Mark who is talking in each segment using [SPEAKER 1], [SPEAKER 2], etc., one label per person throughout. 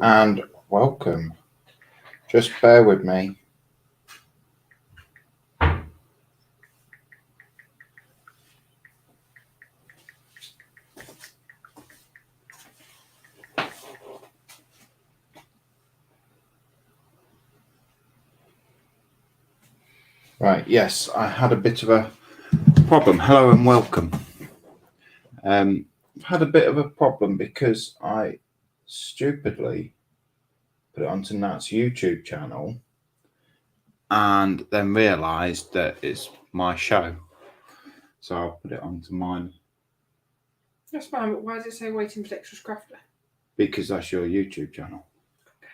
[SPEAKER 1] and welcome. Just bear with me. Right, yes, I had a bit of a problem. Hello and welcome. I've had a bit of a problem because I stupidly put it onto Nat's YouTube channel and then realised that it's my show. So I'll put it onto mine.
[SPEAKER 2] That's fine, but why does it say waiting for Dexterous Crafter?
[SPEAKER 1] Because that's your YouTube channel. Okay.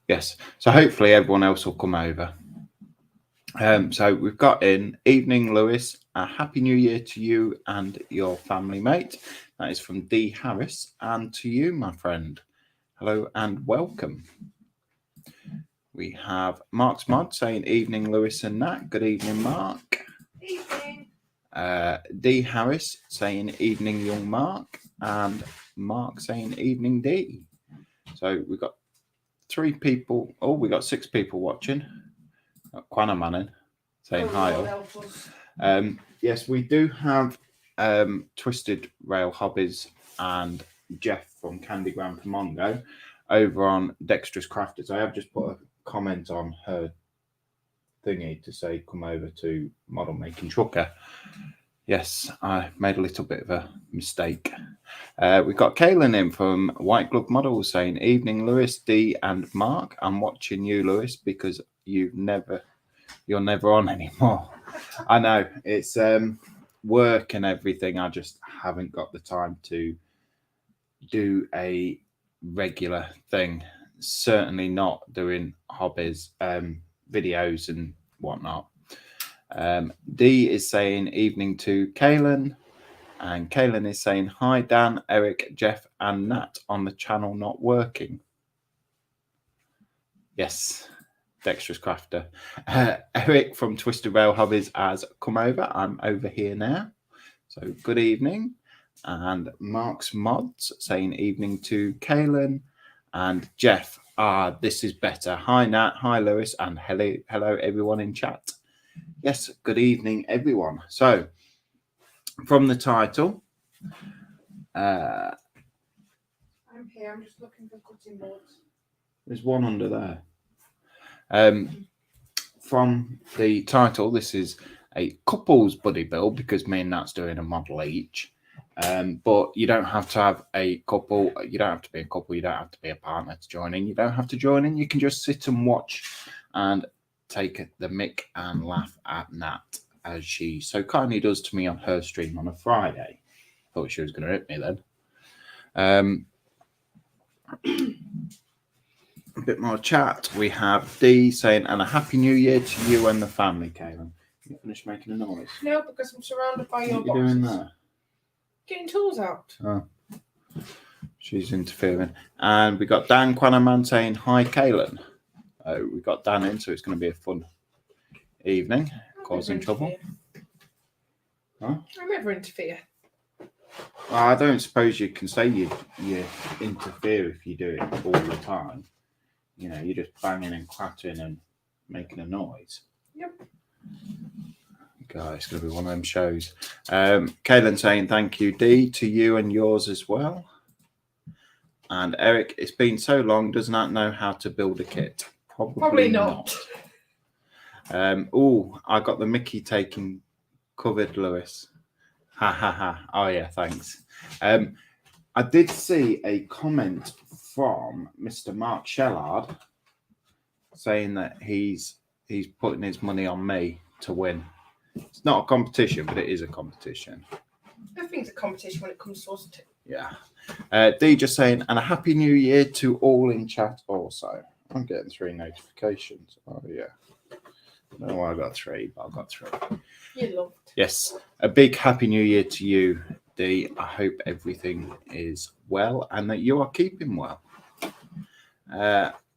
[SPEAKER 1] Yes, so hopefully everyone else will come over. So we've got in evening, Lewis. A happy new year to you and your family, mate. That is from D. Harris. And to you, my friend. Hello and welcome. We have Mark's Mod saying evening, Lewis and Nat. Good evening, Mark.
[SPEAKER 2] Evening.
[SPEAKER 1] D. Harris saying evening, young Mark. And Mark saying evening, D. So we've got 3 people. Oh, we got 6 people watching. Quanah Manning saying hi. Yes, we do have Twisted Rail Hobbies and Jeff from Candy Grandpa Mongo over on Dexterous Crafters. I have just put a comment on her thingy to say come over to Model Making Trucker. Yes, I made a little bit of a mistake. We've got Kaylin in from White Glove Models saying evening, Lewis, D and Mark. I'm watching you, Lewis, because you're never on anymore. I know it's work and everything. I just haven't got the time to do a regular thing. Certainly not doing hobbies, videos and whatnot. D is saying evening to Kaylin, and Kaylin is saying hi Dan, Eric, Jeff and Nat on the channel not working. Yes, Dexterous Crafter. Eric from Twisted Rail Hobbies has come over. I'm over here now. So good evening. And Mark's Mods saying evening to Kaylin and Jeff. This is better. Hi Nat, hi Lewis, and hello everyone in chat. Yes, good evening everyone. So from the title,
[SPEAKER 2] I'm here. I'm just looking for cutting boards.
[SPEAKER 1] There's one under there. From the title, this is a couples buddy build because me and Nat's doing a model each. But you don't have to have a couple. You don't have to be a couple. You don't have to be a partner to join in. You don't have to join in. You can just sit and watch and take the mick and laugh at Nat as she so kindly does to me on her stream on a Friday. Thought she was going to hit me then. A bit more chat. We have D saying, and a happy new year to you and the family, Kaylin. You finished making a noise?
[SPEAKER 2] No, because I'm surrounded by your
[SPEAKER 1] boxes. What are you doing there?
[SPEAKER 2] Getting tools out.
[SPEAKER 1] Oh. She's interfering. And we got Dan Quanaman saying, hi, Kaylin. We got Dan in, so it's going to be a fun evening. Causing trouble. Huh?
[SPEAKER 2] I never interfere.
[SPEAKER 1] Well, I don't suppose you can say you interfere if you do it all the time. You know, you're just banging and clattering and making a noise.
[SPEAKER 2] Yep.
[SPEAKER 1] God, it's going to be one of them shows. Kaylin saying thank you, D, to you and yours as well. And Eric, it's been so long, does not know how to build a kit. Probably not. I got the Mickey taking covered, Lewis. Ha ha ha. Oh yeah, thanks. I did see a comment from Mr. Mark Shellard saying that he's putting his money on me to win. It's not a competition, but it is a competition.
[SPEAKER 2] I think it's a competition when it comes to us too.
[SPEAKER 1] Yeah. D just saying, and a happy new year to all in chat also. I'm getting 3 notifications. Oh yeah. I don't know why I got 3, but I got 3.
[SPEAKER 2] You loved.
[SPEAKER 1] Yes. A big happy new year to you, D. I hope everything is well and that you are keeping well.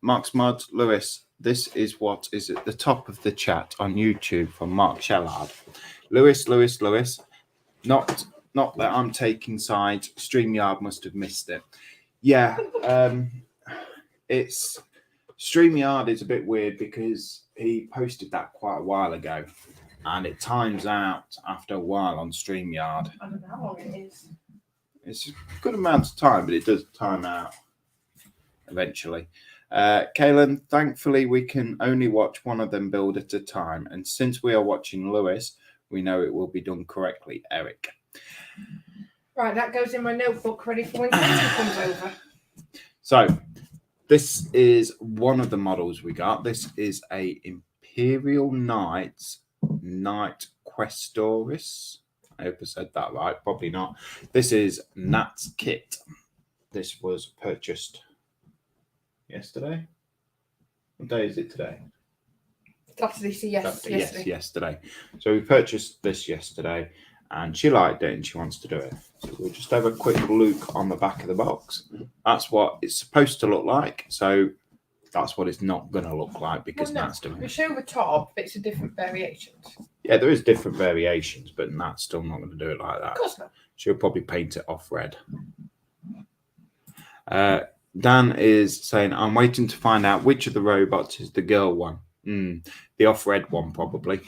[SPEAKER 1] Mark's Mod, Lewis, this is what is at the top of the chat on YouTube from Mark Shellard. Lewis. Not that I'm taking sides. StreamYard must have missed it. Yeah, it's StreamYard is a bit weird because he posted that quite a while ago, and it times out after a while on StreamYard.
[SPEAKER 2] I don't know how long it is.
[SPEAKER 1] It's a good amount of time, but it does time out eventually. Kaylin, thankfully we can only watch one of them build at a time, and since we are watching Lewis, we know it will be done correctly. Eric.
[SPEAKER 2] Right, that goes in my notebook, ready for when Quentin comes over.
[SPEAKER 1] So, this is one of the models we got. This is a Imperial Knights Knight Questoris. I hope I said that right. Probably not. This is Nat's kit. This was purchased yesterday. What day is it today?
[SPEAKER 2] Saturday, yesterday.
[SPEAKER 1] Yes, yesterday. So we purchased this yesterday, and she liked it and she wants to do it. So we'll just have a quick look on the back of the box. That's what it's supposed to look like. So that's what it's not going to look like because Nat's doing
[SPEAKER 2] We
[SPEAKER 1] it.
[SPEAKER 2] show the top, it's a different variations.
[SPEAKER 1] Yeah, there is different variations, but Nat's still not going to do it like that.
[SPEAKER 2] Of course not.
[SPEAKER 1] She'll probably paint it off red. Dan is saying, I'm waiting to find out which of the robots is the girl one. The off-red one, probably.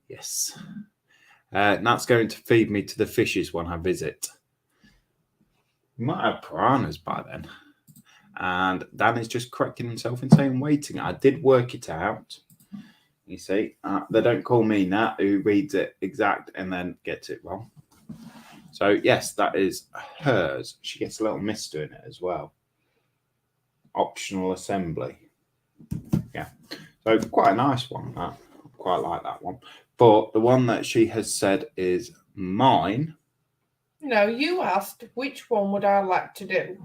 [SPEAKER 1] Yes. Nat's going to feed me to the fishes when I visit. We might have piranhas by then. And Dan is just correcting himself and saying waiting. I did work it out. You see, they don't call me Nat, who reads it exact and then gets it wrong. So, yes, that is hers. She gets a little mister in it as well. Optional assembly. Yeah. So, quite a nice one. I quite like that one. But the one that she has said is mine.
[SPEAKER 2] No, you asked which one would I like to do.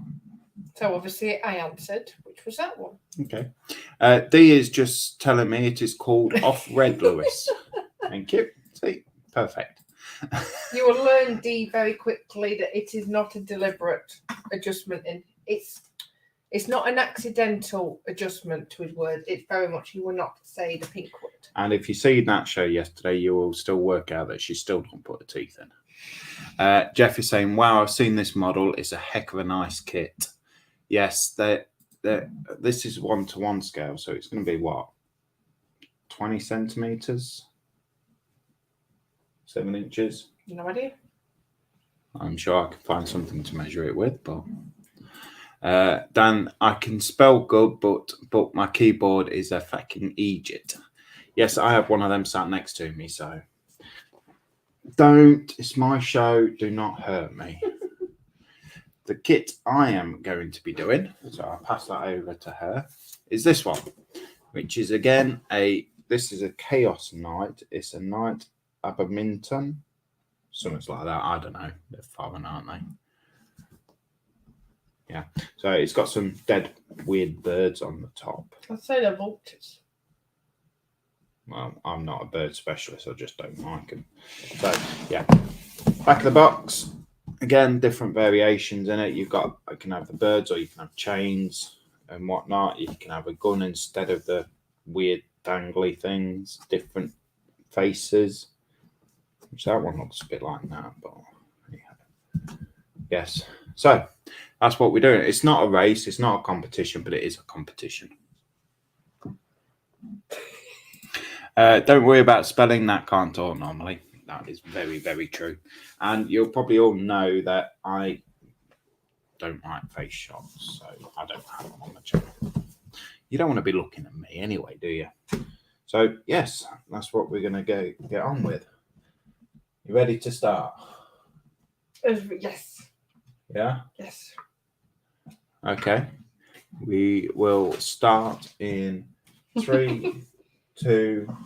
[SPEAKER 2] So, obviously, I answered, which was that one.
[SPEAKER 1] Okay. Dee is just telling me it is called off red, Lewis. Thank you. See, perfect.
[SPEAKER 2] You will learn, Dee, very quickly that it is not a deliberate adjustment. It's not an accidental adjustment to his words. It's very much, you will not say the pink word. And
[SPEAKER 1] if you see that show yesterday, you will still work out that she still don't put her teeth in. Jeff is saying, wow, I've seen this model. It's a heck of a nice kit. Yes, this is 1-to-1 scale, so it's going to be what? 20 centimeters? 7 inches?
[SPEAKER 2] No idea.
[SPEAKER 1] I'm sure I can find something to measure it with, but Dan, I can spell good, but my keyboard is a fucking Egypt. Yes, I have one of them sat next to me, so don't. It's my show. Do not hurt me. The kit I am going to be doing, so I'll pass that over to her, is this one, which is again this is a Chaos Knight. It's a Knight Aberdeen, something like that. I don't know. They're foreign, aren't they? Yeah. So it's got some dead weird birds on the top.
[SPEAKER 2] I'd say they're vultures.
[SPEAKER 1] Well, I'm not a bird specialist. I just don't like them. So yeah, back of the box. Again, different variations in it. You can have the birds, or you can have chains and whatnot. You can have a gun instead of the weird dangly things. Different faces. Which that one looks a bit like that, but yeah. Yes. So that's what we're doing. It's not a race. It's not a competition, but it is a competition. Don't worry about spelling. That can't talk normally. That is very, very true. And you'll probably all know that I don't like face shots, so I don't have them on the channel. You don't want to be looking at me anyway, do you? So, yes, that's what we're going to get on with. You ready to start?
[SPEAKER 2] Yes.
[SPEAKER 1] Yeah?
[SPEAKER 2] Yes.
[SPEAKER 1] Okay. We will start in 3, 2,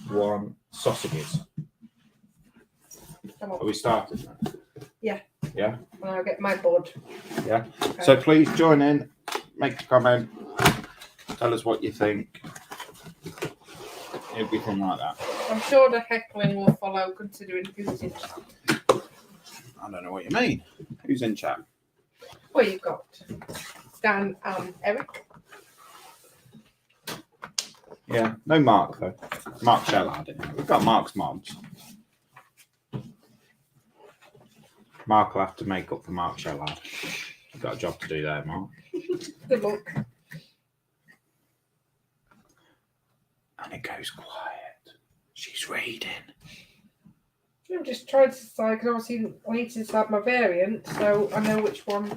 [SPEAKER 1] 1. Sausages. Are we started then?
[SPEAKER 2] Yeah.
[SPEAKER 1] Yeah?
[SPEAKER 2] When I get my board.
[SPEAKER 1] Yeah.
[SPEAKER 2] Okay.
[SPEAKER 1] So please join in, make a comment, tell us what you think. Everything like that.
[SPEAKER 2] I'm sure the heckling will follow, considering who's in chat.
[SPEAKER 1] I don't know what you mean. Who's in chat?
[SPEAKER 2] Well, you've got Dan and Eric.
[SPEAKER 1] Yeah, no Mark though. Mark Shellard in it. We've got Mark's mods. Mark will have to make up for Mark Shellard. got a job to do there, Mark.
[SPEAKER 2] Good luck.
[SPEAKER 1] And it goes quiet. She's reading.
[SPEAKER 2] I'm just trying to decide, because obviously I need to decide my variant, so I know which one.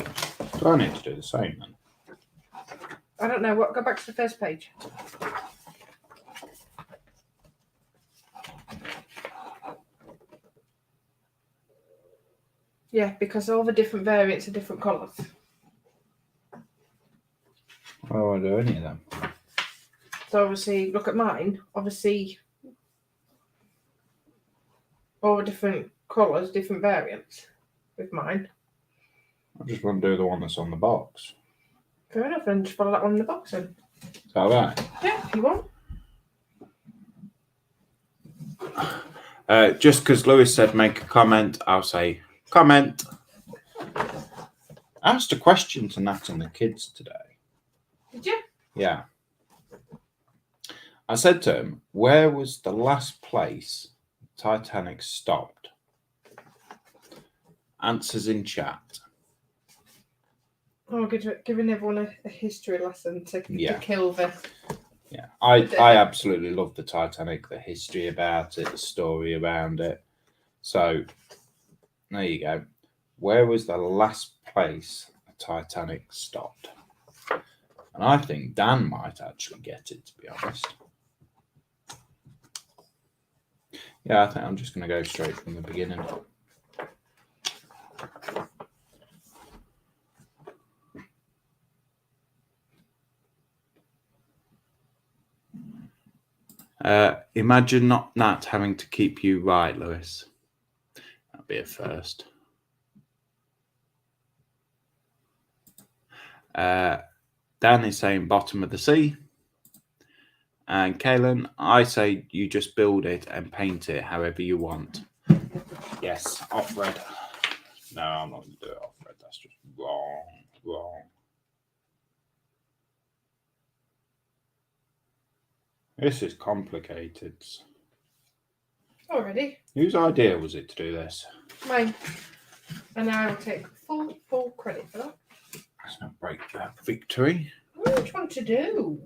[SPEAKER 1] So I need to do the same then.
[SPEAKER 2] I don't know. What? Go back to the first page. Yeah, because all the different variants are different colours.
[SPEAKER 1] I won't do any of them.
[SPEAKER 2] So obviously, look at mine. Obviously, all the different colours, different variants with mine.
[SPEAKER 1] I just want to do the one that's on the box.
[SPEAKER 2] Fair enough, then just follow that one in the box then.
[SPEAKER 1] Is that right?
[SPEAKER 2] Yeah, if you want.
[SPEAKER 1] Just because Lewis said make a comment, I'll say comment. I asked a question to Nat and the kids today.
[SPEAKER 2] Did you?
[SPEAKER 1] Yeah. I said to him, where was the last place Titanic stopped? Answers in chat.
[SPEAKER 2] Oh, giving everyone a history lesson to kill the.
[SPEAKER 1] Yeah, I absolutely love the Titanic, the history about it, the story around it. So, there you go. Where was the last place the Titanic stopped? And I think Dan might actually get it, to be honest. Yeah, I think I'm just going to go straight from the beginning. Imagine not having to keep you right, Lewis. That'd be a first. Dan is saying bottom of the sea. And Kaylin, I say you just build it and paint it however you want. Yes, off-red. No, I'm not going to do it off-red. That's just wrong. This is complicated.
[SPEAKER 2] Already?
[SPEAKER 1] Whose idea was it to do this?
[SPEAKER 2] Mine. And I will take full credit for that.
[SPEAKER 1] Let's not break that victory.
[SPEAKER 2] Which one to do?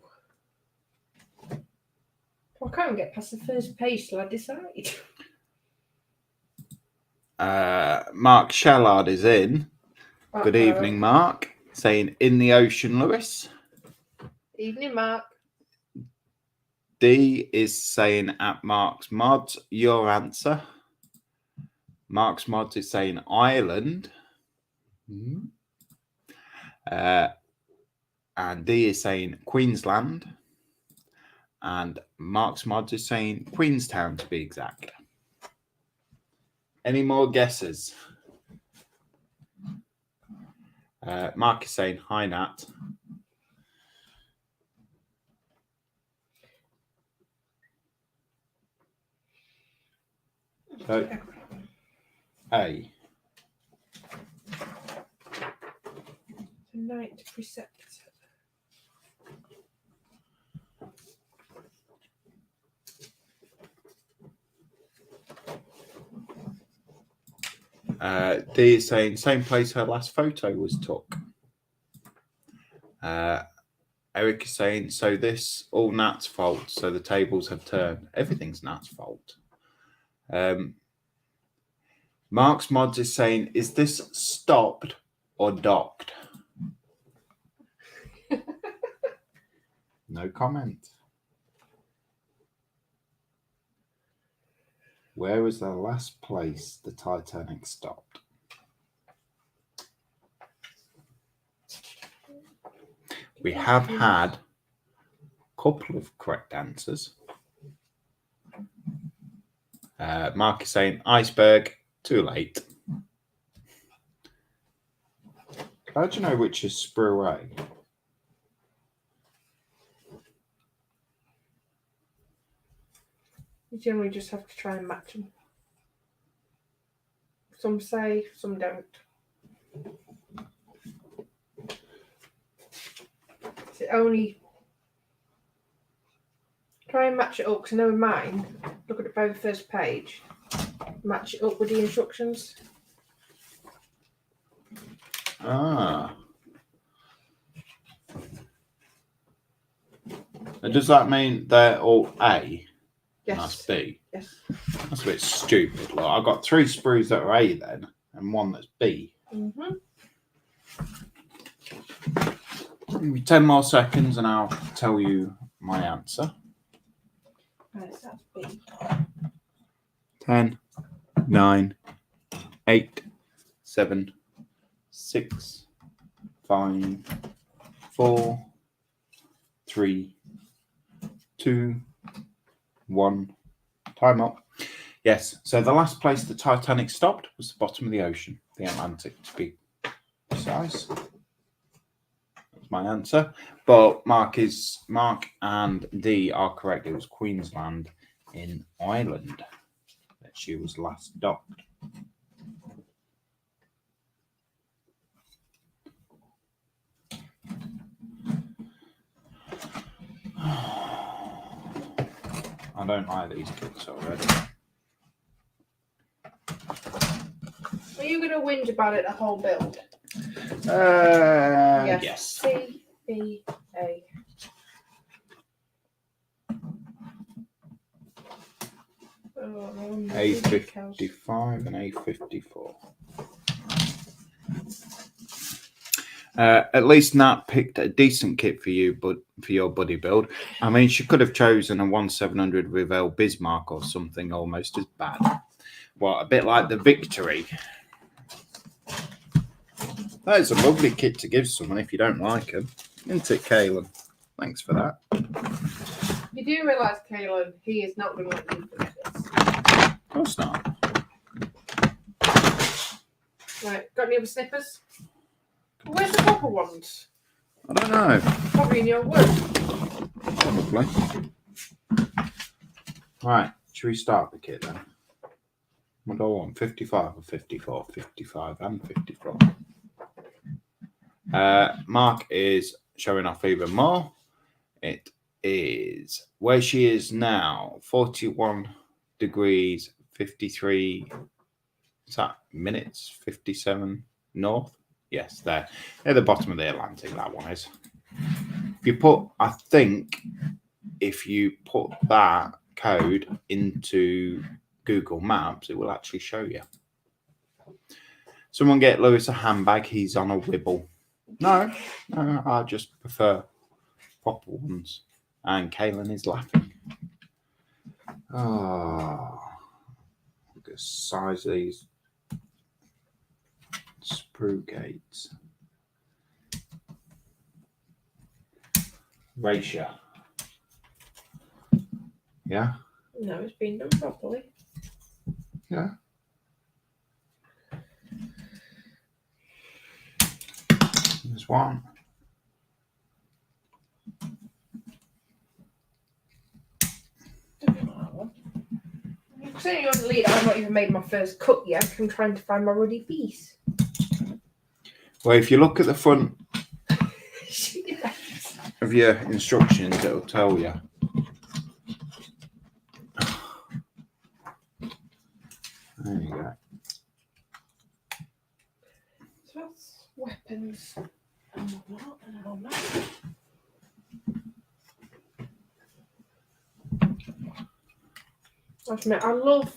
[SPEAKER 2] I can't get past the first page till I decide.
[SPEAKER 1] Mark Shallard is in. Good evening, Mark. Saying in the ocean, Lewis.
[SPEAKER 2] Evening, Mark.
[SPEAKER 1] D is saying at Mark's Mods, your answer. Mark's Mods is saying Ireland. And D is saying Queensland. And Mark's Mods is saying Queenstown, to be exact. Any more guesses? Mark is saying hi, Nat. So, A.
[SPEAKER 2] The Knight Preceptor.
[SPEAKER 1] D is saying same place her last photo was took. Eric is saying so this all Nat's fault. So the tables have turned. Everything's Nat's fault. Mark's Mods is saying is this stopped or docked? No comment. Where was the last place the Titanic stopped? We have had a couple of correct answers. Mark is saying iceberg, too late. How do you know which is Sprue A?
[SPEAKER 2] You generally just have to try and match them. Some say, some don't. It's only try and match it up, because I know in mine, look at the very first page, match it up with the instructions.
[SPEAKER 1] Ah. And does that mean they're all A?
[SPEAKER 2] Yes.
[SPEAKER 1] And that's B.
[SPEAKER 2] Yes.
[SPEAKER 1] That's a bit stupid. Look, I've got 3 sprues that are A then, and 1 that's B.
[SPEAKER 2] Mm-hmm.
[SPEAKER 1] Give me 10 more seconds and I'll tell you my answer.
[SPEAKER 2] Right, so that's B.
[SPEAKER 1] 10, 9, 8, 7, 6, 5, 4, 3, 2, 1. Time up. Yes, so the last place the Titanic stopped was the bottom of the ocean, the Atlantic to be precise. That's my answer. But Mark and D are correct. It was Queensland in Ireland that she was last docked. I don't like these kids already.
[SPEAKER 2] Are you going to whinge about it the whole build?
[SPEAKER 1] Yes.
[SPEAKER 2] C, B, A.
[SPEAKER 1] A55 and A54. At least Nat picked a decent kit for you, but for your buddy build. I mean, she could have chosen a 1700 with El Bismarck or something almost as bad. Well, a bit like the Victory. That is a lovely kit to give someone if you don't like them. Isn't it, Kaylin? Thanks for that.
[SPEAKER 2] You do realise, Kaylin, he is not going to let you finish this.
[SPEAKER 1] Of course not.
[SPEAKER 2] Right, got any other snippers? Where's the proper ones?
[SPEAKER 1] I don't know.
[SPEAKER 2] Probably in your work.
[SPEAKER 1] Probably. Right, should we start the kit then? What do I want? 55 or 54? 55 and 54. Mark is showing off even more. It is where she is now, 41 degrees, 53 is that minutes, 57 north. Yes, there. At the bottom of the Atlantic, that one is. If you put, I think, if you put that code into Google Maps, it will actually show you. Someone get Lewis a handbag. He's on a wibble. No, I just prefer proper ones. And Kaylin is laughing. Oh, look at the size of these sprue gates. Ratio. Yeah?
[SPEAKER 2] No, it's been done properly.
[SPEAKER 1] Yeah. There's one.
[SPEAKER 2] Considering you're the leader, I've not even made my first cut yet. I'm trying to find my ruddy piece.
[SPEAKER 1] Well, if you look at the front of your instructions, it'll tell you. There you go.
[SPEAKER 2] So that's weapons and whatnot and all that. I admit, I love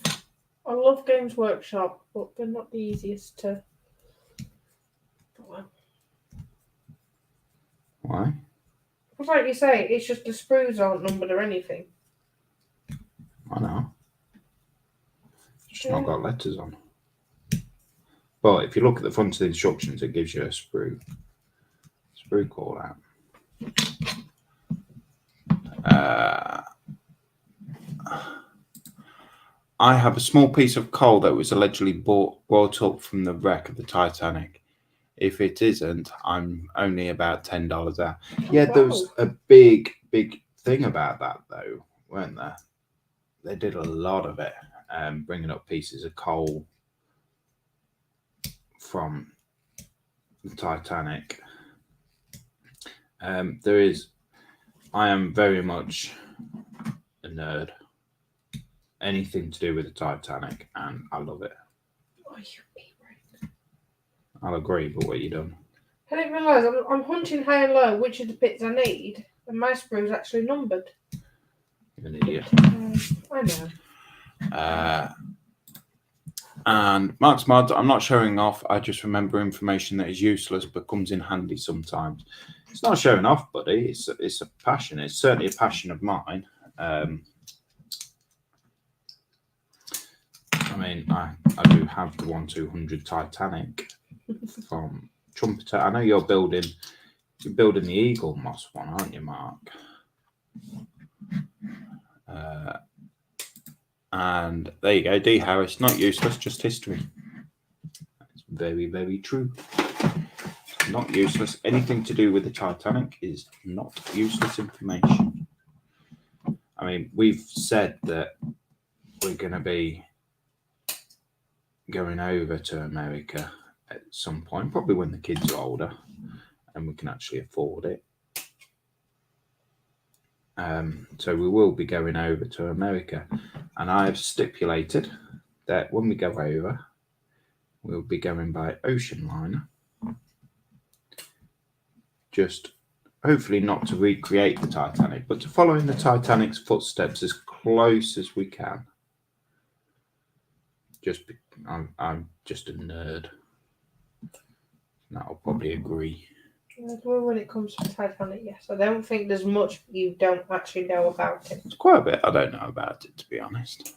[SPEAKER 2] Games Workshop, but they're not the easiest to.
[SPEAKER 1] Why?
[SPEAKER 2] It's like you say, it's just the sprues aren't numbered or anything.
[SPEAKER 1] I know. It's just not got letters on. But if you look at the front of the instructions, it gives you a sprue call out. I have a small piece of coal that was allegedly brought up from the wreck of the Titanic. If it isn't, I'm only about $10 out. Yeah, there was a big thing about that, though, weren't there? They did a lot of it, bringing up pieces of coal from the Titanic. I am very much a nerd. Anything to do with the Titanic, and I love it.
[SPEAKER 2] Oh, you be right.
[SPEAKER 1] I'll agree, but what you done?
[SPEAKER 2] I didn't realise I'm hunting high and low which of the bits I need. And my sprue is actually numbered.
[SPEAKER 1] You're an idiot.
[SPEAKER 2] I know.
[SPEAKER 1] And Mark's Mod, I'm not showing off. I just remember information that is useless but comes in handy sometimes. It's not showing off, buddy. It's a passion. It's certainly a passion of mine. I mean, I do have the 1/200 Titanic from Trumpeter. I know you're building the Eagle Moss one, aren't you, Mark? And there you go, D. Harris. Not useless, just history. That's very, very true. Not useless. Anything to do with the Titanic is not useless information. I mean, we've said that we're going to be going over to America at some point, probably when the kids are older and we can actually afford it. So we will be going over to America, and I've stipulated that when we go over, we'll be going by ocean liner. Just hopefully not to recreate the Titanic, but to follow in the Titanic's footsteps as close as we can. I'm just a nerd. I'll probably agree.
[SPEAKER 2] Well, when it comes to Titanic, yes. I don't think there's much you don't actually know about it.
[SPEAKER 1] It's quite a bit I don't know about it, to be honest.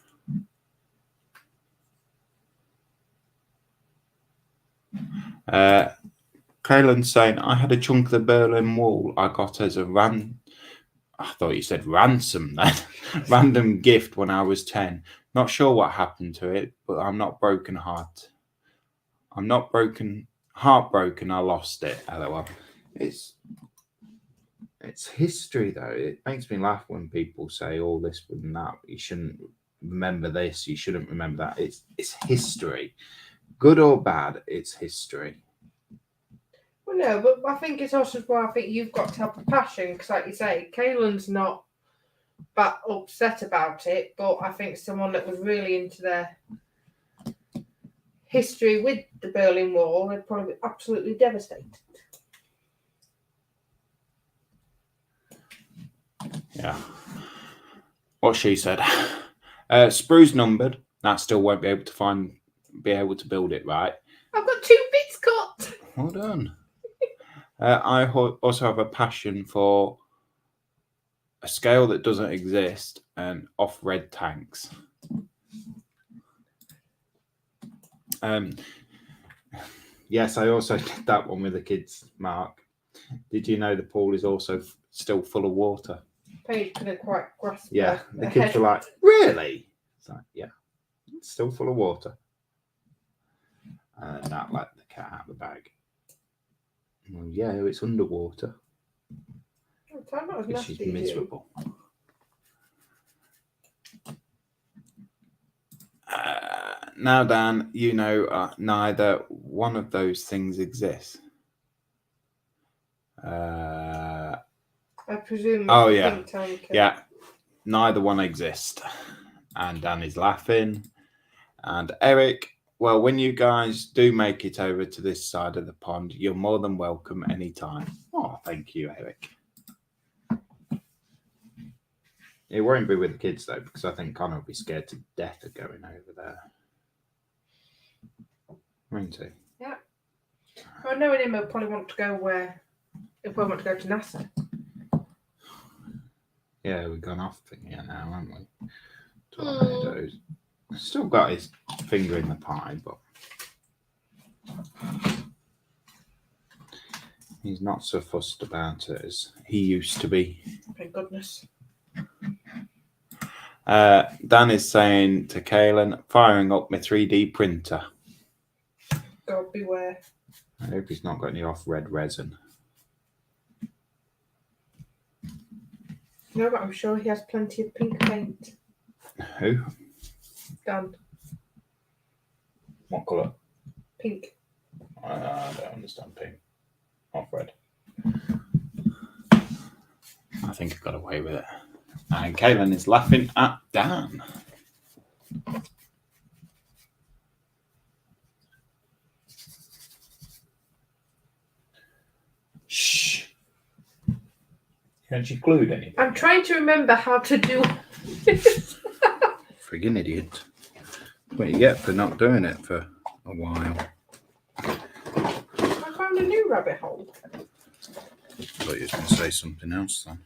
[SPEAKER 1] Kaylin's saying, I had a chunk of the Berlin Wall I got as a I thought you said ransom then. Random gift when I was 10. Not sure what happened to it, but I'm not broken heart. I'm not heartbroken I lost it. LOL. It's history though. It makes me laugh when people say all this and that. You shouldn't remember this. You shouldn't remember that. It's history. Good or bad, it's history.
[SPEAKER 2] Well, no, but I think it's also why I think you've got to have a passion, because like you say, Kaylin's not that upset about it, but I think someone that was really into their history with the Berlin Wall would probably be absolutely devastated.
[SPEAKER 1] Yeah. What she said. Sprue's numbered. That still won't be able to build it right.
[SPEAKER 2] I've got 2 bits cut.
[SPEAKER 1] Well done. I also have a passion for a scale that doesn't exist and off-red tanks. Yes, I also did that one with the kids, Mark. Did you know the pool is also still full of water?
[SPEAKER 2] Paige couldn't quite grasp.
[SPEAKER 1] Yeah, the kids were like, really? It's like, yeah, it's still full of water. And that let the cat out of the bag. Well, yeah, it's underwater. She's miserable. Now, Dan, you know neither one of those things exists.
[SPEAKER 2] I presume.
[SPEAKER 1] Oh yeah, yeah. Neither one exists. And Dan is laughing. And Eric, well, when you guys do make it over to this side of the pond, you're more than welcome anytime. Oh, thank you, Eric. It won't be with the kids though, because I think Connor will be scared to death of going over there. Won't he?
[SPEAKER 2] Yeah. Well, knowing him, he'll probably want to go where. He'll probably want to go to NASA.
[SPEAKER 1] Yeah, we've gone off thing here now, haven't we? Tornadoes. Still got his finger in the pie, but he's not so fussed about it as he used to be.
[SPEAKER 2] Thank goodness.
[SPEAKER 1] Dan is saying to Kaylin, firing up my 3D printer.
[SPEAKER 2] God beware.
[SPEAKER 1] I hope he's not got any off-red resin.
[SPEAKER 2] No, but I'm sure he has plenty of pink paint.
[SPEAKER 1] Who?
[SPEAKER 2] Dan.
[SPEAKER 1] What colour?
[SPEAKER 2] Pink.
[SPEAKER 1] I don't understand pink. Off-red. I think I got away with it. And Kaylin is laughing at Dan. Shh. Haven't you glued anything?
[SPEAKER 2] I'm trying to remember how to do this.
[SPEAKER 1] Friggin' idiot. What you get for not doing it for a while.
[SPEAKER 2] I found a new rabbit hole.
[SPEAKER 1] I thought you were going to say something else then.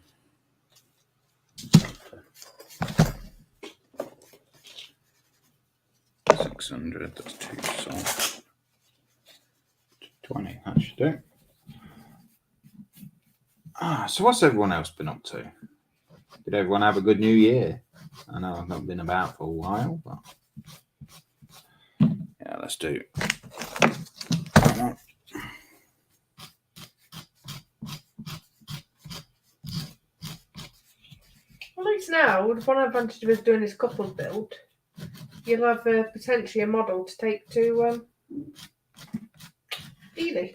[SPEAKER 1] $600, that's 2 salt. 20, that should do. So what's everyone else been up to? Did everyone have a good New Year? I know I've not been about for a while, but yeah, let's do. Come on.
[SPEAKER 2] Well, at least now, one advantage of doing this couples build, you'll have potentially a model to take to Ely.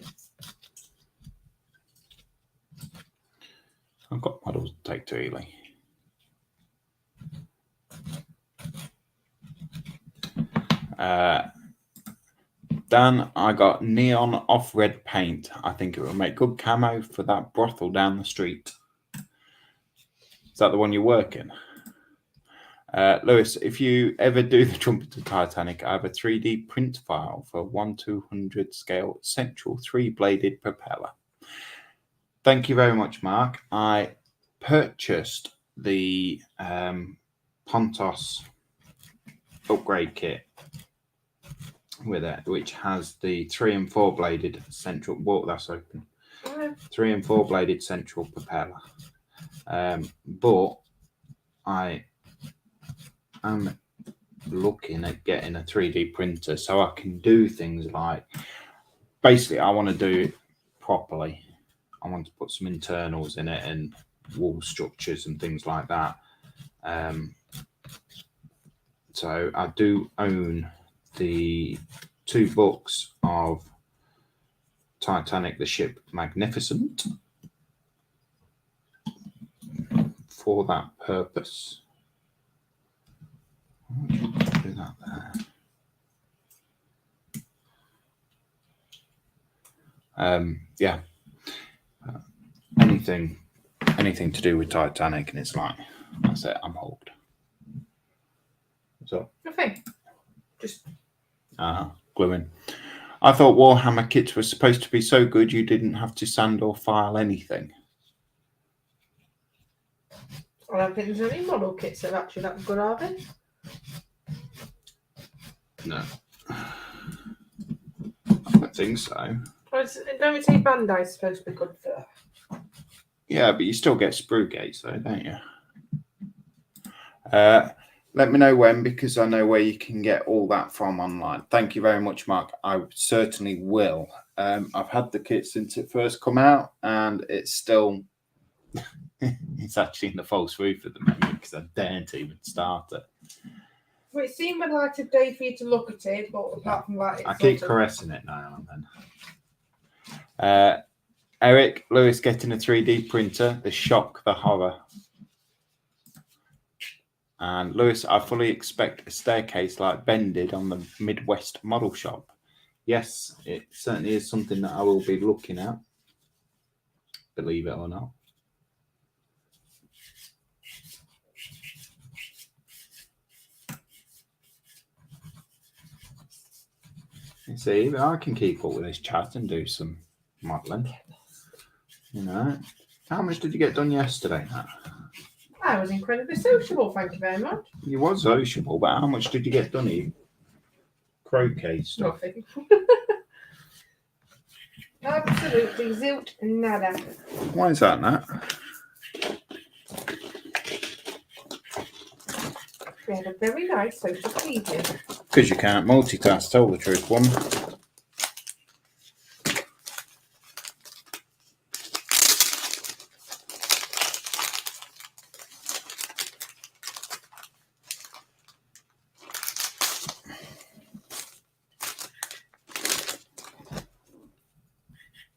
[SPEAKER 1] I've got models to take to Ely. Dan, I got neon off red paint. I think it will make good camo for that brothel down the street. Is that the one you're working? Lewis, if you ever do the Trumpeter Titanic, I have a 3D print file for 1/200 scale central 3-bladed propeller. Thank you very much, Mark. I purchased the Pontos upgrade kit with it, which has the 3 and 4 bladed central. Whoa, that's open. 3 and 4 bladed central propeller. But I am looking at getting a 3D printer so I can do things like, basically, I want to do it properly. I want to put some internals in it and wall structures and things like that. So I do own the 2 books of Titanic, the ship Magnificent, for that purpose. Do that there. Yeah. Anything to do with Titanic, and it's like, that's it, I'm hooked. So
[SPEAKER 2] Nothing. Just
[SPEAKER 1] gluing. I thought Warhammer kits were supposed to be so good you didn't have to sand or file anything.
[SPEAKER 2] I don't think there's any model kits that are actually that good, are they?
[SPEAKER 1] No. I don't think so.
[SPEAKER 2] Don't we say Bandai's supposed to be good for that?
[SPEAKER 1] Yeah, but you still get sprue gates though, don't you? Let me know when, because I know where you can get all that from online. Thank you very much, Mark. I certainly will. I've had the kit since it first come out, and it's still it's actually in the false roof at the moment because I daren't even start it.
[SPEAKER 2] Well, it seemed a light of day for you to look at it, but apart from that, it's
[SPEAKER 1] I keep caressing it now and then. Eric, Lewis getting a 3D printer, the shock, the horror. And Lewis, I fully expect a staircase like Ben did on the Midwest model shop. Yes, it certainly is something that I will be looking at, believe it or not. You see, I can keep up with this chat and do some modelling. You know, how much did you get done yesterday, Nat?
[SPEAKER 2] I was incredibly sociable, thank you very much.
[SPEAKER 1] You was sociable, but how much did you get done? You croquet stuff.
[SPEAKER 2] Nothing. Absolutely zilch nada.
[SPEAKER 1] Why is that, Nat?
[SPEAKER 2] We had a very nice social evening.
[SPEAKER 1] Because you can't multitask, tell the truth, woman.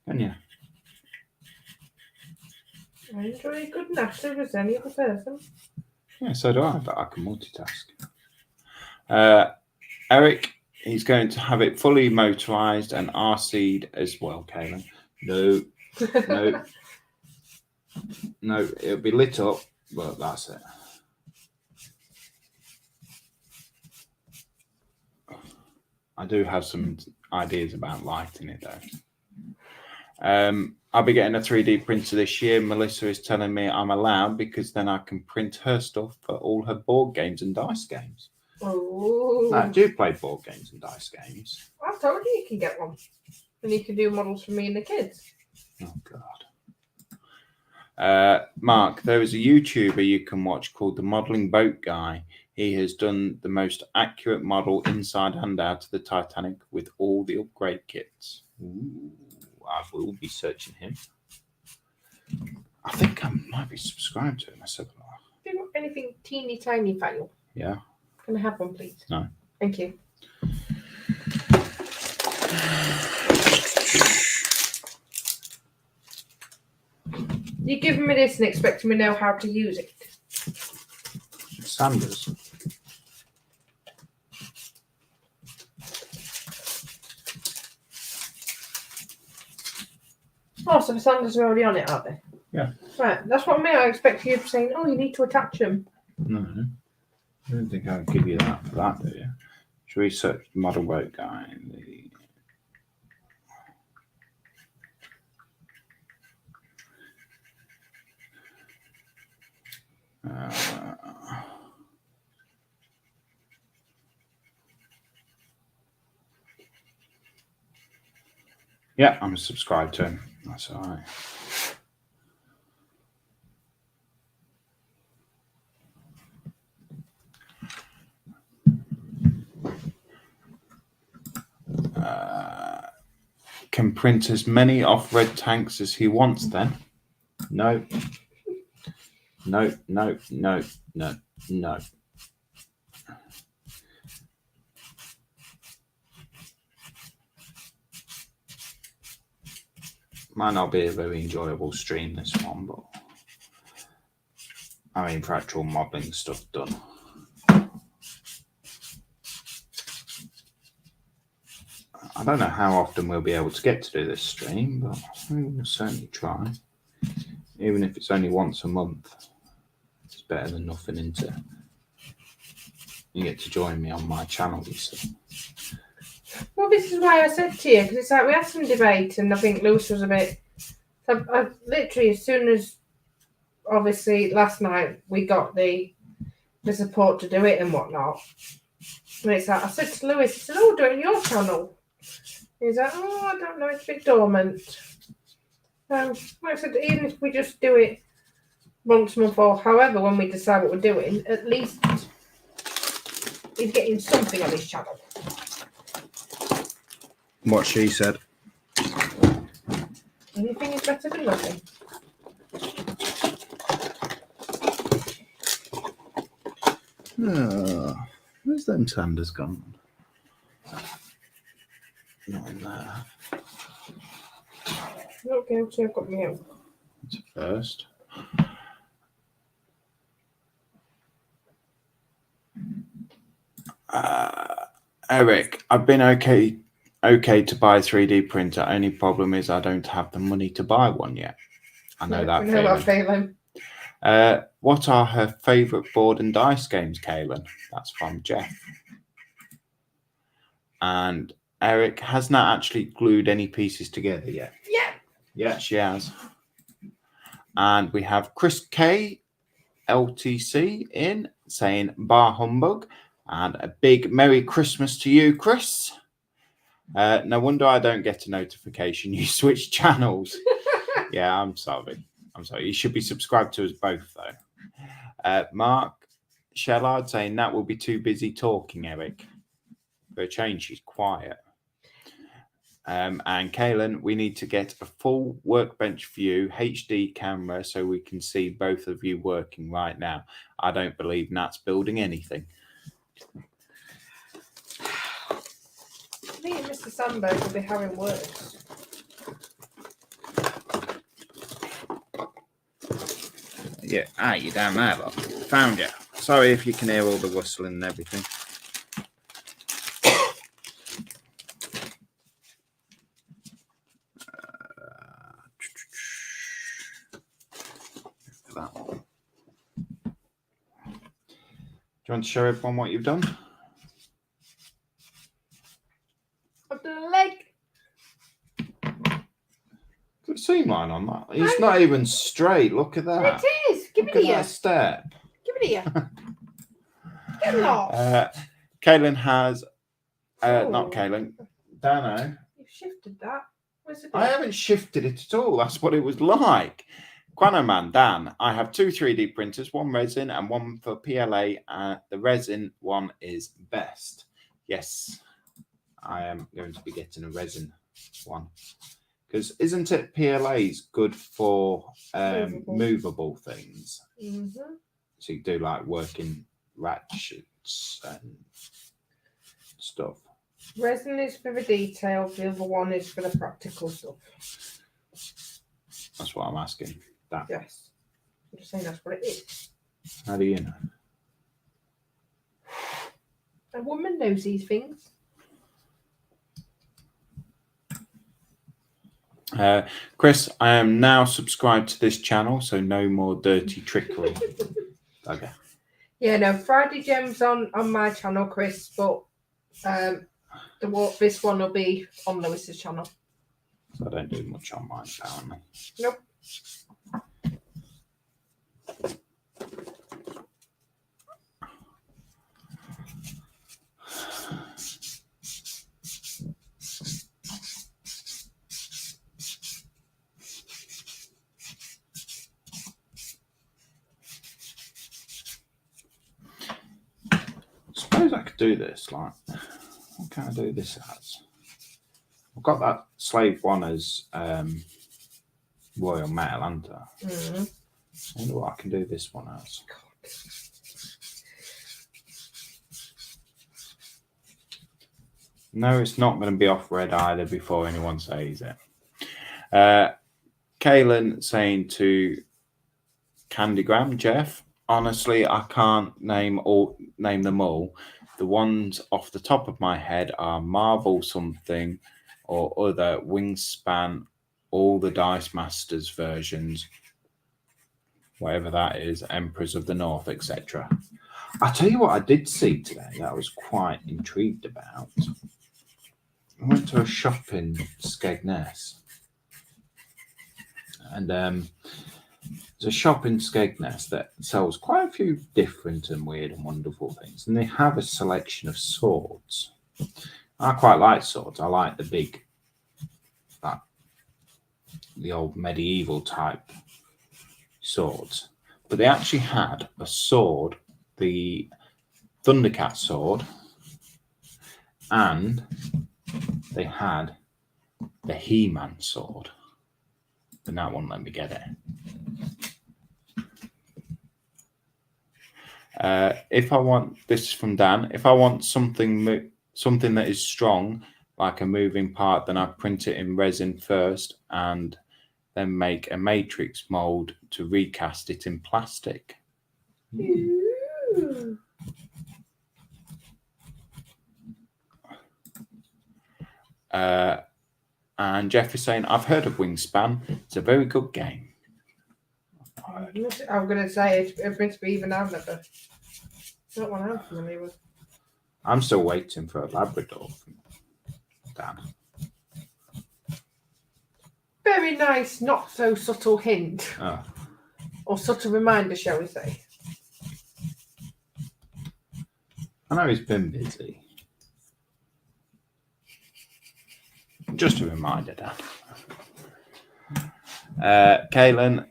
[SPEAKER 1] Can you?
[SPEAKER 2] I enjoy a good natter as any other person.
[SPEAKER 1] Yeah, so do I, but I can multitask. Eric, he's going to have it fully motorized and RC'd as well, Kaylin. No. No, it'll be lit up, but that's it. I do have some ideas about lighting it though. I'll be getting a 3D printer this year. Melissa is telling me I'm allowed because then I can print her stuff for all her board games and dice games.
[SPEAKER 2] Oh.
[SPEAKER 1] I do play board games and dice games.
[SPEAKER 2] I told you can get one. And you can do models for me and the kids.
[SPEAKER 1] Oh, God. Mark, there is a YouTuber you can watch called The Modelling Boat Guy. He has done the most accurate model inside and out of the Titanic with all the upgrade kits. Ooh, I will be searching him. I think I might be subscribed to him.
[SPEAKER 2] Do you want anything teeny tiny file?
[SPEAKER 1] Yeah.
[SPEAKER 2] Can I have one, please?
[SPEAKER 1] No.
[SPEAKER 2] Thank you. You're giving me this and expecting me to know how to use it.
[SPEAKER 1] Sanders.
[SPEAKER 2] Oh, so the sanders are already on it, aren't they?
[SPEAKER 1] Yeah.
[SPEAKER 2] Right, that's what I mean. I expect you saying, oh, you need to attach them.
[SPEAKER 1] No. I don't think I'll give you that for that, do you? Should we search the model boat guy? Yeah, I'm subscribed to him. That's all right. Can print as many off-red tanks as he wants then? No. No, no, no, no, no. Might not be a very enjoyable stream, this one, but I mean, for actual modelling stuff done. I don't know how often we'll be able to get to do this stream, but we will certainly try. Even if it's only once a month, it's better than nothing, isn't it? You get to join me on my channel, you see.
[SPEAKER 2] Well, this is why I said to you, because it's like we had some debate, and I think Lewis was a bit. I literally, as soon as, obviously, last night we got the support to do it and whatnot. And it's like I said to Lewis, he said, "Oh, do it on your channel." He's like, "Oh, I don't know, it's a bit dormant." Like I said, even if we just do it once a month or however when we decide what we're doing, at least he's getting something on his channel.
[SPEAKER 1] What she said.
[SPEAKER 2] Anything is better than nothing.
[SPEAKER 1] Where's them Sanders gone? Not in there.
[SPEAKER 2] Not guilty, I've got me out.
[SPEAKER 1] It's a first. Eric, I've been okay to buy a 3D printer. Only problem is I don't have the money to buy one yet. I know that feeling. What are her favourite board and dice games, Kaylin? That's from Jeff. And Eric has not actually glued any pieces together yet.
[SPEAKER 2] Yeah.
[SPEAKER 1] Yeah, she has. And we have Chris K, LTC in saying bar humbug. And a big Merry Christmas to you, Chris. No wonder I don't get a notification. You switch channels. Yeah, I'm sorry. You should be subscribed to us both, though. Mark Shellard saying that will be too busy talking, Eric. For a change, she's quiet. And Kaylin, we need to get a full workbench view HD camera so we can see both of you working right now. I don't believe Nat's building anything.
[SPEAKER 2] Me and Mr. Sandberg will be having words.
[SPEAKER 1] Yeah, you're down there, look. Found you. Sorry if you can hear all the rustling and everything. you want to show everyone what you've done?
[SPEAKER 2] I've done a leg.
[SPEAKER 1] Good seam line on that. It's not even straight. Look at that.
[SPEAKER 2] It is. Give
[SPEAKER 1] Look
[SPEAKER 2] it
[SPEAKER 1] at
[SPEAKER 2] here.
[SPEAKER 1] that step.
[SPEAKER 2] Give it here. Get lost.
[SPEAKER 1] Kaylin has, not
[SPEAKER 2] Oh.
[SPEAKER 1] Kaylin, Dano.
[SPEAKER 2] You've shifted that. Where's the
[SPEAKER 1] I haven't shifted it at all. That's what it was like. Quanoman, Dan, I have 2 3D printers, one resin and one for PLA. The resin one is best. Yes, I am going to be getting a resin one. Because isn't it PLA's good for movable things?
[SPEAKER 2] Mm-hmm.
[SPEAKER 1] So you do like working ratchets and stuff.
[SPEAKER 2] Resin is for the detail. The other one is for the practical stuff.
[SPEAKER 1] That's what I'm asking. That.
[SPEAKER 2] Yes. I'm just saying that's what it is.
[SPEAKER 1] How do you know?
[SPEAKER 2] A woman knows these things.
[SPEAKER 1] Chris, I am now subscribed to this channel, so no more dirty trickery. Okay.
[SPEAKER 2] Yeah, no, Friday Gems on my channel, Chris, but this one will be on Lewis's channel.
[SPEAKER 1] So I don't do much on mine, apparently.
[SPEAKER 2] Nope.
[SPEAKER 1] I suppose I could do this. Like, what can I do this as? I've got that slave one as Royal Mail, haven't I?
[SPEAKER 2] Mm-hmm.
[SPEAKER 1] I wonder what I can do this one as. No, it's not going to be off red either before anyone says it. Kaylin saying to Candygram, Jeff, honestly, I can't name them all. The ones off the top of my head are Marvel something or other, Wingspan, all the Dice Masters versions, whatever that is, Emperors of the North, etc. I tell you what I did see today that I was quite intrigued about. I went to a shop in Skegness, and there's a shop in Skegness that sells quite a few different and weird and wonderful things, and they have a selection of swords. I quite like swords. I like the big, like the old medieval type swords, but they actually had a sword, the Thundercat sword, and they had the He-Man sword, and that wouldn't let me get it. If I want, this is from Dan, if I want something that is strong, like a moving part, then I print it in resin first and then make a matrix mold to recast it in plastic.
[SPEAKER 2] Ooh.
[SPEAKER 1] And Jeff is saying, I've heard of Wingspan. It's a very good game.
[SPEAKER 2] I'm going to say it brings me even I've never. It's not one I'm familiar with.
[SPEAKER 1] I'm still waiting for a Labrador from Dan.
[SPEAKER 2] Very nice, not so subtle hint.
[SPEAKER 1] Oh.
[SPEAKER 2] Or subtle reminder, shall we say.
[SPEAKER 1] I know he's been busy. Just a reminder, Dan. Kaylin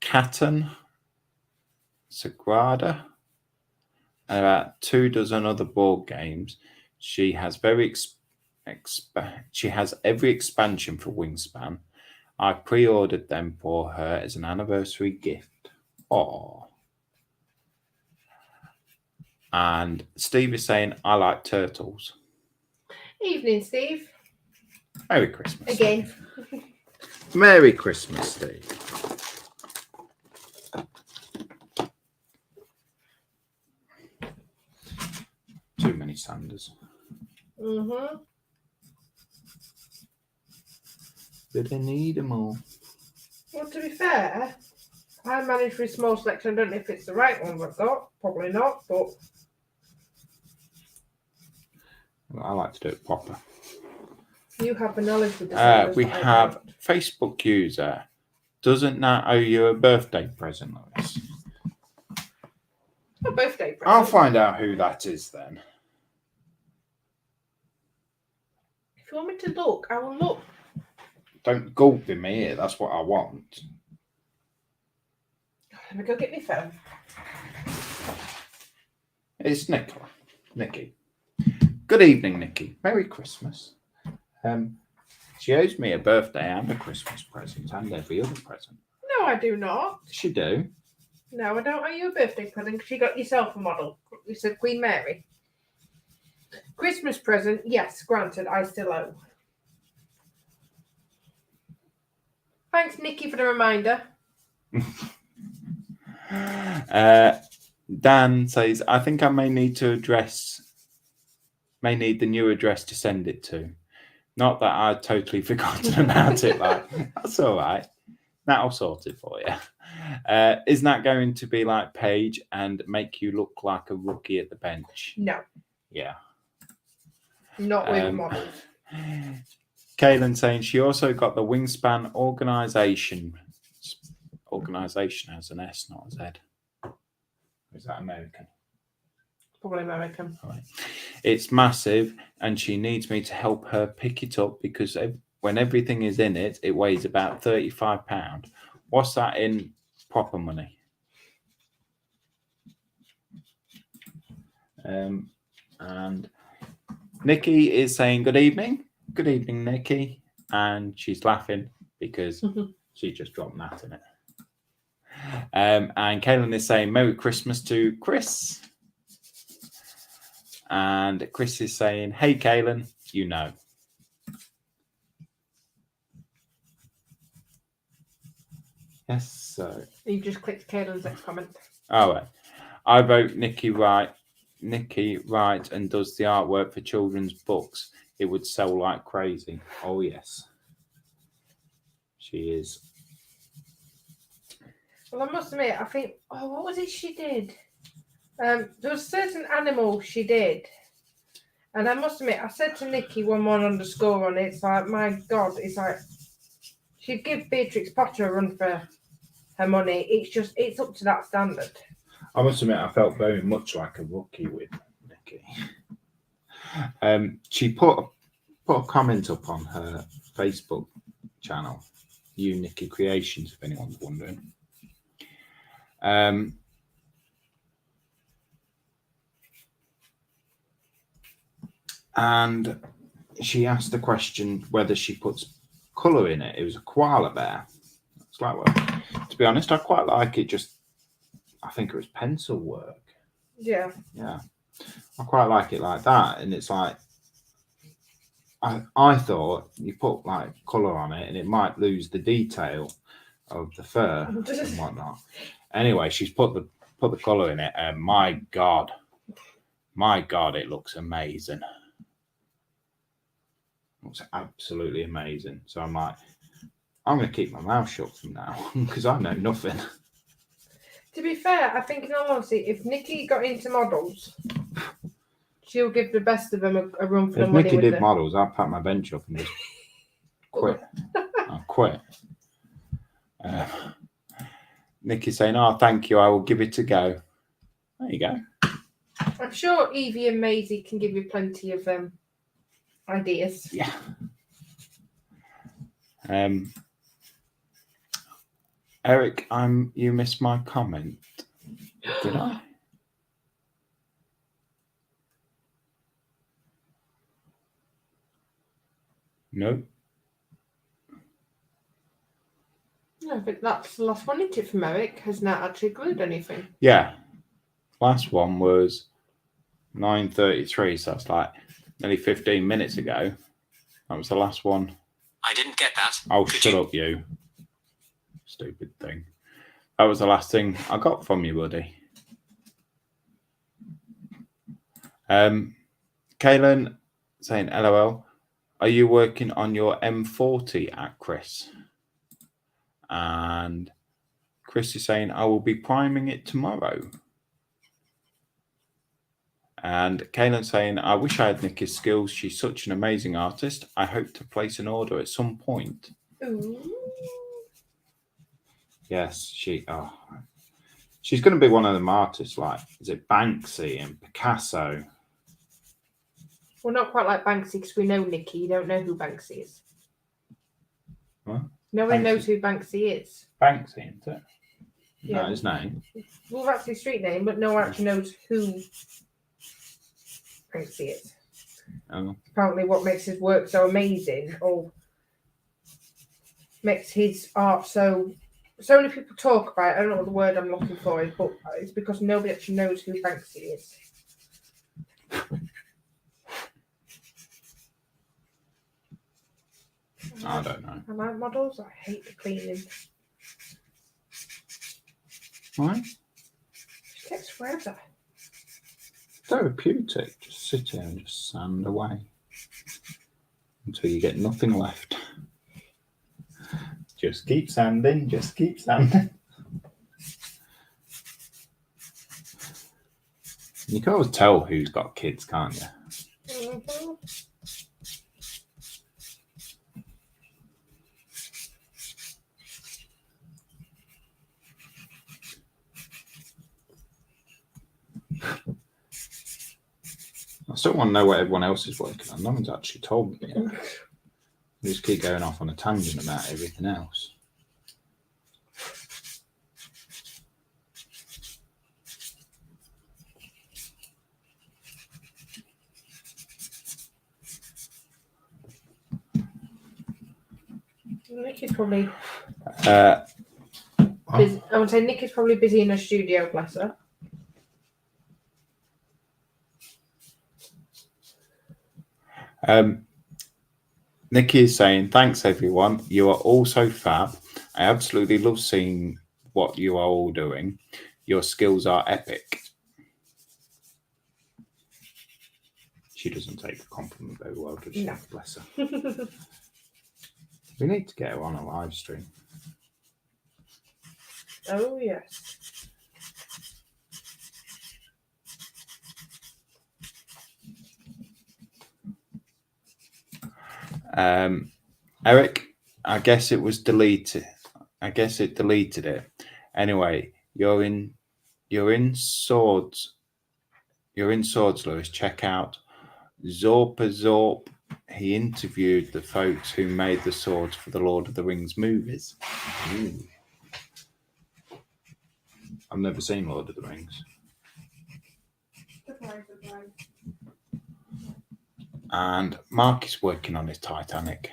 [SPEAKER 1] Catton Sagrada, and about 2 dozen other board games. She has she has every expansion for Wingspan. I pre-ordered them for her as an anniversary gift. Oh. And Steve is saying, I like turtles.
[SPEAKER 2] Evening, Steve.
[SPEAKER 1] Merry Christmas.
[SPEAKER 2] Again.
[SPEAKER 1] Merry Christmas, Steve. Too many Sanders.
[SPEAKER 2] Mm-hmm.
[SPEAKER 1] But I need them all.
[SPEAKER 2] Well, to be fair, I manage for a small selection. I don't know if it's the right one I've got. Probably not, but
[SPEAKER 1] I like to do it proper.
[SPEAKER 2] you have the knowledge with the
[SPEAKER 1] We have Facebook user. Doesn't Nat owe you a birthday present, Lois?
[SPEAKER 2] A birthday present.
[SPEAKER 1] I'll find out who that is then.
[SPEAKER 2] If you want me to look, I will look.
[SPEAKER 1] Don't gulp in my ear. That's what I want.
[SPEAKER 2] Let me go get my phone.
[SPEAKER 1] It's Nikki. Good evening, Nikki. Merry Christmas. She owes me a birthday and a Christmas present and every other present.
[SPEAKER 2] No, I do not.
[SPEAKER 1] She do.
[SPEAKER 2] No, I don't owe you a birthday present because you got yourself a model. You said Queen Mary. Christmas present, yes, granted, I still owe. Thanks, Nikki, for the reminder.
[SPEAKER 1] Dan says, I think I may need the new address to send it to. Not that I'd totally forgotten about it. Like, that's all right. That'll sort it for you. Isn't that going to be like Paige and make you look like a rookie at the bench?
[SPEAKER 2] No.
[SPEAKER 1] Yeah.
[SPEAKER 2] Not with models.
[SPEAKER 1] Kaylin saying she also got the Wingspan organization. Organization has an S, not a Z. Is that American?
[SPEAKER 2] Probably American.
[SPEAKER 1] Right. It's massive, and she needs me to help her pick it up because when everything is in it, it weighs about £35. What's that in proper money? And Nikki is saying good evening. Good evening, Nikki. And she's laughing because she just dropped Nat in it. And Kaylin is saying Merry Christmas to Chris. And Chris is saying, hey, Kaylin, you know. Yes, so.
[SPEAKER 2] You just clicked Kaylin's next comment.
[SPEAKER 1] All right. I vote Nikki Wright and does the artwork for children's books. It would sell like crazy. Oh, yes. She is.
[SPEAKER 2] Well, I must admit, I think, what was it she did? There was a certain animal she did. And I must admit, I said to Nikki 11_ on it. It's like, my God, it's like, she'd give Beatrix Potter a run for her money. It's up to that standard.
[SPEAKER 1] I must admit, I felt very much like a rookie with Nikki. She put a comment up on her Facebook channel, You Nikki Creations, if anyone's wondering. And she asked the question whether she puts colour in it. It was a koala bear. It's like, well, to be honest, I quite like it. I think it was pencil work.
[SPEAKER 2] Yeah.
[SPEAKER 1] Yeah. I quite like it like that. And it's like, I thought you put like colour on it and it might lose the detail of the fur and whatnot. Anyway, she's put the colour in it, and my God, it looks amazing. It looks absolutely amazing. So I'm like, I'm going to keep my mouth shut from now because I know nothing.
[SPEAKER 2] To be fair, I think in all honesty, if Nikki got into models, she'll give the best of them a run for the money.
[SPEAKER 1] If Nikki did
[SPEAKER 2] them.
[SPEAKER 1] models, I'd pack my bench up and just quit. I'll quit. Nikki's saying, oh, thank you. I will give it a go. There you go.
[SPEAKER 2] I'm sure Evie and Maisie can give you plenty of ideas.
[SPEAKER 1] Yeah. Eric, you missed my comment. Did I? No.
[SPEAKER 2] I think that's the last one, isn't it, from Eric? Has not actually glued anything.
[SPEAKER 1] Yeah. Last one was 9:33, so that's like nearly 15 minutes ago. That was the last one.
[SPEAKER 3] I didn't get that.
[SPEAKER 1] Oh, shut up, you. Stupid thing. That was the last thing I got from you, buddy. Kaylin saying, LOL, are you working on your M40 at Chris? And Chris is saying, I will be priming it tomorrow. And Kaylin's saying, I wish I had Nikki's skills. She's such an amazing artist. I hope to place an order at some point.
[SPEAKER 2] Ooh.
[SPEAKER 1] Yes, she's going to be one of them artists like, is it Banksy and Picasso?
[SPEAKER 2] Well, not quite like Banksy because we know Nikki. You don't know who Banksy is.
[SPEAKER 1] What?
[SPEAKER 2] No one
[SPEAKER 1] Banksy.
[SPEAKER 2] knows who Banksy is.
[SPEAKER 1] Banksy, isn't it?
[SPEAKER 2] Yeah.
[SPEAKER 1] No, his name.
[SPEAKER 2] Well, that's his street name, but no one actually knows who Banksy is.
[SPEAKER 1] Oh.
[SPEAKER 2] Apparently, what makes his work so amazing, or makes his art so many people talk about it. I don't know what the word I'm looking for is, but it's because nobody actually knows who Banksy is.
[SPEAKER 1] I don't know.
[SPEAKER 2] I like models. I hate the cleaning.
[SPEAKER 1] Why?
[SPEAKER 2] It takes forever.
[SPEAKER 1] Therapeutic. Just sit here and just sand away until you get nothing left. Just keep sanding. Just keep sanding. You can always tell who's got kids, can't you?
[SPEAKER 2] Mm-hmm.
[SPEAKER 1] I still want to know what everyone else is working on. No one's actually told me yet. We just keep going off on a tangent about everything else.
[SPEAKER 2] Nikki's probably
[SPEAKER 1] Oh,
[SPEAKER 2] busy. I would say Nikki's probably busy in her studio, bless her.
[SPEAKER 1] Nikki is saying, thanks everyone. You are all so fab. I absolutely love seeing what you are all doing. Your skills are epic. She doesn't take the compliment very well, does she?
[SPEAKER 2] No.
[SPEAKER 1] Bless her. We need to get her on a live stream.
[SPEAKER 2] Oh, yes.
[SPEAKER 1] Eric, I guess it was deleted. I guess it deleted it. Anyway, you're in Swords. You're in Swords, Lewis. Check out Zorp. He interviewed the folks who made the swords for the Lord of the Rings movies. Ooh. I've never seen Lord of the Rings. And Mark is working on his Titanic.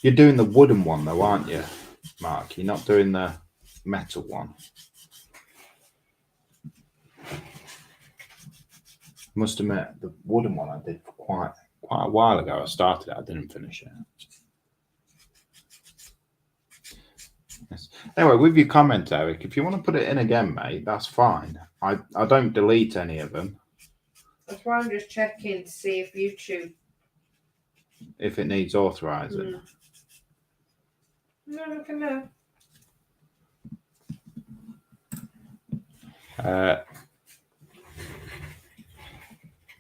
[SPEAKER 1] You're doing the wooden one though, aren't you, Mark? You're not doing the metal one. Must admit, the wooden one I did for quite a while ago. I started it, I didn't finish it. Yes. Anyway, with your comment, Eric, if you want to put it in again, mate, that's fine. I don't delete any of them.
[SPEAKER 2] That's why I'm just checking to see if YouTube.
[SPEAKER 1] If it needs authorizing.
[SPEAKER 2] No, I can know.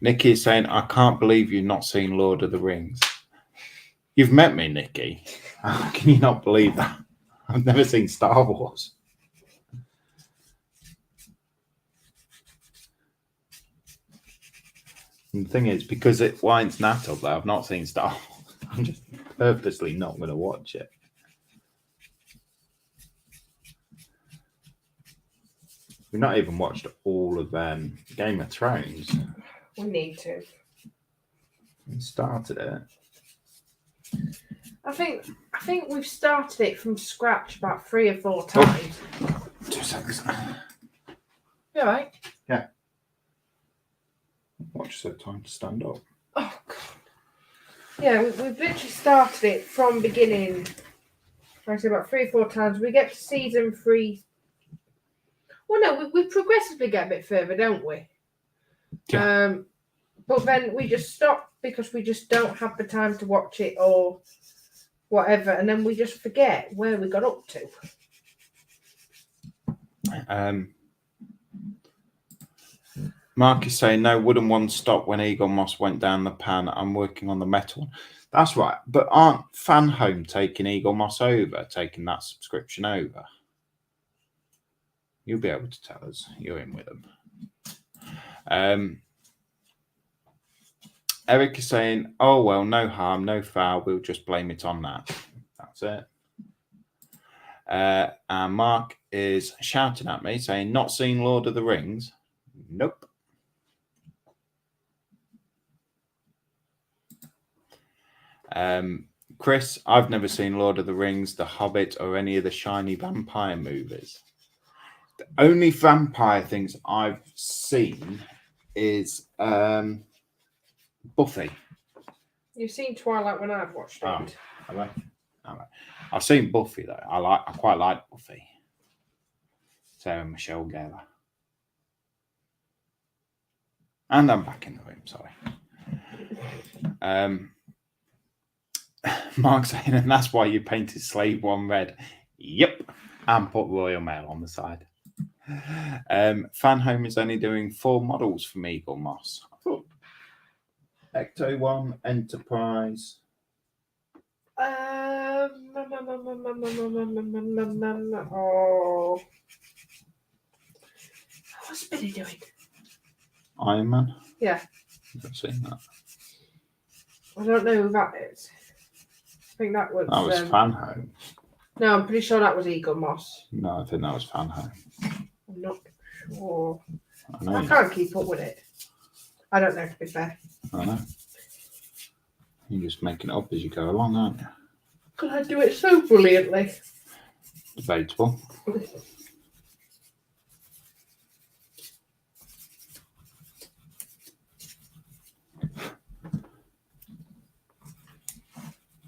[SPEAKER 1] Nikki is saying, I can't believe you've not seen Lord of the Rings. You've met me, Nikki. How can you not believe that? I've never seen Star Wars. And the thing is, because it winds Nat up there, I've not seen Star Wars. I'm just purposely not going to watch it. We've not even watched all of Game of Thrones.
[SPEAKER 2] We need to.
[SPEAKER 1] We started it.
[SPEAKER 2] I think we've started it from scratch about 3 or 4 times.
[SPEAKER 1] 2 seconds.
[SPEAKER 2] You all right?
[SPEAKER 1] Yeah. Watch the time to stand up.
[SPEAKER 2] Oh, God. Yeah, we've literally started it from beginning. Like I said, about 3 or 4 times. We get to season 3. Well, no, we progressively get a bit further, don't we?
[SPEAKER 1] Yeah.
[SPEAKER 2] But then we just stop because we just don't have the time to watch it or whatever, and then we just forget where we got up to.
[SPEAKER 1] Mark is saying no wooden one stopped when Eagle Moss went down the pan. I'm working on the metal one. That's right, but aren't Fan Home taking Eagle Moss over, taking that subscription over? You'll be able to tell us. You're in with them. Eric is saying, oh, well, no harm, no foul. We'll just blame it on that. That's it. And Mark is shouting at me, saying, not seen Lord of the Rings? Nope. Chris, I've never seen Lord of the Rings, The Hobbit, or any of the shiny vampire movies. The only vampire things I've seen is Buffy.
[SPEAKER 2] You've seen Twilight when I've watched it.
[SPEAKER 1] Oh, have I? I've seen Buffy though. I quite like Buffy. Sarah Michelle Gellar. And I'm back in the room, sorry. Mark saying, and that's why you painted Slave 1 red. Yep. And put Royal Mail on the side. Fan Home is only doing 4 models from Eagle Moss. I thought Ecto 1, Enterprise.
[SPEAKER 2] Oh. What's Billy doing?
[SPEAKER 1] Iron Man?
[SPEAKER 2] Yeah.
[SPEAKER 1] I've seen that.
[SPEAKER 2] I don't know who that is. I think that was
[SPEAKER 1] Fan Home.
[SPEAKER 2] No, I'm pretty sure that was Eagle Moss.
[SPEAKER 1] No, I think that was Fan Home.
[SPEAKER 2] I'm not sure.
[SPEAKER 1] I
[SPEAKER 2] can't keep up with it. I don't know, to be fair.
[SPEAKER 1] I know. You're just making it up as you go along, aren't you?
[SPEAKER 2] Because I do it so brilliantly.
[SPEAKER 1] Debatable.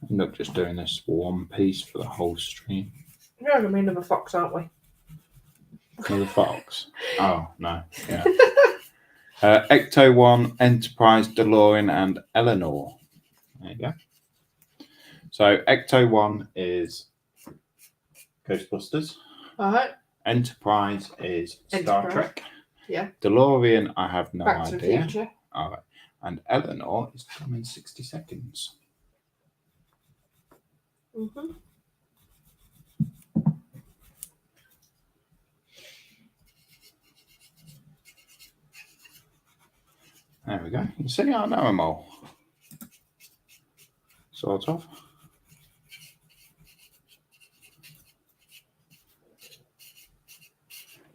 [SPEAKER 1] End up just doing this one piece for the whole stream.
[SPEAKER 2] We're going to be another fox, aren't we?
[SPEAKER 1] Another fox? Oh, no. Yeah. Ecto 1, Enterprise, DeLorean, and Eleanor. There you go. So, Ecto 1 is Ghostbusters.
[SPEAKER 2] All right.
[SPEAKER 1] Enterprise is Star Trek.
[SPEAKER 2] Yeah.
[SPEAKER 1] DeLorean, I have no
[SPEAKER 2] Back to the
[SPEAKER 1] idea.
[SPEAKER 2] Future.
[SPEAKER 1] All right. And Eleanor is coming in 60 seconds.
[SPEAKER 2] Mm-hmm.
[SPEAKER 1] There we go. You see, I know them all. Sort of.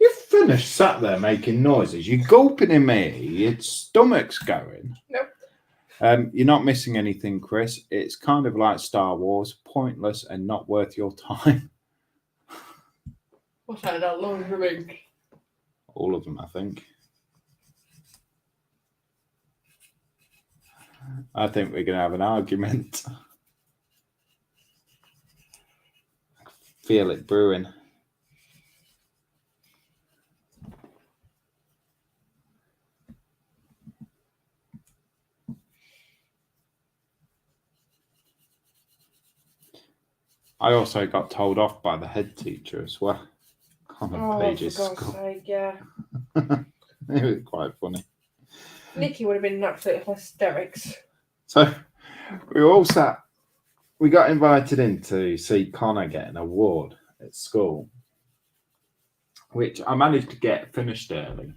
[SPEAKER 1] You finished sat there making noises. You're gulping in me. Your stomach's going.
[SPEAKER 2] Nope.
[SPEAKER 1] You're not missing anything, Chris. It's kind of like Star Wars, pointless and not worth your time.
[SPEAKER 2] What's that Lord of the Rings?
[SPEAKER 1] All of them, I think. I think we're going to have an argument. I feel it brewing. I also got told off by the head teacher as well. On Page's
[SPEAKER 2] for God's
[SPEAKER 1] school.
[SPEAKER 2] sake, yeah.
[SPEAKER 1] It was quite funny.
[SPEAKER 2] Nikki would have been in absolute hysterics.
[SPEAKER 1] So we all sat, we got invited in to see Connor get an award at school, which I managed to get finished early,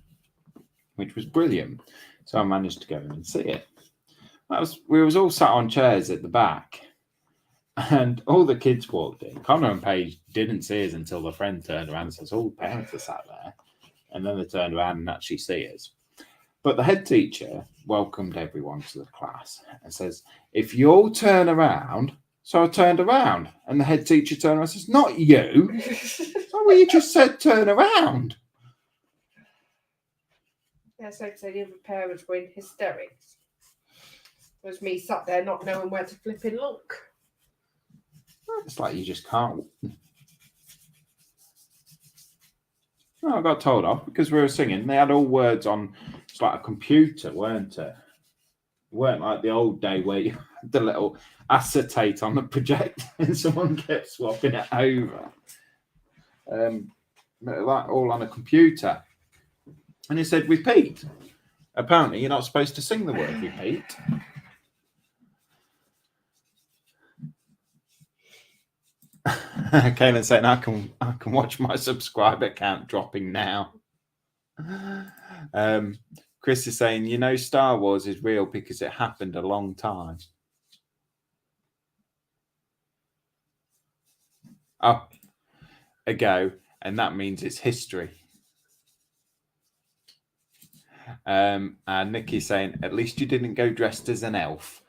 [SPEAKER 1] which was brilliant. So I managed to go in and see it. We was all sat on chairs at the back, and all the kids walked in. Connor and Paige didn't see us until the friend turned around and says, all the parents are sat there. And then they turned around and actually see us. But the head teacher welcomed everyone to the class and says, if you all turn around. So I turned around, and the head teacher turned around and says, not you. So you just said turn around.
[SPEAKER 2] Yeah, so the other parents were in hysterics. It was me sat there not knowing where to flipping look.
[SPEAKER 1] It's like you just can't. No, I got told off because we were singing. They had all words on. It's like a computer, weren't it? weren't like the old day where you had the little acetate on the projector and someone kept swapping it over. That all on a computer. And he said, repeat. Apparently, you're not supposed to sing the word repeat. Kaylin saying, I can watch my subscriber count dropping now. Chris is saying, you know, Star Wars is real because it happened a long time ago, and that means it's history. And Nikki's saying, at least you didn't go dressed as an elf.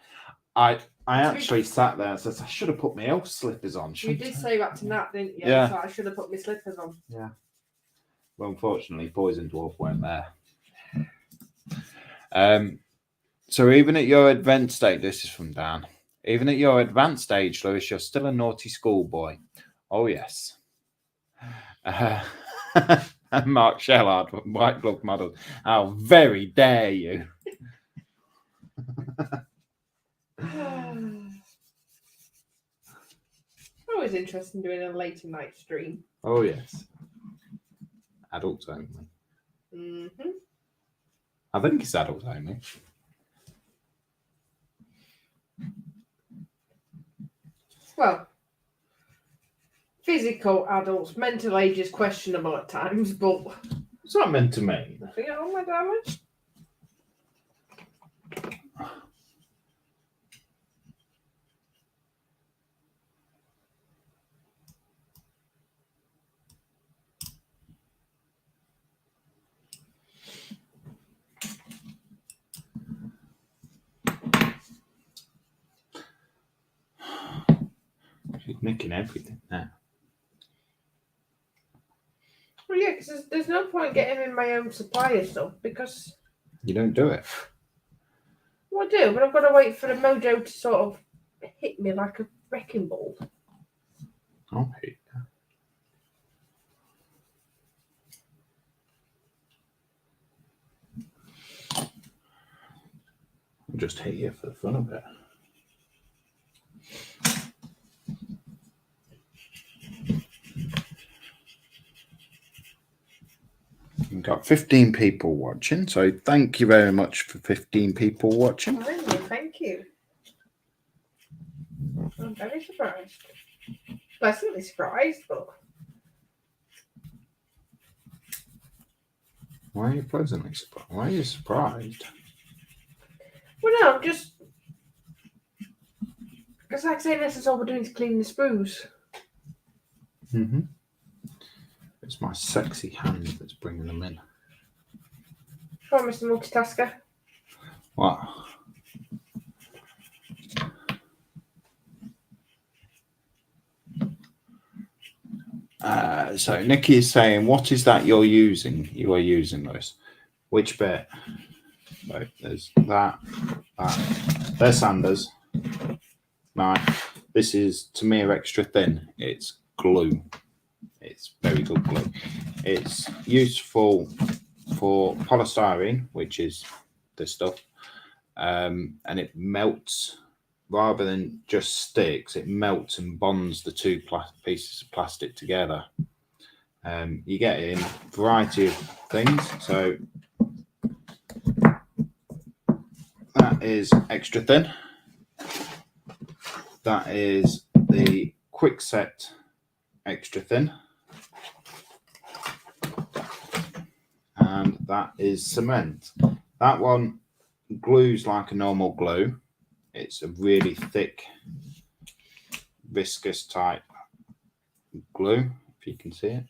[SPEAKER 1] I actually sat there and said, I should have put my elf slippers on.
[SPEAKER 2] You did say that to Nat, didn't you?
[SPEAKER 1] Yeah.
[SPEAKER 2] So I should have put my slippers on.
[SPEAKER 1] Yeah. Well, unfortunately, Poison Dwarf weren't there. So even at your advanced stage, this is from Dan. Even at your advanced stage, Lewis, you're still a naughty schoolboy. Oh yes. Mark Shellard, White Glove Model. How very dare you?
[SPEAKER 2] Always interesting doing a later night stream.
[SPEAKER 1] Oh yes. Adults only.
[SPEAKER 2] Mm-hmm.
[SPEAKER 1] I think it's adults only.
[SPEAKER 2] Well, physical adults, mental age is questionable at times, but
[SPEAKER 1] What's that meant to mean?
[SPEAKER 2] I think, oh my damage.
[SPEAKER 1] She's nicking everything now.
[SPEAKER 2] Well, yeah, because there's no point getting in my own supply of stuff because
[SPEAKER 1] You don't do it.
[SPEAKER 2] well, I do, but I've got to wait for the mojo to sort of hit me like a wrecking ball.
[SPEAKER 1] I'll hate that. I'll just hit you for the fun of it. We've got 15 people watching, so thank you very much for 15 people watching.
[SPEAKER 2] Thank you. I'm very surprised. Pleasantly surprised, but
[SPEAKER 1] Why are you pleasantly surprised? Why are you surprised?
[SPEAKER 2] well, no, I'm just because, like I say, this is all we're doing is clean the sprues.
[SPEAKER 1] Mm-hmm. It's my sexy hand that's bringing them in.
[SPEAKER 2] Come on, Mr. Multitasker.
[SPEAKER 1] What? So Nikki is saying, what is that you're using? You are using, Lewis. Which bit? Right, there's that. They're sanders. Right. This is Tamir Extra Thin. It's glue. It's very good glue. It's useful for polystyrene, which is this stuff, and it melts rather than just sticks. It melts and bonds the two pieces of plastic together. You get it in a variety of things. So that is Extra Thin. That is the Quick Set Extra Thin. And that is cement. That one glues like a normal glue. It's a really thick, viscous type glue, if you can see it.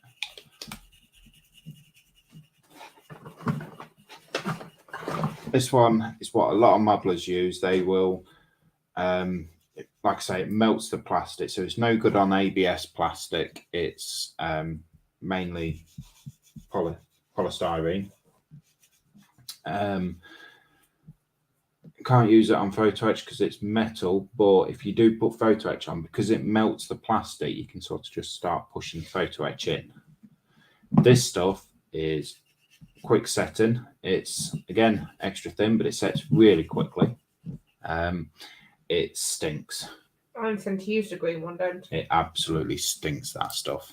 [SPEAKER 1] This one is what a lot of modelers use. They will, like I say, it melts the plastic. So it's no good on ABS plastic. It's mainly polystyrene. Can't use it on photo etch because it's metal, but if you do put photo etch on, because it melts the plastic, you can sort of just start pushing photo etch in. This stuff is quick setting. It's again extra thin, but it sets really quickly. It stinks.
[SPEAKER 2] I intend to use the green one, don't I?
[SPEAKER 1] It absolutely stinks, that stuff.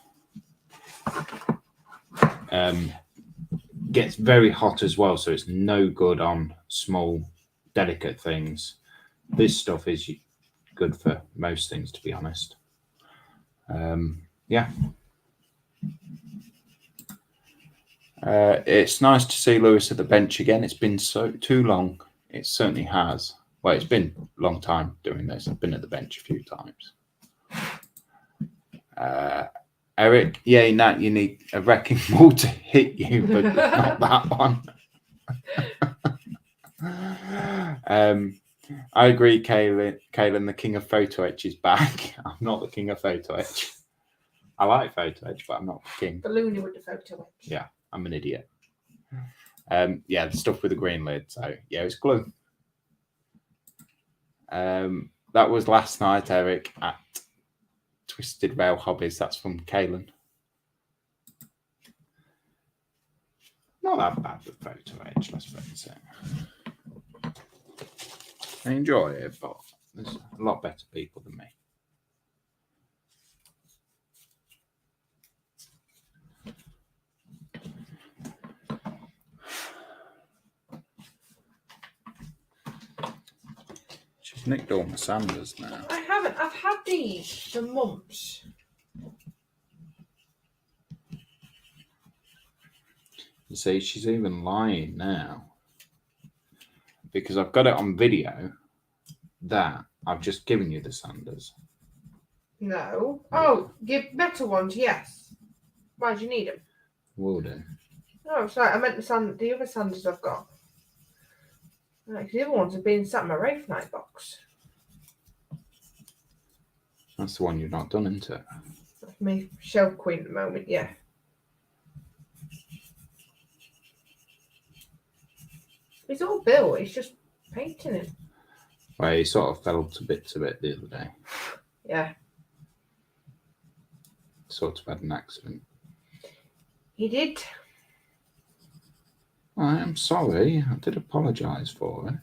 [SPEAKER 1] Gets very hot as well, so it's no good on small, delicate things. This stuff is good for most things, to be honest. Yeah. It's nice to see Lewis at the bench again. It's been too long. It certainly has. Well, it's been a long time doing this. I've been at the bench a few times. Eric, yeah, Nat, you need a wrecking ball to hit you, but not that one. I agree, Kaylin, the king of photo etch is back. I'm not the king of photo etch. I like photo etch, but I'm not the king.
[SPEAKER 2] Balloony with the photo etch.
[SPEAKER 1] Yeah, I'm an idiot. Yeah, the stuff with the green lid. So yeah, it's glue. That was last night, Eric, at Twisted Rail Hobbies. That's from Kaylin. Not that bad with photo edge, let's face it. I enjoy it, but there's a lot better people than me. She's nicked all my sanders now.
[SPEAKER 2] I haven't. I've had these for months.
[SPEAKER 1] You see, she's even lying now. Because I've got it on video that I've just given you the sanders.
[SPEAKER 2] No. Oh, give better ones, yes. Why do you need them?
[SPEAKER 1] Will do.
[SPEAKER 2] Oh, sorry. I meant the other sanders I've got. Right, the other ones have been sat in my Wraith Night box.
[SPEAKER 1] That's the one you've not done, isn't it?
[SPEAKER 2] That's me, Shelf Queen at the moment, yeah. He's all built, he's just painting it.
[SPEAKER 1] Well, he sort of fell to bits of it the other day.
[SPEAKER 2] Yeah.
[SPEAKER 1] Sort of had an accident.
[SPEAKER 2] He did.
[SPEAKER 1] I am sorry. I did apologise for it.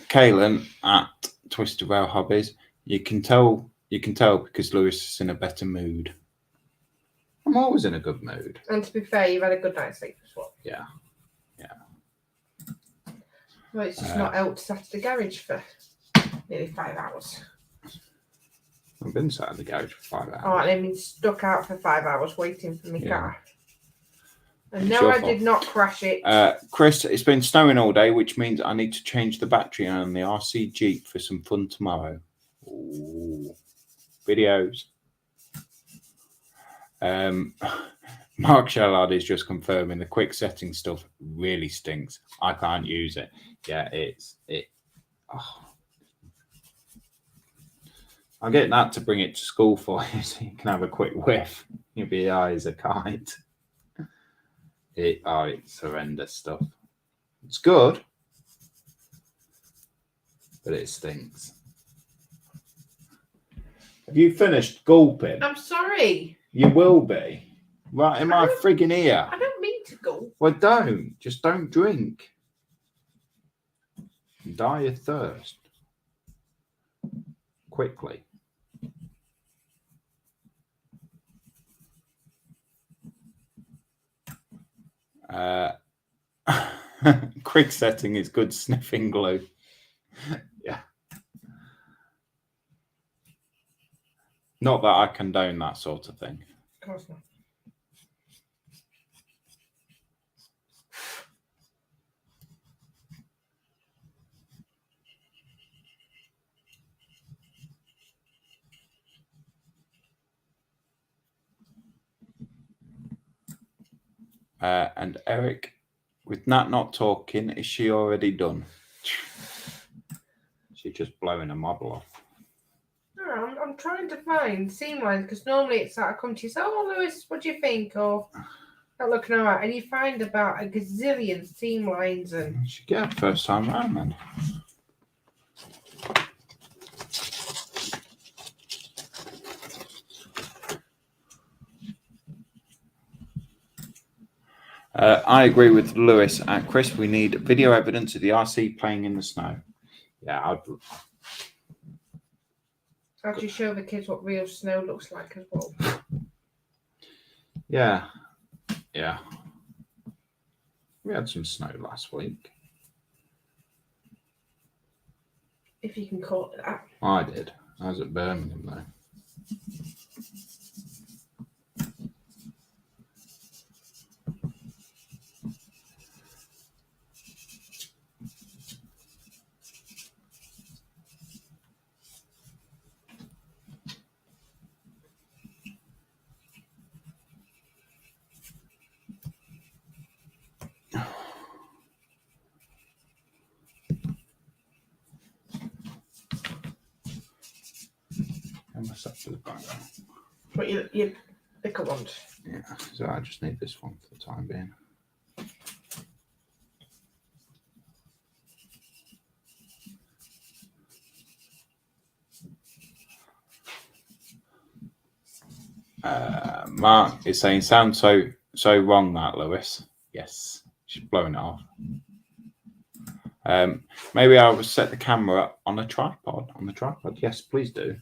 [SPEAKER 1] Kaylin at Twisted Rail Hobbies, you can tell because Lewis is in a better mood. I'm always in a good mood.
[SPEAKER 2] And to be fair, you've had a good night's sleep as well.
[SPEAKER 1] Yeah.
[SPEAKER 2] Well, it's just not out sat at the garage for nearly 5 hours.
[SPEAKER 1] I've been sat in the garage for 5 hours.
[SPEAKER 2] Oh, and I've been stuck out for 5 hours waiting for my car. And
[SPEAKER 1] It's
[SPEAKER 2] no,
[SPEAKER 1] your
[SPEAKER 2] I
[SPEAKER 1] fault.
[SPEAKER 2] did not crash it.
[SPEAKER 1] Chris, it's been snowing all day, which means I need to change the battery on the RC Jeep for some fun tomorrow. Ooh. Videos. Mark Shellard is just confirming the quick setting stuff really stinks. I can't use it. Yeah, oh. I'll get that to bring it to school for you so you can have a quick whiff. You'll be high as a kite. It's horrendous stuff. It's good, but it stinks. Have you finished gulping?
[SPEAKER 2] I'm sorry.
[SPEAKER 1] You will be. Right in my frigging ear.
[SPEAKER 2] I don't mean to go.
[SPEAKER 1] Well, don't. Just don't drink. Die of thirst. Quickly. Quick setting is good sniffing glue. Yeah. Not that I condone that sort of thing.
[SPEAKER 2] Of course not.
[SPEAKER 1] And Eric, with Nat not talking, is she already done? She's just blowing a model off.
[SPEAKER 2] No, I'm trying to find scene wise because normally it's like I come to you, say, "Oh, Lewis, what do you think?" Or Not looking alright. And you find about a gazillion seam lines and.
[SPEAKER 1] You should get it first time round then. I agree with Lewis and Chris. We need video evidence of the RC playing in the snow. Yeah,
[SPEAKER 2] How do you show the kids what real snow looks like as well?
[SPEAKER 1] Yeah. We had some snow last week.
[SPEAKER 2] If you can call it that.
[SPEAKER 1] I did. I was at Birmingham though. I must have to the background.
[SPEAKER 2] But you pick a wand.
[SPEAKER 1] Yeah, so I just need this one for the time being. Mark is saying, sounds so wrong that, Lewis. Yes, she's blowing it off. Maybe I will set the camera on a tripod. On the tripod, yes, please do.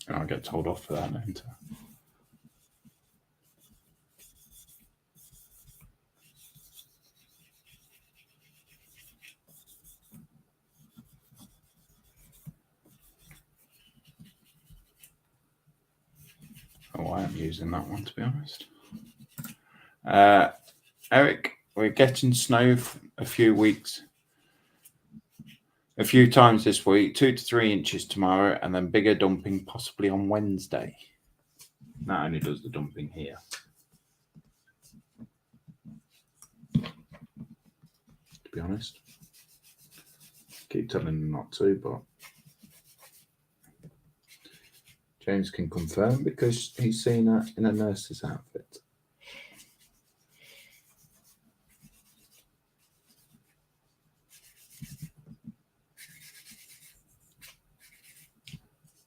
[SPEAKER 1] I'll get told off for that, don't I? Oh, I am using that one, to be honest. Eric, we're getting snow a few times this week, 2 to 3 inches tomorrow, and then bigger dumping possibly on Wednesday. Not only does the dumping here. To be honest. Keep telling them not to, but James can confirm because he's seen her in a nurse's outfit.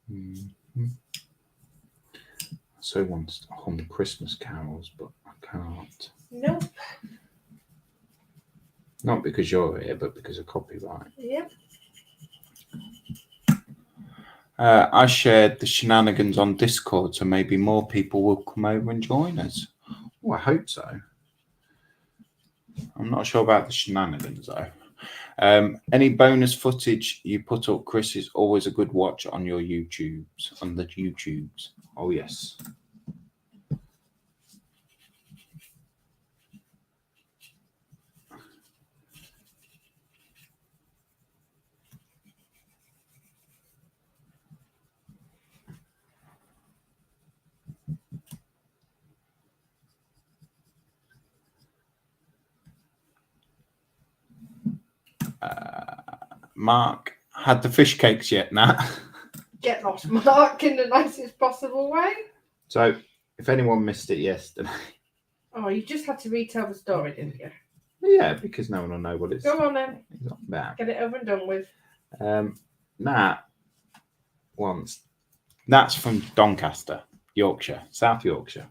[SPEAKER 1] Mm-hmm. I so want to hum Christmas carols, but I can't.
[SPEAKER 2] Nope.
[SPEAKER 1] Not because you're here, but because of copyright.
[SPEAKER 2] Yep.
[SPEAKER 1] I shared the shenanigans on Discord, so maybe more people will come over and join us. Oh, I hope so. I'm not sure about the shenanigans, though. Any bonus footage you put up, Chris, is always a good watch on your YouTubes, on the YouTubes. Oh, yes. Mark had the fish cakes yet, Nat?
[SPEAKER 2] Get lost, Mark, in the nicest possible way.
[SPEAKER 1] So, if anyone missed it yesterday.
[SPEAKER 2] Oh, you just had to retell the story, didn't you?
[SPEAKER 1] Yeah, because no one will know what it's
[SPEAKER 2] Go on then.
[SPEAKER 1] about.
[SPEAKER 2] Get it over and done with.
[SPEAKER 1] Nat once. Nat's from Doncaster, Yorkshire, South Yorkshire.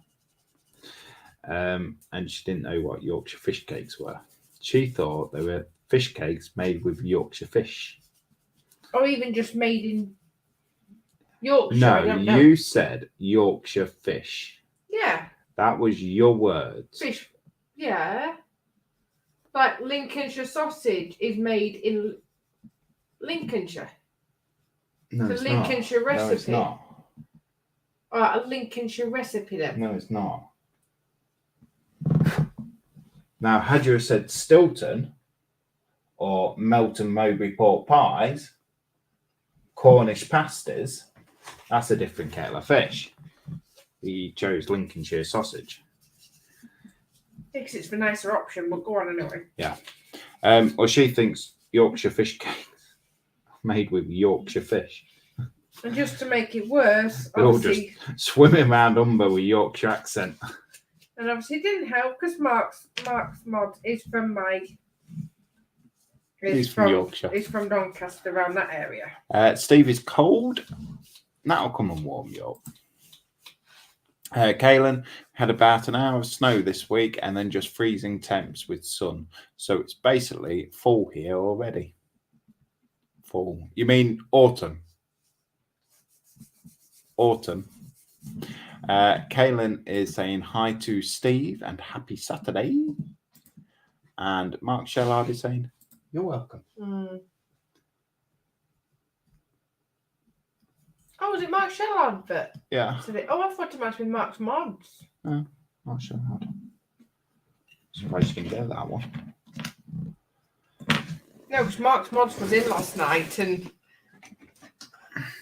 [SPEAKER 1] And she didn't know what Yorkshire fish cakes were. She thought they were fish cakes made with Yorkshire fish.
[SPEAKER 2] Or even just made in Yorkshire.
[SPEAKER 1] No,
[SPEAKER 2] I don't know.
[SPEAKER 1] you said Yorkshire fish.
[SPEAKER 2] Yeah.
[SPEAKER 1] That was your words.
[SPEAKER 2] Fish. Yeah. Like Lincolnshire sausage is made in Lincolnshire.
[SPEAKER 1] No,
[SPEAKER 2] The
[SPEAKER 1] it's
[SPEAKER 2] Lincolnshire
[SPEAKER 1] not.
[SPEAKER 2] recipe.
[SPEAKER 1] No, it's not.
[SPEAKER 2] All right, a Lincolnshire recipe then.
[SPEAKER 1] No, it's not. Now, had you have said Stilton or Melton Mowbray pork pies, Cornish pasties, that's a different kettle of fish. He chose Lincolnshire sausage.
[SPEAKER 2] Thinks it's the nicer option, but go on anyway.
[SPEAKER 1] Yeah. Well, she thinks Yorkshire fish cakes made with Yorkshire fish.
[SPEAKER 2] And just to make it worse,
[SPEAKER 1] They're all
[SPEAKER 2] obviously,
[SPEAKER 1] just swimming around Humber with Yorkshire accent.
[SPEAKER 2] and obviously it didn't help because Mark's mod is from my.
[SPEAKER 1] He's from Yorkshire.
[SPEAKER 2] He's from Doncaster, around that area.
[SPEAKER 1] Steve is cold. That'll come and warm you up. Kaylin had about an hour of snow this week and then just freezing temps with sun. So it's basically fall here already. Fall. You mean autumn? Autumn. Kaylin is saying hi to Steve and happy Saturday. And Mark Shellard is saying, you're welcome.
[SPEAKER 2] Oh, was it Mark Shellard that?
[SPEAKER 1] Yeah.
[SPEAKER 2] Oh, I thought it might have been Mark's mods.
[SPEAKER 1] Oh, Mark Shellard. Surprised you can get that one.
[SPEAKER 2] No, because Mark's mods was in last night and.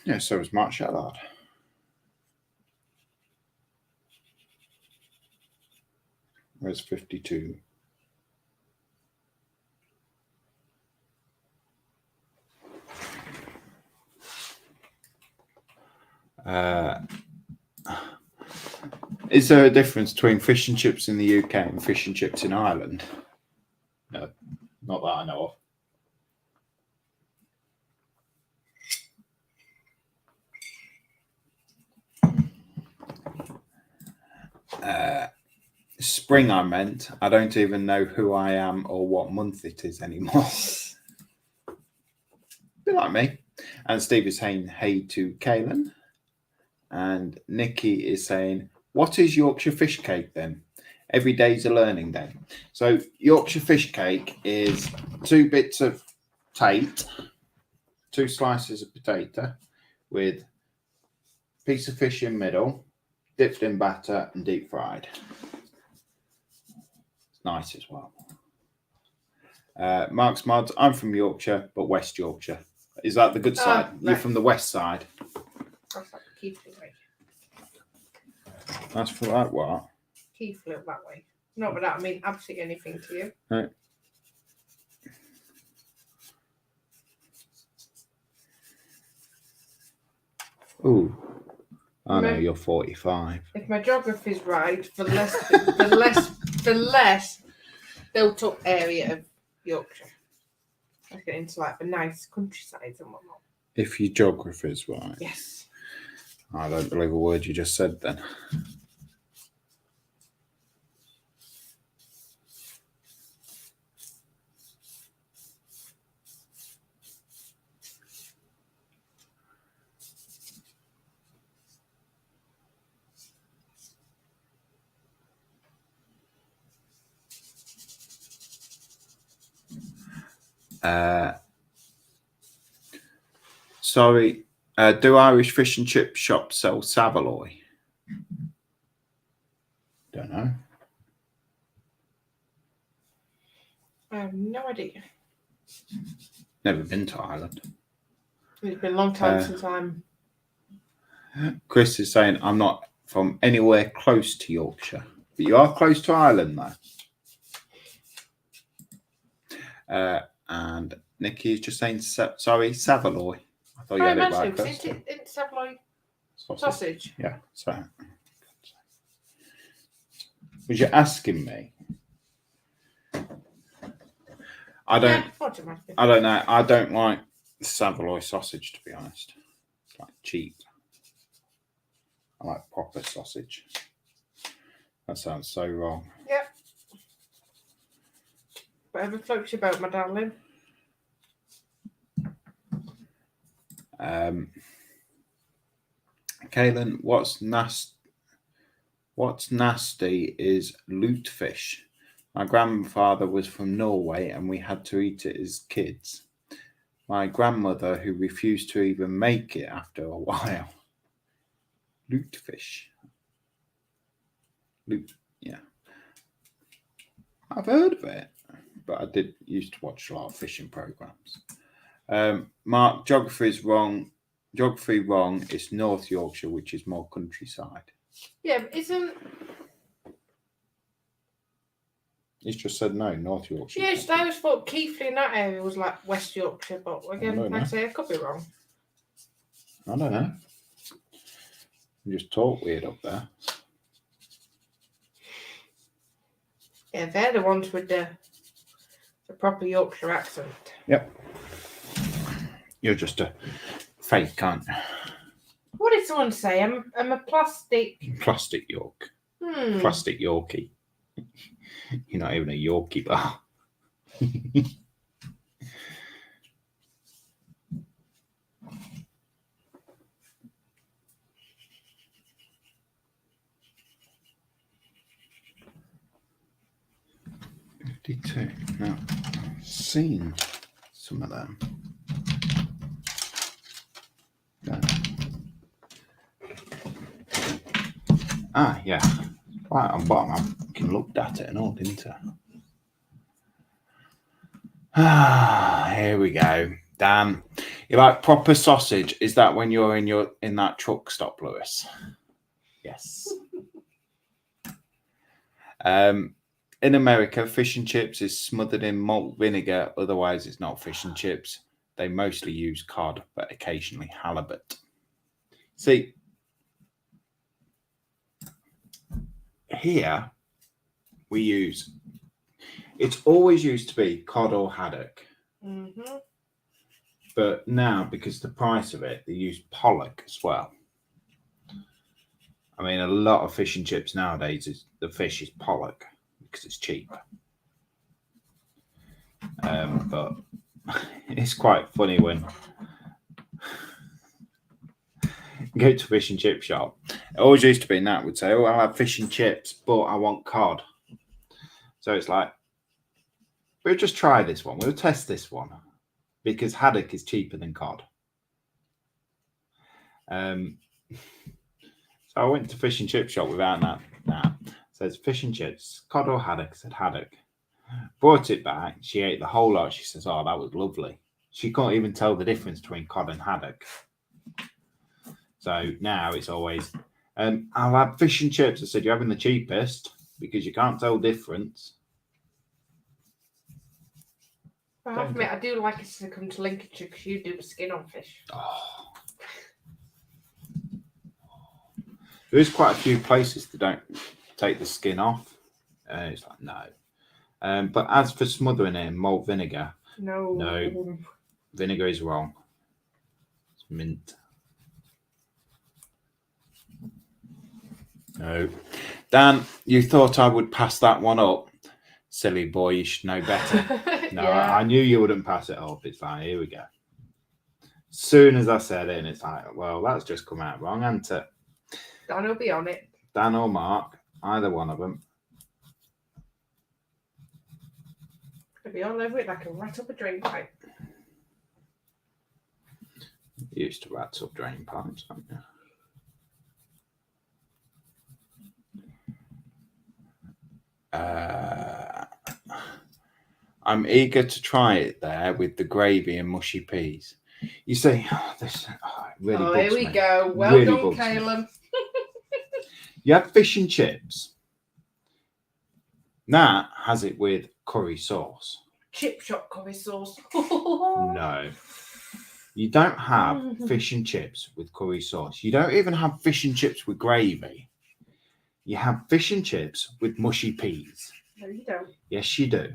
[SPEAKER 1] Yeah, so was Mark Shellard. Where's 52? Is there a difference between fish and chips in the UK and fish and chips in Ireland? No, not that I know of. Spring, I meant. I don't even know who I am or what month it is anymore. Be like me. And Steve is saying hey to Kaylin. And Nikki is saying, what is Yorkshire fish cake then? Every day's a learning day. So Yorkshire fish cake is 2 bits of tate, 2 slices of potato with a piece of fish in middle, dipped in batter and deep fried. It's nice as well. Mark's Mods, I'm from Yorkshire, but West Yorkshire. Is that the good side?
[SPEAKER 2] Right.
[SPEAKER 1] You're from the west side.
[SPEAKER 2] That's like Keith way.
[SPEAKER 1] That's for that what?
[SPEAKER 2] Keith flew that way. Not that I mean absolutely anything to you.
[SPEAKER 1] Right. Ooh. I know you're 45.
[SPEAKER 2] If my geography's right, the less built up area of Yorkshire. I get into like the nice countryside and whatnot.
[SPEAKER 1] If your geography's right.
[SPEAKER 2] Yes.
[SPEAKER 1] I don't believe a word you just said then. Sorry, do Irish fish and chip shops sell Saveloy? Don't know.
[SPEAKER 2] I have no idea.
[SPEAKER 1] Never been to Ireland.
[SPEAKER 2] It's been a long time since I'm.
[SPEAKER 1] Chris is saying I'm not from anywhere close to Yorkshire, but you are close to Ireland though. And Nikki is just saying, sorry, Saveloy. I thought you had it right.
[SPEAKER 2] It's Saveloy sausage.
[SPEAKER 1] Yeah. So, was you asking me? I don't know. I don't like Saveloy sausage, to be honest. It's like cheap. I like proper sausage. That sounds so wrong.
[SPEAKER 2] Yep. Whatever floats your boat, my darling.
[SPEAKER 1] Kaylin, what's nasty is lutefish. My grandfather was from Norway and we had to eat it as kids. My grandmother, who refused to even make it after a while. Lutefish. Yeah. I've heard of it, but I did used to watch a lot of fishing programs. Mark, geography is wrong. Geography wrong. It's North Yorkshire, which is more countryside.
[SPEAKER 2] Yeah, but isn't...
[SPEAKER 1] He's just said no, North Yorkshire.
[SPEAKER 2] Yeah, I always thought Keighley in that area was like West Yorkshire, but again, like I say, I could be wrong.
[SPEAKER 1] I don't know. You just talk weird up there.
[SPEAKER 2] Yeah, they're the ones with the proper Yorkshire accent.
[SPEAKER 1] Yep. You're just a fake, aren't you?
[SPEAKER 2] What did someone say? I'm a plastic...
[SPEAKER 1] Plastic York. Plastic Yorkie. You're not even a Yorkie bar. Now, I've seen some of them. No. Yeah. Right on bottom, I can looked at it and all, didn't I? Here we go. Dan, you like proper sausage? Is that when you're in that truck stop, Lewis? Yes. In America, fish and chips is smothered in malt vinegar. Otherwise, it's not fish and chips. They mostly use cod, but occasionally halibut. See, here we use, it's always used to be cod or haddock.
[SPEAKER 2] Mm-hmm.
[SPEAKER 1] But now, because of the price of it, they use pollock as well. I mean, a lot of fish and chips nowadays, the fish is pollock because it's cheap. But it's quite funny when you go to a fish and chip shop. It always used to be Nat would say, "Oh, I'll have fish and chips, but I want cod." So it's like, we'll just try this one. We'll test this one because haddock is cheaper than cod. So I went to fish and chip shop without that. Says fish and chips, cod or haddock? I said haddock. Brought it back. She ate the whole lot. She says, "Oh, that was lovely." She can't even tell the difference between cod and haddock. So now it's always, I'll have fish and chips. I said, "You're having the cheapest because you can't tell difference."
[SPEAKER 2] I have to admit, I do like it to come to Lincolnshire because you do the skin on fish.
[SPEAKER 1] Oh. There is quite a few places that don't take the skin off. It's like, no. But as for smothering it in malt vinegar, no, vinegar is wrong. It's mint. No. Dan, you thought I would pass that one up. Silly boy, you should know better. No, yeah. I knew you wouldn't pass it up. It's like, here we go. Soon as I said it, and it's like, well, that's just come out wrong, hasn't it?
[SPEAKER 2] Dan will be on it.
[SPEAKER 1] Dan or Mark, either one of them.
[SPEAKER 2] I'll be all over it like a rat up a drain pipe.
[SPEAKER 1] You used to rat up drain pipes, haven't you? I'm eager to try it there with the gravy and mushy peas. You see, this really bugs me.
[SPEAKER 2] Here we go. Well really done, Caleb.
[SPEAKER 1] You have fish and chips. Nat has it with curry sauce.
[SPEAKER 2] Chip shop curry sauce.
[SPEAKER 1] No. You don't have fish and chips with curry sauce. You don't even have fish and chips with gravy. You have fish and chips with mushy peas.
[SPEAKER 2] No, you don't.
[SPEAKER 1] Yes, you do.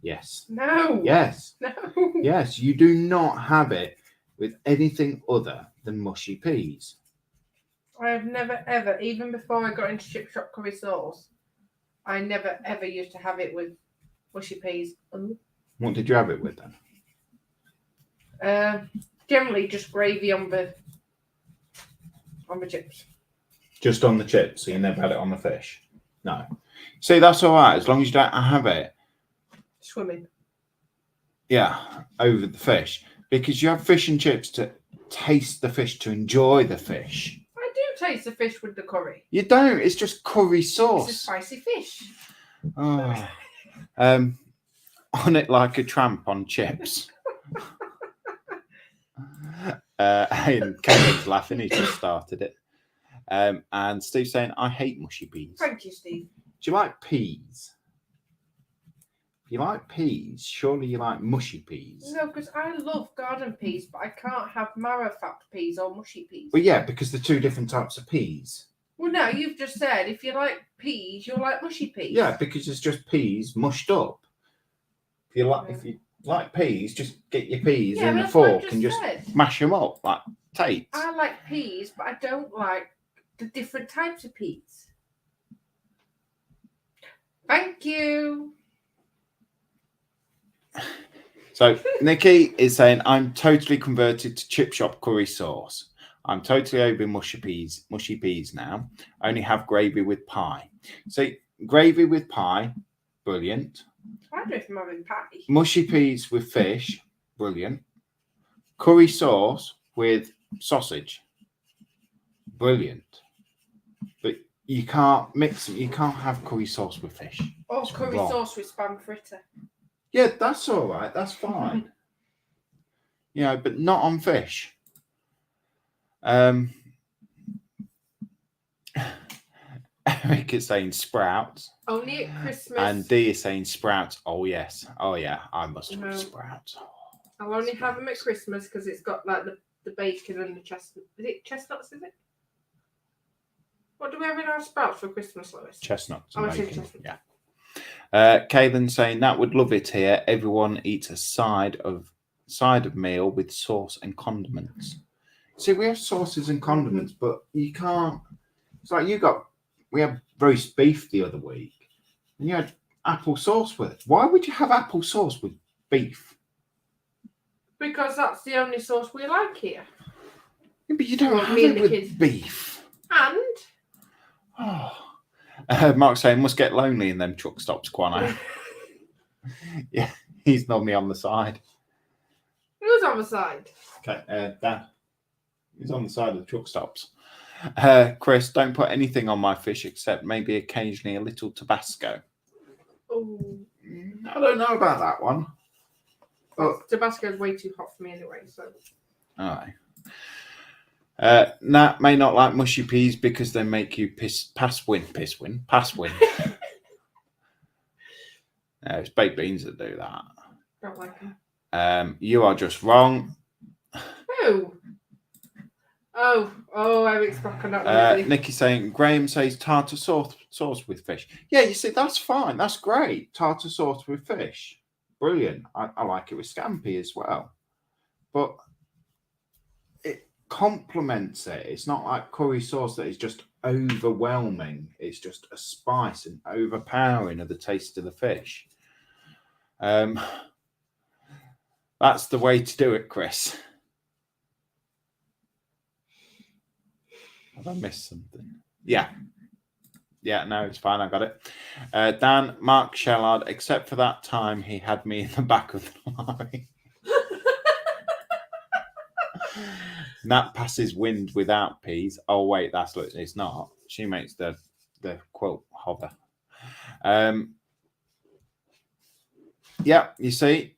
[SPEAKER 1] Yes.
[SPEAKER 2] No.
[SPEAKER 1] Yes.
[SPEAKER 2] No.
[SPEAKER 1] Yes, you do not have it with anything other than mushy peas.
[SPEAKER 2] I have never, ever, even before I got into chip shop curry sauce, I never, ever used to have it with mushy peas.
[SPEAKER 1] What did you have it with then?
[SPEAKER 2] Generally just gravy on the chips.
[SPEAKER 1] Just on the chips, so you never had it on the fish? No. See, that's all right as long as you don't have it.
[SPEAKER 2] Swimming.
[SPEAKER 1] Yeah, over the fish, because you have fish and chips to taste the fish, to enjoy the fish.
[SPEAKER 2] I do taste the fish with the curry.
[SPEAKER 1] You don't. It's just curry sauce.
[SPEAKER 2] It's a spicy fish.
[SPEAKER 1] Oh. On it like a tramp on chips. And Kevin's laughing. He just started it. And Steve's saying, "I hate mushy peas."
[SPEAKER 2] Thank you, Steve.
[SPEAKER 1] Do you like peas? If you like peas, surely you like mushy peas.
[SPEAKER 2] No, because I love garden peas, but I can't have marrowfat peas or mushy peas.
[SPEAKER 1] Well, yeah, because they're two different types of peas.
[SPEAKER 2] Well, no, you've just said if you like peas, you'll like mushy peas.
[SPEAKER 1] Yeah, because it's just peas mushed up. If you like peas, just get your peas in the fork and just mash them up like Tates.
[SPEAKER 2] I like peas, but I don't like the different types of peas. Thank you.
[SPEAKER 1] So Nikki is saying, "I'm totally converted to chip shop curry sauce. I'm totally over mushy peas now. I only have gravy with pie." So gravy with pie, brilliant.
[SPEAKER 2] I don't know if I'm having pie.
[SPEAKER 1] Mushy peas with fish, brilliant. Curry sauce with sausage, brilliant. But you can't mix them. You can't have curry sauce with fish.
[SPEAKER 2] Or
[SPEAKER 1] It's
[SPEAKER 2] curry
[SPEAKER 1] wrong.
[SPEAKER 2] sauce with spam fritter.
[SPEAKER 1] Yeah, that's all right. That's fine. But not on fish. Eric is saying sprouts.
[SPEAKER 2] Only at Christmas.
[SPEAKER 1] And D is saying sprouts. Oh, yes. Oh, yeah. I must have
[SPEAKER 2] No.
[SPEAKER 1] sprouts.
[SPEAKER 2] I'll only have them at Christmas because it's got like the bacon and the chestnut. Is it chestnuts, is it? What do we have in our sprouts for Christmas, Lois?
[SPEAKER 1] Chestnuts.
[SPEAKER 2] Oh,
[SPEAKER 1] And
[SPEAKER 2] I said
[SPEAKER 1] bacon.
[SPEAKER 2] chestnuts.
[SPEAKER 1] Yeah. Kaylin saying, "That would love it here. Everyone eats a side of meal with sauce and condiments." See, we have sauces and condiments, but you can't. It's like we had roast beef the other week, and you had apple sauce with it. Why would you have apple sauce with beef?
[SPEAKER 2] Because that's the only sauce we like here.
[SPEAKER 1] Yeah, but you don't
[SPEAKER 2] Well,
[SPEAKER 1] have
[SPEAKER 2] me
[SPEAKER 1] it
[SPEAKER 2] and the
[SPEAKER 1] with
[SPEAKER 2] kids.
[SPEAKER 1] beef.
[SPEAKER 2] And
[SPEAKER 1] Oh. Mark's saying, "Must get lonely in them truck stops, Quano." Yeah, he's normally on the side.
[SPEAKER 2] who's on the side?
[SPEAKER 1] Okay, Dan. He's on the side of the truck stops. Chris, "Don't put anything on my fish except maybe occasionally a little Tabasco."
[SPEAKER 2] Oh,
[SPEAKER 1] I don't know about that one.
[SPEAKER 2] Tabasco's way too hot for me anyway. So.
[SPEAKER 1] All right. Nat may not like mushy peas because they make you pass win. No, it's baked beans that do that.
[SPEAKER 2] Don't like them.
[SPEAKER 1] You are just wrong.
[SPEAKER 2] Who? Oh, Eric's back on that.
[SPEAKER 1] Nikki's saying, "Graham says tartar sauce with fish." Yeah, you see, that's fine. That's great. Tartar sauce with fish. Brilliant. I like it with scampi as well. But it complements it. It's not like curry sauce that is just overwhelming. It's just a spice and overpowering of the taste of the fish. That's the way to do it, Chris. Have I missed something? Yeah. Yeah, no, it's fine. I got it. Dan, Mark Shellard, except for that time he had me in the back of the lorry. Nat passes wind without peas. Oh, wait, it's not. She makes the quilt hover. Yeah, you see,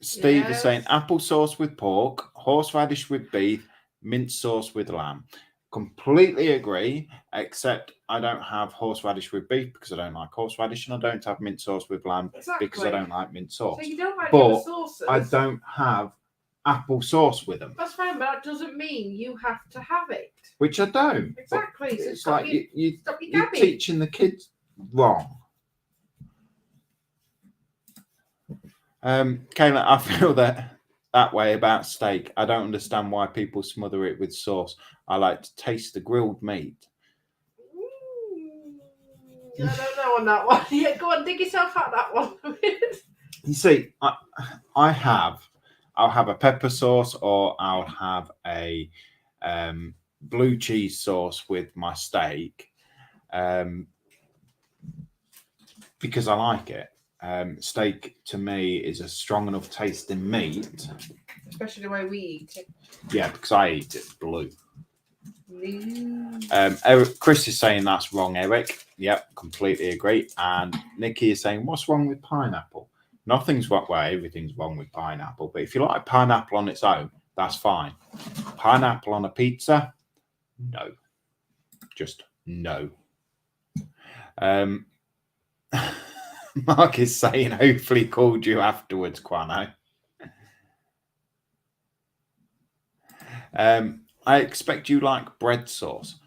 [SPEAKER 1] Steve is saying applesauce with pork, horseradish with beef, minced sauce with lamb. Completely agree, except I don't have horseradish with beef because I don't like horseradish, and I don't have mint sauce with lamb because I don't like mint sauce.
[SPEAKER 2] So you don't like
[SPEAKER 1] but
[SPEAKER 2] the sauces.
[SPEAKER 1] I don't have apple sauce with them.
[SPEAKER 2] That's fine, but that doesn't mean you have to have it.
[SPEAKER 1] Which I don't.
[SPEAKER 2] Exactly. So
[SPEAKER 1] it's like you're
[SPEAKER 2] gabbing.
[SPEAKER 1] teaching the kids wrong. Kayla, I feel that way about steak. I don't understand why people smother it with sauce. I like to taste the grilled meat.
[SPEAKER 2] I don't know on that one. Yeah, go on, dig yourself out that one.
[SPEAKER 1] You see, I'll have a pepper sauce, or I'll have a blue cheese sauce with my steak. because I like it. Steak to me is a strong enough tasting meat.
[SPEAKER 2] Especially the way we eat it.
[SPEAKER 1] Yeah, because I eat it blue.
[SPEAKER 2] Blue.
[SPEAKER 1] Chris is saying that's wrong, Eric. Yep, completely agree. And Nikki is saying, what's wrong with pineapple? Nothing's wrong. Well, everything's wrong with pineapple. But if you like pineapple on its own, that's fine. Pineapple on a pizza? No. Just no. Mark is saying, hopefully called you afterwards, Quano. I expect you like bread sauce.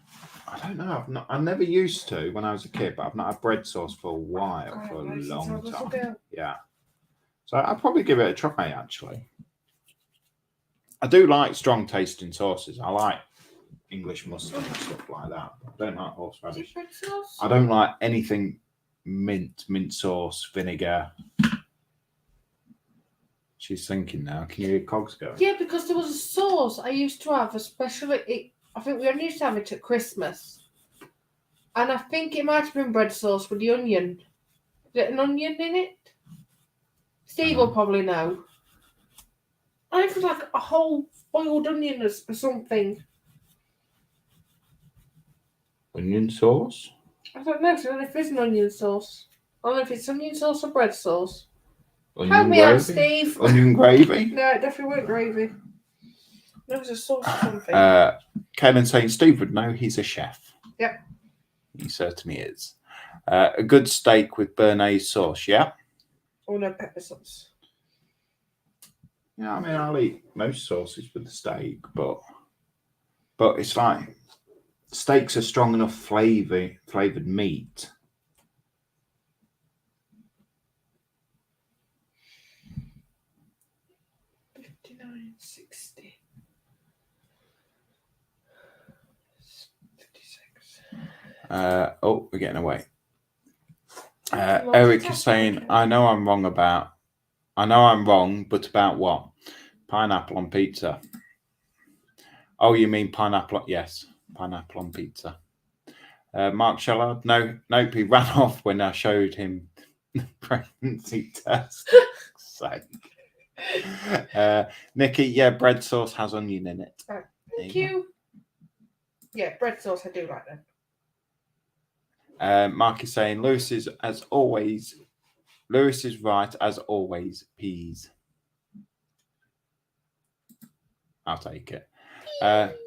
[SPEAKER 1] I don't know. I never used to when I was a kid, but I've not had bread sauce for a while, for a long time. Yeah. So I'd probably give it a try, actually. I do like strong tasting sauces. I like English mustard and stuff like that. I don't like horseradish. I don't like anything mint sauce, vinegar. She's thinking now. Can you hear cogs going?
[SPEAKER 2] Yeah, because there was a sauce I used to have, especially. I think we only used to have it at Christmas. And I think it might have been bread sauce with the onion. Is it an onion in it? Steve will probably know. I think it was like a whole boiled onion or something.
[SPEAKER 1] Onion sauce?
[SPEAKER 2] I don't know. I don't know if it's an onion sauce. I don't know if it's onion sauce or bread sauce.
[SPEAKER 1] Onion
[SPEAKER 2] Help me
[SPEAKER 1] gravy?
[SPEAKER 2] out, Steve.
[SPEAKER 1] Onion gravy?
[SPEAKER 2] No, it definitely weren't gravy. It was a sauce or something.
[SPEAKER 1] Kaden saying Steve would know he's a chef.
[SPEAKER 2] Yep.
[SPEAKER 1] He certainly is. A good steak with béarnaise sauce, yeah?
[SPEAKER 2] Or no pepper sauce.
[SPEAKER 1] Yeah, I mean, I'll eat most sauces with the steak, but it's like steaks are strong enough flavoured meat.
[SPEAKER 2] $59.60. 56.
[SPEAKER 1] We're getting away. Eric is saying, I know I'm wrong, but about what? Pineapple on pizza. Oh, you mean pineapple? Yes, pineapple on pizza. Mark Shellard, nope, he ran off when I showed him the pregnancy test. Nikki, yeah, bread sauce has onion in it.
[SPEAKER 2] Right. Thank you. Yeah, bread sauce, I do like that.
[SPEAKER 1] Mark is saying Lewis is right as always. Peas. I'll take it.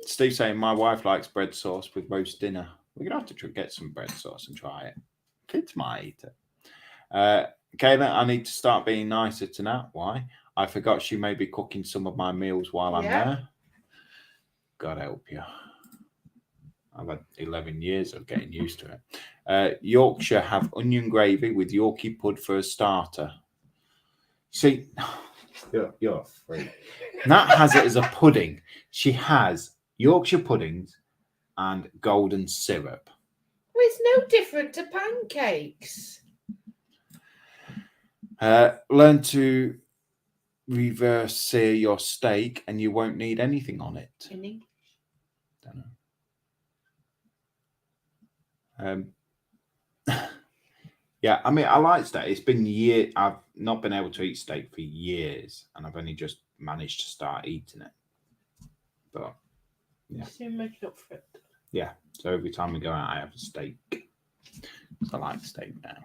[SPEAKER 1] Steve saying my wife likes bread sauce with roast dinner. We're gonna have to get some bread sauce and try it. Kids might eat it. Kayla, I need to start being nicer to Nat. Why? I forgot she may be cooking some of my meals while I'm there. God help you. I've had 11 years of getting used to it. Yorkshire have onion gravy with Yorkie pud for a starter. See, you're a freak. Nat has it as a pudding. She has Yorkshire puddings and golden syrup.
[SPEAKER 2] Well, it's no different to pancakes.
[SPEAKER 1] Learn to reverse sear your steak and you won't need anything on it.
[SPEAKER 2] In English?
[SPEAKER 1] Don't know. Yeah, I mean, I like steak. It's been years. I've not been able to eat steak for years, and I've only just managed to start eating it. But yeah,
[SPEAKER 2] so you're making up for it.
[SPEAKER 1] Yeah, so every time we go out, I have a steak. So I like steak now.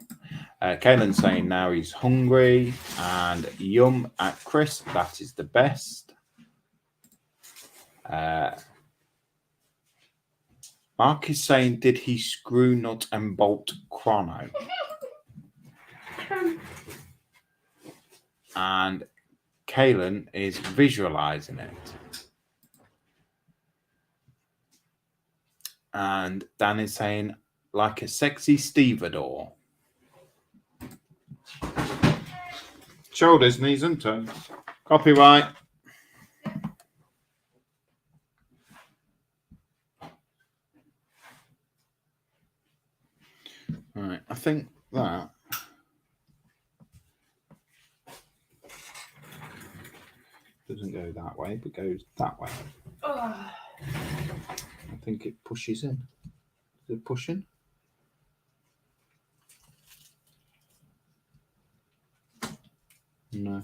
[SPEAKER 1] Kaylin's saying now he's hungry and yum at Chris. That is the best. Mark is saying, did he screw nut and bolt chrono? And Kaylin is visualizing it. And Dan is saying, like a sexy stevedore. Shoulders, knees and toes. Copyright. Right, I think that doesn't go that way, but goes that way. I think it pushes in. Is it pushing? No.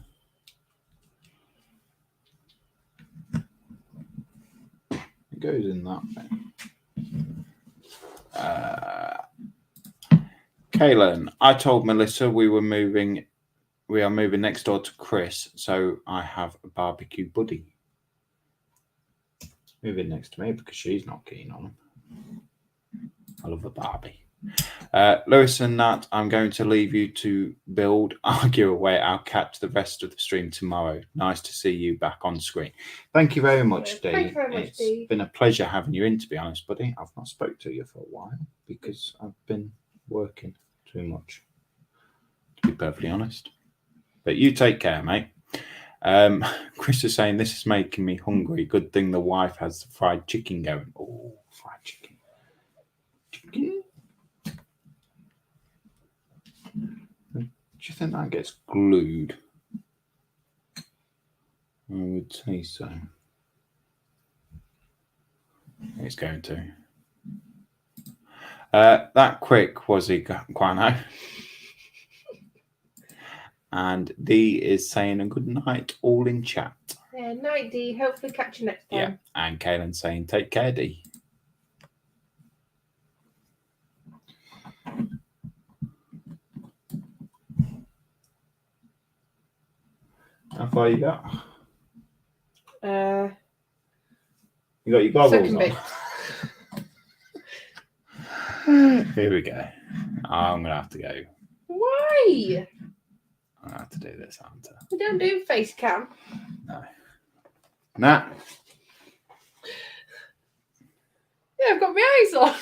[SPEAKER 1] It goes in that thing. Kaylin, I told Melissa we are moving next door to Chris, so I have a barbecue buddy. Moving next to me because she's not keen on him. I love a Barbie. Lewis and Nat, I'm going to leave you to build, argue away. I'll catch the rest of the stream tomorrow. Nice to see you back on screen. Thank you very much, Dee.
[SPEAKER 2] Thank you very much, Dee.
[SPEAKER 1] It's been a pleasure having you in, to be honest, buddy. I've not spoke to you for a while because I've been working too much, to be perfectly honest. But you take care, mate. Chris is saying this is making me hungry. Good thing the wife has the fried chicken going. Oh, fried chicken. Chicken? Do you think that gets glued? I would say so. It's going to. That quick was he, Guano? And Dee is saying a good night, all in chat.
[SPEAKER 2] Yeah, night, Dee. Hopefully catch you next time.
[SPEAKER 1] Yeah, and Kaylin saying take care, Dee. How far you got? You got your goggles
[SPEAKER 2] second
[SPEAKER 1] on?
[SPEAKER 2] bit.
[SPEAKER 1] Here we go. I'm going to have to go.
[SPEAKER 2] Why?
[SPEAKER 1] I'm going to have to do this, aren't I?
[SPEAKER 2] We don't do face cam.
[SPEAKER 1] No. Nah.
[SPEAKER 2] Yeah, I've got my eyes on.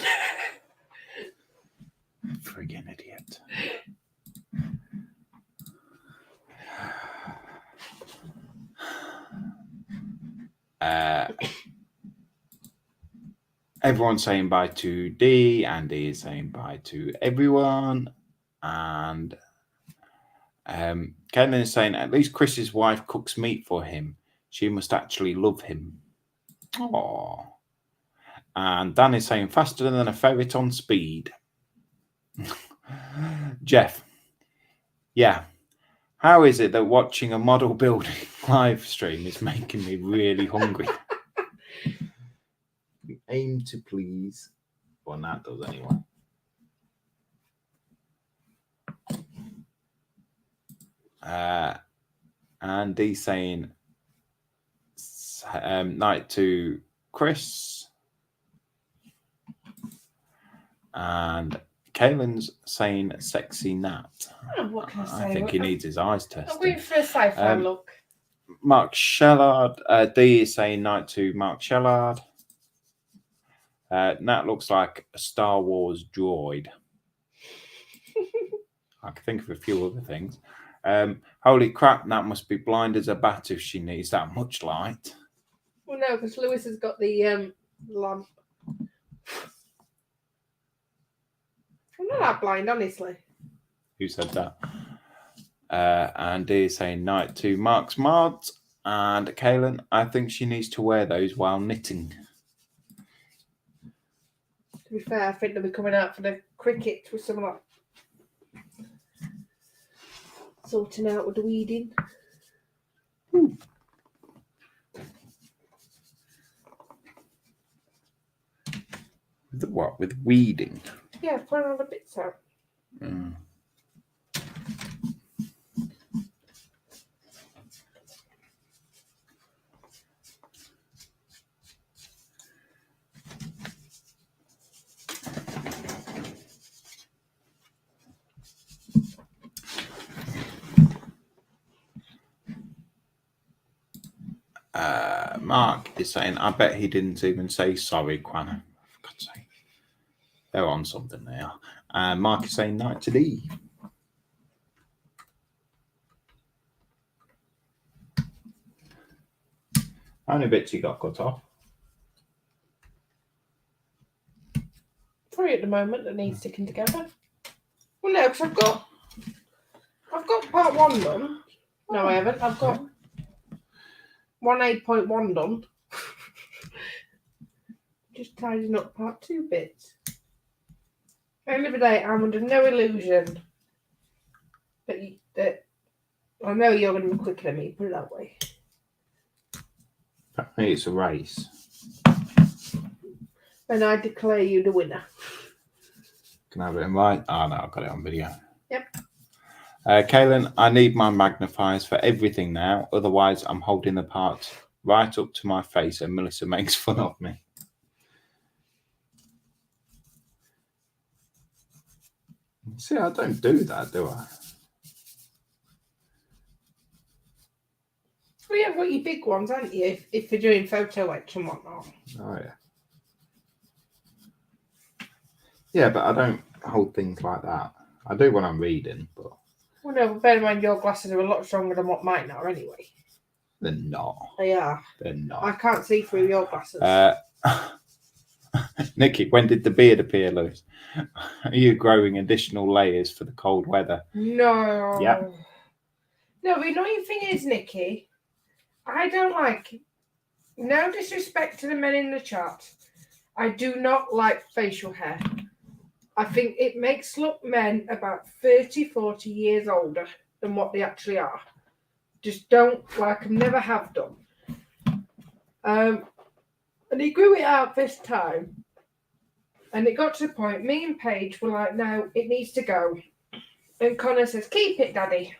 [SPEAKER 1] Friggin' idiot. Everyone's saying bye to Dee, and Dee is saying bye to everyone. And Kaylin is saying at least Chris's wife cooks meat for him. She must actually love him. Aww. And Dan is saying faster than a ferret on speed. Jeff, yeah. How is it that watching a model building live stream is making me really hungry? Aim to please. Well, that does anyway. And he's saying night to Chris. And Kaylin's saying sexy Nat.
[SPEAKER 2] Oh, what can I say?
[SPEAKER 1] I think he needs his eyes
[SPEAKER 2] I'm
[SPEAKER 1] tested.
[SPEAKER 2] going for a sci-fi look.
[SPEAKER 1] Mark Shellard. D is saying night to Mark Shellard. Nat looks like a Star Wars droid. I can think of a few other things. Holy crap, Nat must be blind as a bat if she needs that much light.
[SPEAKER 2] Well, no, because Lewis has got the lamp. I'm not that blind, honestly.
[SPEAKER 1] Who said that? And D is saying night to Mark's Mods. And Kaylin, I think she needs to wear those while knitting.
[SPEAKER 2] To be fair, I think they'll be coming out for the cricket with some like sorting out with the weeding.
[SPEAKER 1] Ooh. With what? With weeding?
[SPEAKER 2] Yeah, putting all the bits out.
[SPEAKER 1] Mm. Mark is saying, I bet he didn't even say sorry, Quanah. For God's sake. They're on something there. And Mark is saying night to Dee. How many bits you got cut off?
[SPEAKER 2] 3 at the moment that need sticking together. Well, no, because I've got part 1 done. No, I haven't. I've got 1.8.1 done. Just tidying up part 2 bits. End of the day, I'm under no illusion that I know you're going to be quicker than me, put it that way.
[SPEAKER 1] I think it's a race.
[SPEAKER 2] And I declare you the winner.
[SPEAKER 1] Can I have it in right? Oh, no, I've got it on video.
[SPEAKER 2] Yep.
[SPEAKER 1] Kaylin, I need my magnifiers for everything now. Otherwise, I'm holding the parts right up to my face and Melissa makes fun of me. See, I don't do that, do I?
[SPEAKER 2] Well, you've got your big ones, haven't you? If you're doing photo etch and whatnot.
[SPEAKER 1] Oh, yeah. Yeah, but I don't hold things like that. I do when I'm reading, but...
[SPEAKER 2] Well, no, but bear in mind your glasses are a lot stronger than what mine are anyway.
[SPEAKER 1] They're not.
[SPEAKER 2] They are.
[SPEAKER 1] They're not.
[SPEAKER 2] I can't see through your glasses.
[SPEAKER 1] Nikki, when did the beard appear, Lewis? Are you growing additional layers for the cold weather?
[SPEAKER 2] No.
[SPEAKER 1] Yeah.
[SPEAKER 2] No, the annoying thing is, Nikki, I don't like... No disrespect to the men in the chat. I do not like facial hair. I think it makes look men about 30, 40 years older than what they actually are. Just don't like them, never have done. And he grew it out this time. And it got to the point, me and Paige were like, no, it needs to go. And Connor says, keep it, Daddy.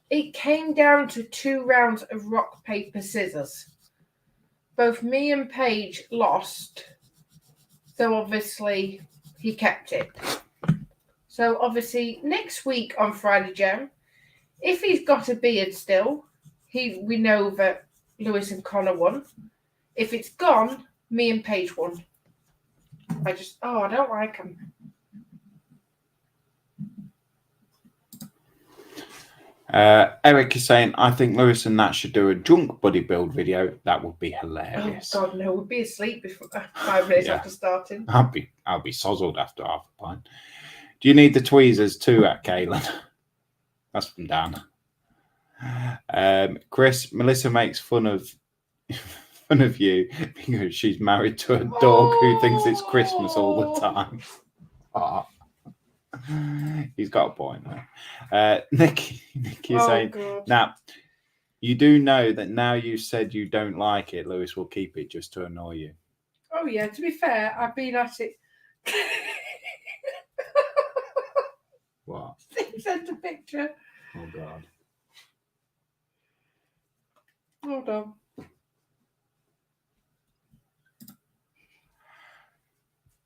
[SPEAKER 2] It came down to 2 rounds of rock, paper, scissors. Both me and Paige lost. So obviously he kept it. So obviously next week on Friday Jam, if he's got a beard still, we know that Lewis and Connor won. If it's gone, me and Paige won. I don't like him.
[SPEAKER 1] Eric is saying, I think Lewis and Nat should do a drunk buddy build video. That would be hilarious.
[SPEAKER 2] Oh God, no, we'd be asleep before 5 minutes after starting.
[SPEAKER 1] I'll be sozzled after half a pint. Do you need the tweezers too, at Kaylin? That's from Dan. Chris, Melissa makes fun of you because she's married to a dog who thinks it's Christmas all the time. Oh. He's got a point there. Nikki is saying,
[SPEAKER 2] God.
[SPEAKER 1] now, you do know that now you said you don't like it, Lewis will keep it just to annoy you.
[SPEAKER 2] Oh, yeah, to be fair, I've been at it.
[SPEAKER 1] What?
[SPEAKER 2] He sent a picture.
[SPEAKER 1] Oh, God.
[SPEAKER 2] Hold on.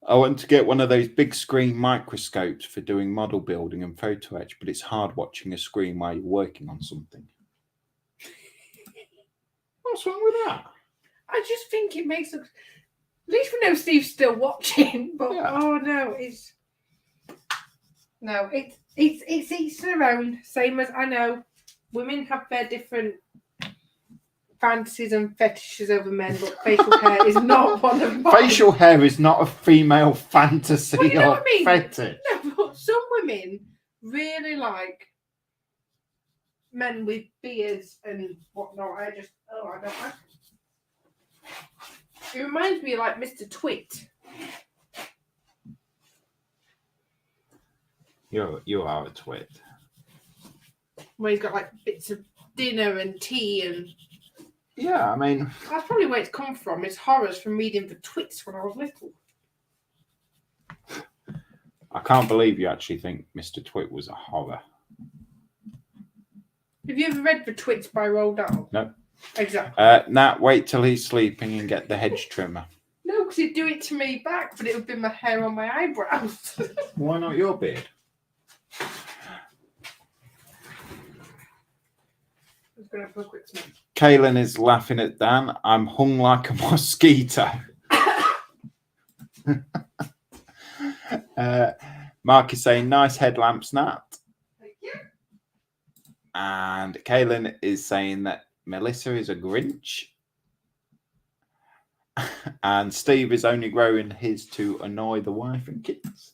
[SPEAKER 1] I want to get one of those big screen microscopes for doing model building and photo etch, but it's hard watching a screen while you're working on something. What's wrong with that?
[SPEAKER 2] I just think it makes it... At least we know Steve's still watching, but
[SPEAKER 1] Yeah.
[SPEAKER 2] oh no, it's each their own. Same as I know women have their different fantasies and fetishes over men, but facial hair is not one of mine.
[SPEAKER 1] Facial hair is not a female fantasy
[SPEAKER 2] Well, you know
[SPEAKER 1] or
[SPEAKER 2] what I mean?
[SPEAKER 1] fetish.
[SPEAKER 2] No, but some women really like men with beards and whatnot. I don't like it. It reminds me of like Mr. Twit.
[SPEAKER 1] You are a twit.
[SPEAKER 2] Where he's got like bits of dinner and tea and...
[SPEAKER 1] Yeah, I mean...
[SPEAKER 2] That's probably where it's come from. It's horrors from reading the Twits when I was little.
[SPEAKER 1] I can't believe you actually think Mr. Twit was a horror.
[SPEAKER 2] Have you ever read The Twits by Roald Dahl?
[SPEAKER 1] No.
[SPEAKER 2] Exactly.
[SPEAKER 1] Nat, wait till he's sleeping and get the hedge trimmer.
[SPEAKER 2] No, because he'd do it to me back, but it would be my hair on my eyebrows.
[SPEAKER 1] Why not your beard?
[SPEAKER 2] I was going to have a quick smoke.
[SPEAKER 1] Kaylin is laughing at Dan. I'm hung like a mosquito. Mark is saying, nice headlamps, Nat.
[SPEAKER 2] Thank you.
[SPEAKER 1] And Kaylin is saying that Melissa is a Grinch. And Steve is only growing his to annoy the wife and kids.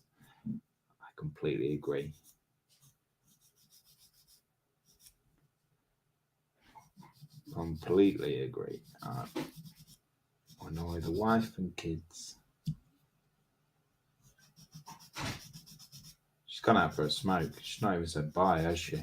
[SPEAKER 1] I completely agree. Completely agree. Annoy the wife and kids. She's gone out for a smoke. She's not even said bye, has she?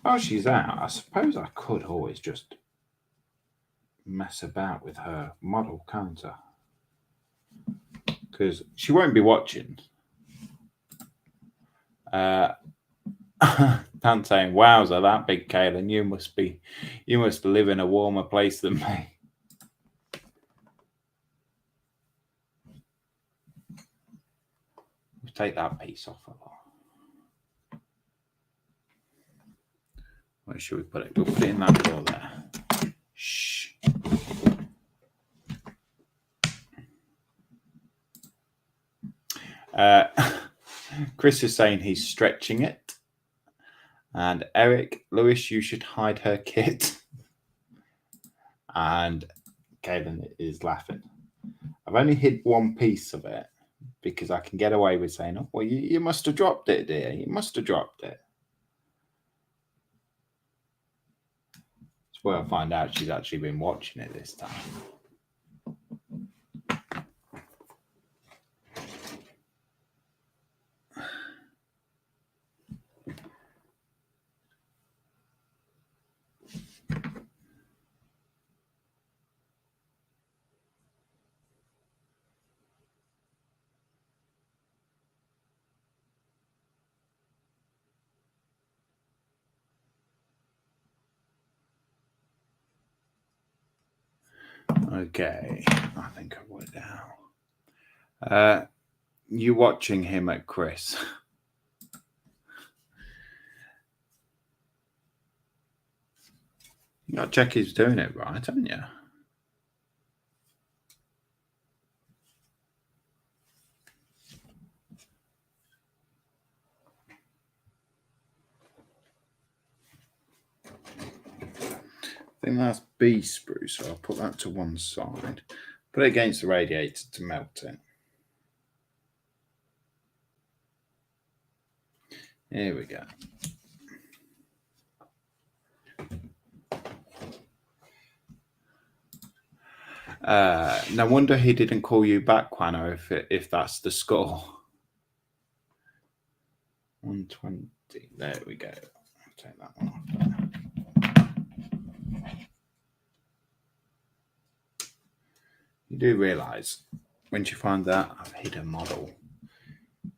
[SPEAKER 1] While she's out, I suppose I could always just mess about with her model, can't I? Because she won't be watching. Dan saying, "Wowza, that big Kaylin, you must live in a warmer place than me." We'll take that piece off a lot. Where should we put it? We'll put it in that drawer there. Shh. Chris is saying he's stretching it. And Eric, Lewis, you should hide her kit. And Kaylin is laughing. I've only hid one piece of it because I can get away with saying, "Oh, well, you must have dropped it, dear. You must have dropped it." It's where I find out she's actually been watching it this time. Okay, I think I wrote it down. You watching him at Chris? You got to check he's doing it right, haven't you? I think that's bee spruce, so I'll put that to one side. Put it against the radiator to melt it. Here we go. No wonder he didn't call you back, Quano, if that's the score. 120. There we go. I'll take that one off there. You do realise when she finds out I've hid a model,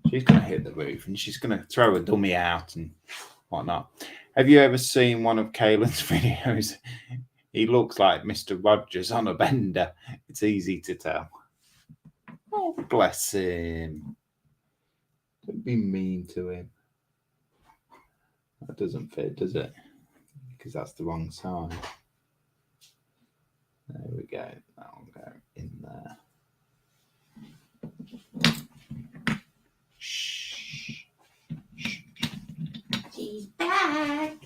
[SPEAKER 1] she's going to hit the roof and she's going to throw a dummy out and whatnot. Have you ever seen one of Kaylin's videos? He looks like Mr. Rogers on a bender. It's easy to tell. Oh, bless him. Don't be mean to him. That doesn't fit, does it? Because that's the wrong side. There we go. That will go in there. Shh.
[SPEAKER 2] She's back.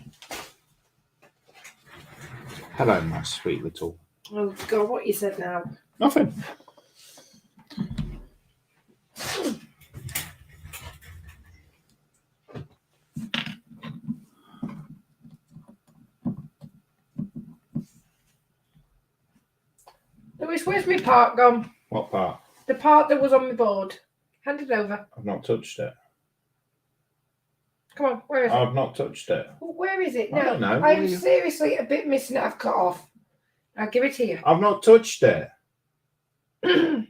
[SPEAKER 1] Hello, my sweet little.
[SPEAKER 2] Oh, God, what you said now?
[SPEAKER 1] Nothing.
[SPEAKER 2] Lewis, where's my part gone?
[SPEAKER 1] What part?
[SPEAKER 2] The part that was on my board. Hand it over.
[SPEAKER 1] I've not touched it.
[SPEAKER 2] Come on, where is it?
[SPEAKER 1] I've not touched it.
[SPEAKER 2] Well, where is it?
[SPEAKER 1] I don't know.
[SPEAKER 2] I'm seriously a bit missing it. I've cut off. I'll give it here.
[SPEAKER 1] I've not touched it. I've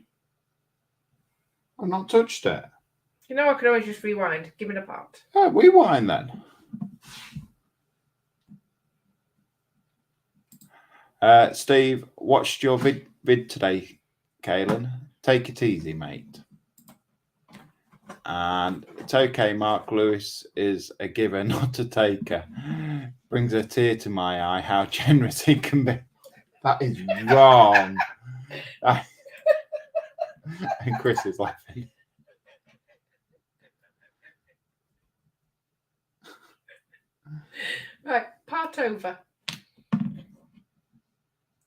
[SPEAKER 1] not touched it.
[SPEAKER 2] You know, I can always just rewind. Give it a part.
[SPEAKER 1] Oh, rewind then. Steve, watched your vid today, Kaylin. Take it easy, mate. And it's okay, Mark. Lewis is a giver, not a taker. Brings a tear to my eye how generous he can be. That is wrong. And Chris is laughing.
[SPEAKER 2] Right, part over.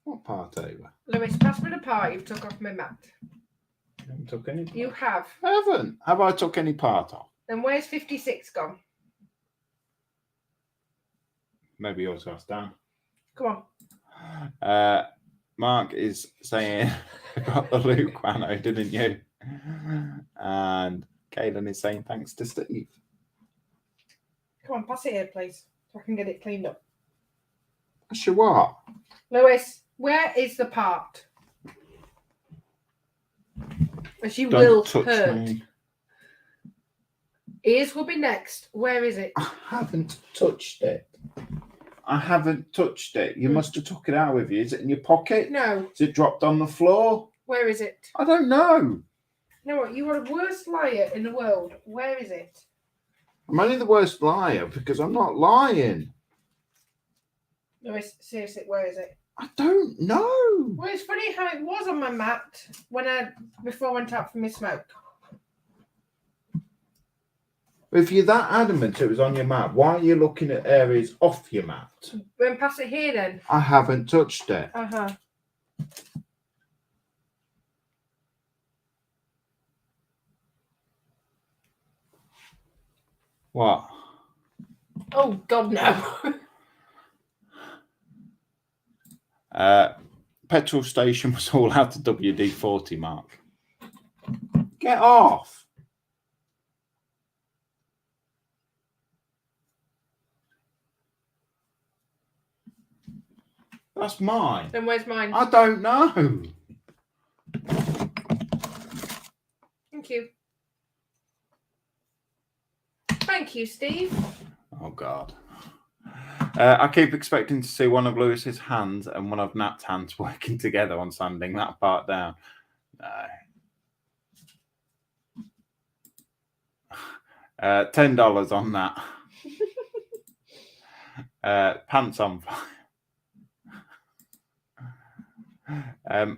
[SPEAKER 1] What part over?
[SPEAKER 2] Lewis, pass me the part you've took off my mat.
[SPEAKER 1] You haven't took any part.
[SPEAKER 2] You have.
[SPEAKER 1] I haven't. Have I took any part off?
[SPEAKER 2] Then where's 56 gone?
[SPEAKER 1] Maybe yours goes down.
[SPEAKER 2] Come on.
[SPEAKER 1] Mark is saying, I got the Luke Quano, didn't you? And Kaylin is saying, thanks to Steve.
[SPEAKER 2] Come on, pass it here, please. I can get it cleaned up.
[SPEAKER 1] Sure what?
[SPEAKER 2] Lewis, where is the part? As you
[SPEAKER 1] Don't
[SPEAKER 2] will
[SPEAKER 1] touch
[SPEAKER 2] hurt.
[SPEAKER 1] me.
[SPEAKER 2] Ears will be next. Where is it?
[SPEAKER 1] I haven't touched it. I haven't touched it. You must have took it out with you. Is it in your pocket?
[SPEAKER 2] No.
[SPEAKER 1] Is it dropped on the floor?
[SPEAKER 2] Where is it?
[SPEAKER 1] I don't know.
[SPEAKER 2] You know what? You are the worst liar in the world. Where is it?
[SPEAKER 1] I'm only the worst liar because I'm not lying.
[SPEAKER 2] Lewis, seriously, where is it?
[SPEAKER 1] I don't know.
[SPEAKER 2] Well, it's funny how it was on my mat before I went out for my smoke.
[SPEAKER 1] If you're that adamant it was on your mat, why are you looking at areas off your mat?
[SPEAKER 2] Then pass it here then.
[SPEAKER 1] I haven't touched it.
[SPEAKER 2] Uh-huh.
[SPEAKER 1] What?
[SPEAKER 2] Oh, God, no.
[SPEAKER 1] Petrol station was all out of WD-40, Mark. Get off. That's mine.
[SPEAKER 2] Then where's mine?
[SPEAKER 1] I don't know.
[SPEAKER 2] Thank you. Thank you, Steve.
[SPEAKER 1] Oh, God. I keep expecting to see one of Lewis's hands and one of Nat's hands working together on sanding that part down. No. $10 on that. Pants on fire.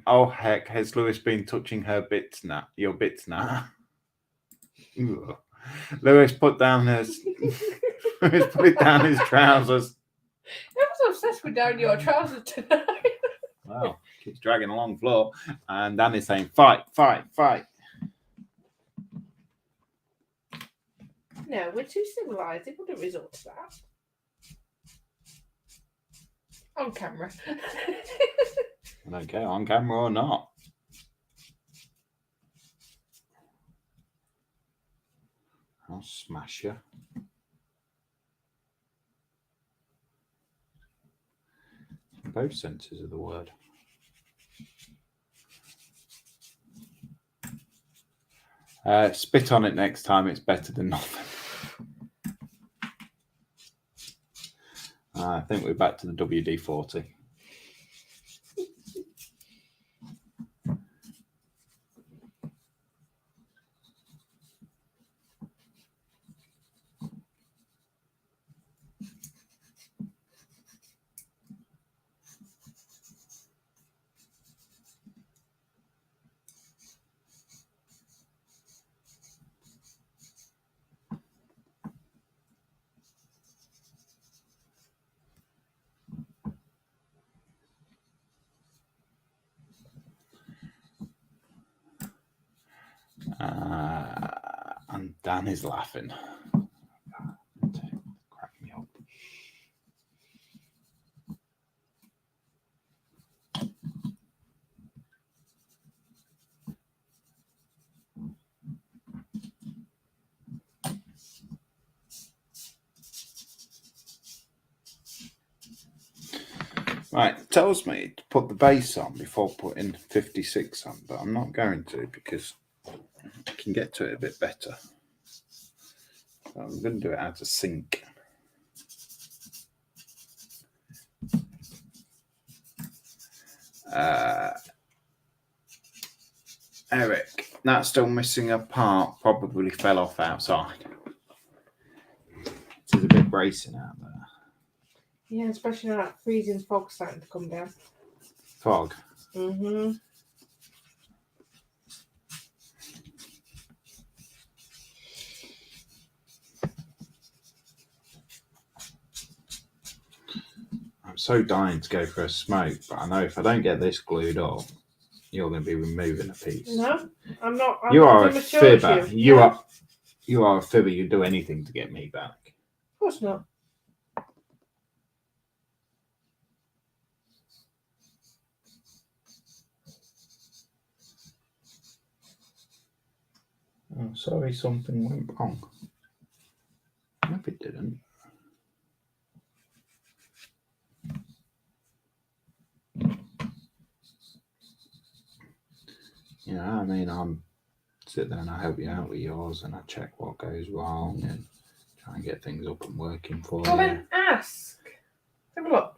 [SPEAKER 1] Oh heck, has Lewis been touching her bits now? Your bits now? Lewis put down his Lewis put it down his trousers.
[SPEAKER 2] I was obsessed with down your trousers tonight.
[SPEAKER 1] Wow, keeps dragging along the floor, and Danny's saying, "Fight, fight, fight."
[SPEAKER 2] No, we're too civilised. It wouldn't resort to that. On camera.
[SPEAKER 1] I don't care, on camera or not. I'll smash you. In both senses of the word. Spit on it next time, it's better than nothing. I think we're back to the WD-40. And Dan is laughing. Crack me up. Right, it tells me to put the bass on before putting 56 on, but I'm not going to because I can get to it a bit better. So I'm going to do it out of sync. Eric, that's still missing a part, probably fell off outside. It's a bit bracing out there.
[SPEAKER 2] Yeah, especially now that freezing fog's starting to come down.
[SPEAKER 1] Fog.
[SPEAKER 2] Mm-hmm.
[SPEAKER 1] I'm so dying to go for a smoke, but I know if I don't get this glued up, you're going to be removing a piece.
[SPEAKER 2] No, I'm not.
[SPEAKER 1] You
[SPEAKER 2] not
[SPEAKER 1] are a
[SPEAKER 2] gonna charge
[SPEAKER 1] fibber.
[SPEAKER 2] You
[SPEAKER 1] You are a fibber. You'd do anything to get me back.
[SPEAKER 2] Of course not.
[SPEAKER 1] Oh, sorry, something went wrong. Nope, it didn't. I mean, I'm sit there and I help you out with yours, and I check what goes wrong and try and get things up and working for
[SPEAKER 2] Well,
[SPEAKER 1] you.
[SPEAKER 2] then ask. Have a look.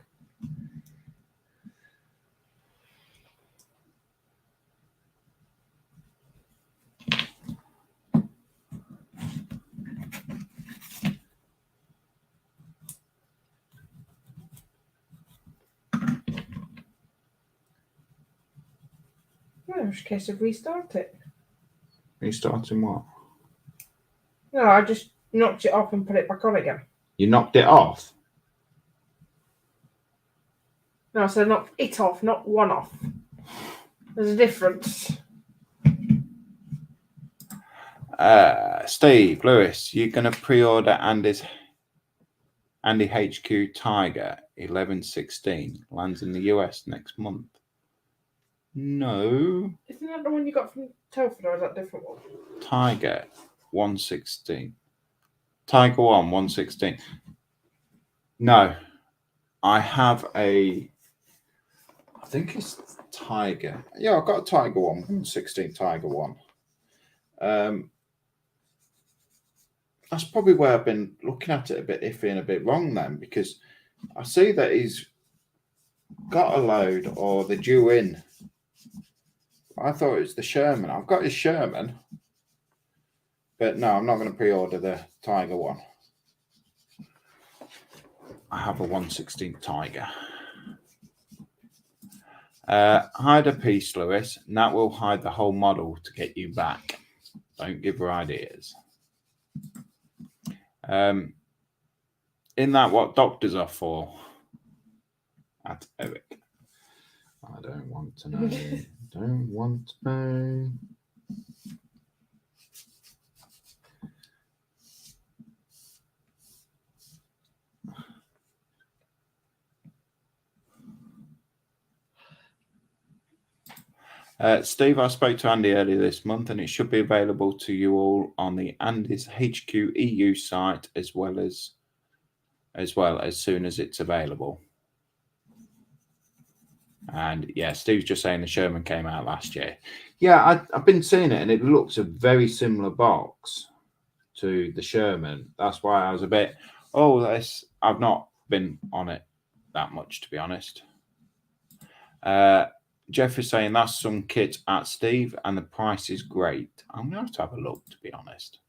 [SPEAKER 2] Well, in which case, I've restart it.
[SPEAKER 1] Restarting what?
[SPEAKER 2] No, I just knocked it off and put it back on again.
[SPEAKER 1] You knocked it off?
[SPEAKER 2] No, so knock it off, not one off. There's a difference.
[SPEAKER 1] Steve, Lewis, you're going to pre-order Andy HQ Tiger 1116. Lands in the US next month. No.
[SPEAKER 2] Isn't that the one you got from Telford, or is that a different one?
[SPEAKER 1] Tiger 116. Tiger 116. No. I have I think it's Tiger. Yeah, I've got a Tiger 116 Tiger 1. That's probably where I've been looking at it a bit iffy and a bit wrong then, because I see that he's got a load or they're due in. I thought it was the Sherman. I've got his Sherman, but no, I'm not going to pre-order the Tiger one. I have a 116 Tiger. Hide a piece, Lewis. Nat will hide the whole model to get you back. Don't give her ideas. In that, what doctors are for? At Eric. I don't want to know. Don't want to know. Steve, I spoke to Andy earlier this month, and it should be available to you all on the Andy's HQ EU site as well as soon as it's available. And yeah, Steve's just saying the Sherman came out last year. Yeah, I've been seeing it, and it looks a very similar box to the Sherman. That's why I was a bit, I've not been on it that much, to be honest. Jeff is saying that's some kit at Steve, and the price is great. I'm going to have a look, to be honest.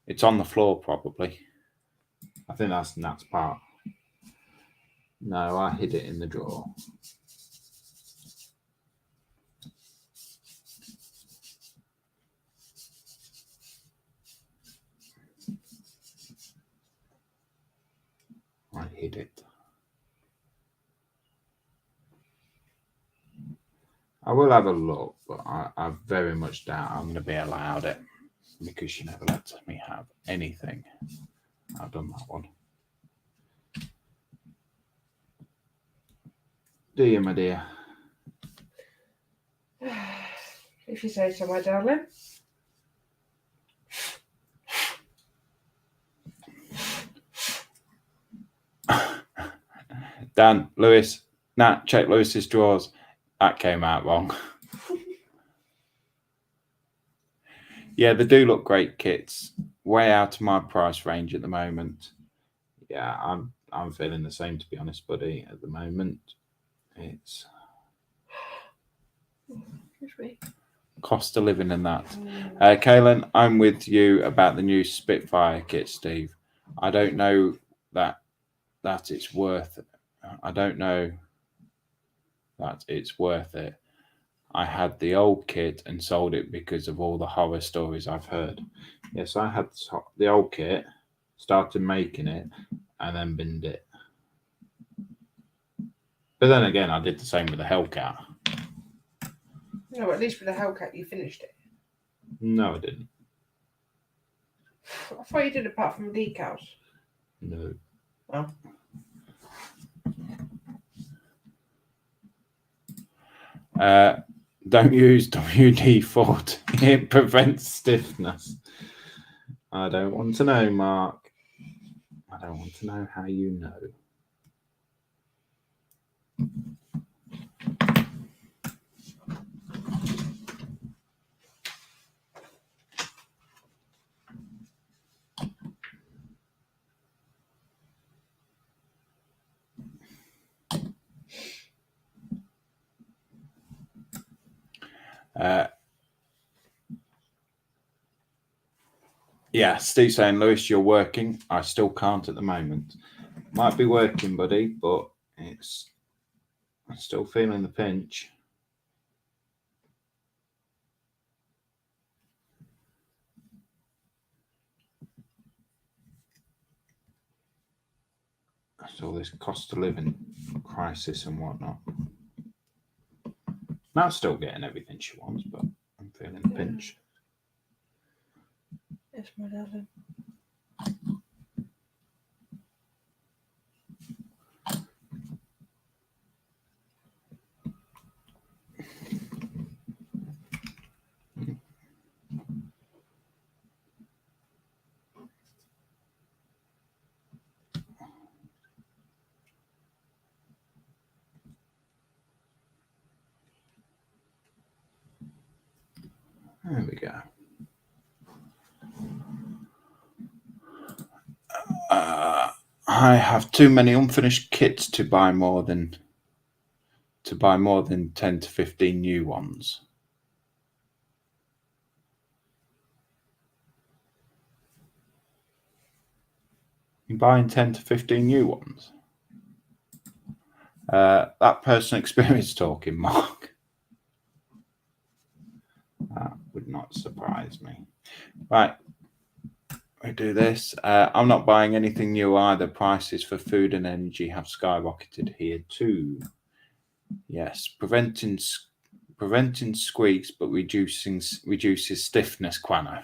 [SPEAKER 1] It's on the floor, probably. I think that's Nat's part. No, I hid it in the drawer. I hid it. I will have a look, but I very much doubt I'm going to be allowed it, because she never lets me have anything. I've done that one. Do you, my dear?
[SPEAKER 2] If you say so, my darling.
[SPEAKER 1] Dan, Lewis, Nat, check Lewis's drawers. That came out wrong. Yeah, they do look great kits. Way out of my price range at the moment. Yeah, I'm feeling the same, to be honest, buddy. At the moment, it's cost of living and that. Kaylin, I'm with you about the new Spitfire kit, Steve. I don't know that it's worth it. I don't know that it's worth it. I had the old kit and sold it because of all the horror stories I've heard. Yes, I had the old kit, started making it, and then binned it. But then again, I did the same with the Hellcat.
[SPEAKER 2] No, at least with the Hellcat, you finished it.
[SPEAKER 1] No, I didn't.
[SPEAKER 2] I thought you did, apart from the decals.
[SPEAKER 1] No.
[SPEAKER 2] Oh.
[SPEAKER 1] Don't use WD-40. It prevents stiffness. I don't want to know, Mark. I don't want to know how you know. Yeah, Steve saying, Lewis, you're working. I still can't at the moment. Might be working, buddy, but I'm still feeling the pinch. So this cost of living crisis and whatnot. Nat's still getting everything she wants, but I'm feeling the pinch.
[SPEAKER 2] Yes, my darling.
[SPEAKER 1] There we go. I have too many unfinished kits to buy more than 10 to 15 new ones. You're buying 10 to 15 new ones? That personal experience talking, Mark. That would not surprise me. Right. We do this. I'm not buying anything new either. Prices for food and energy have skyrocketed here too. Yes, preventing squeaks but reduces stiffness, Quano.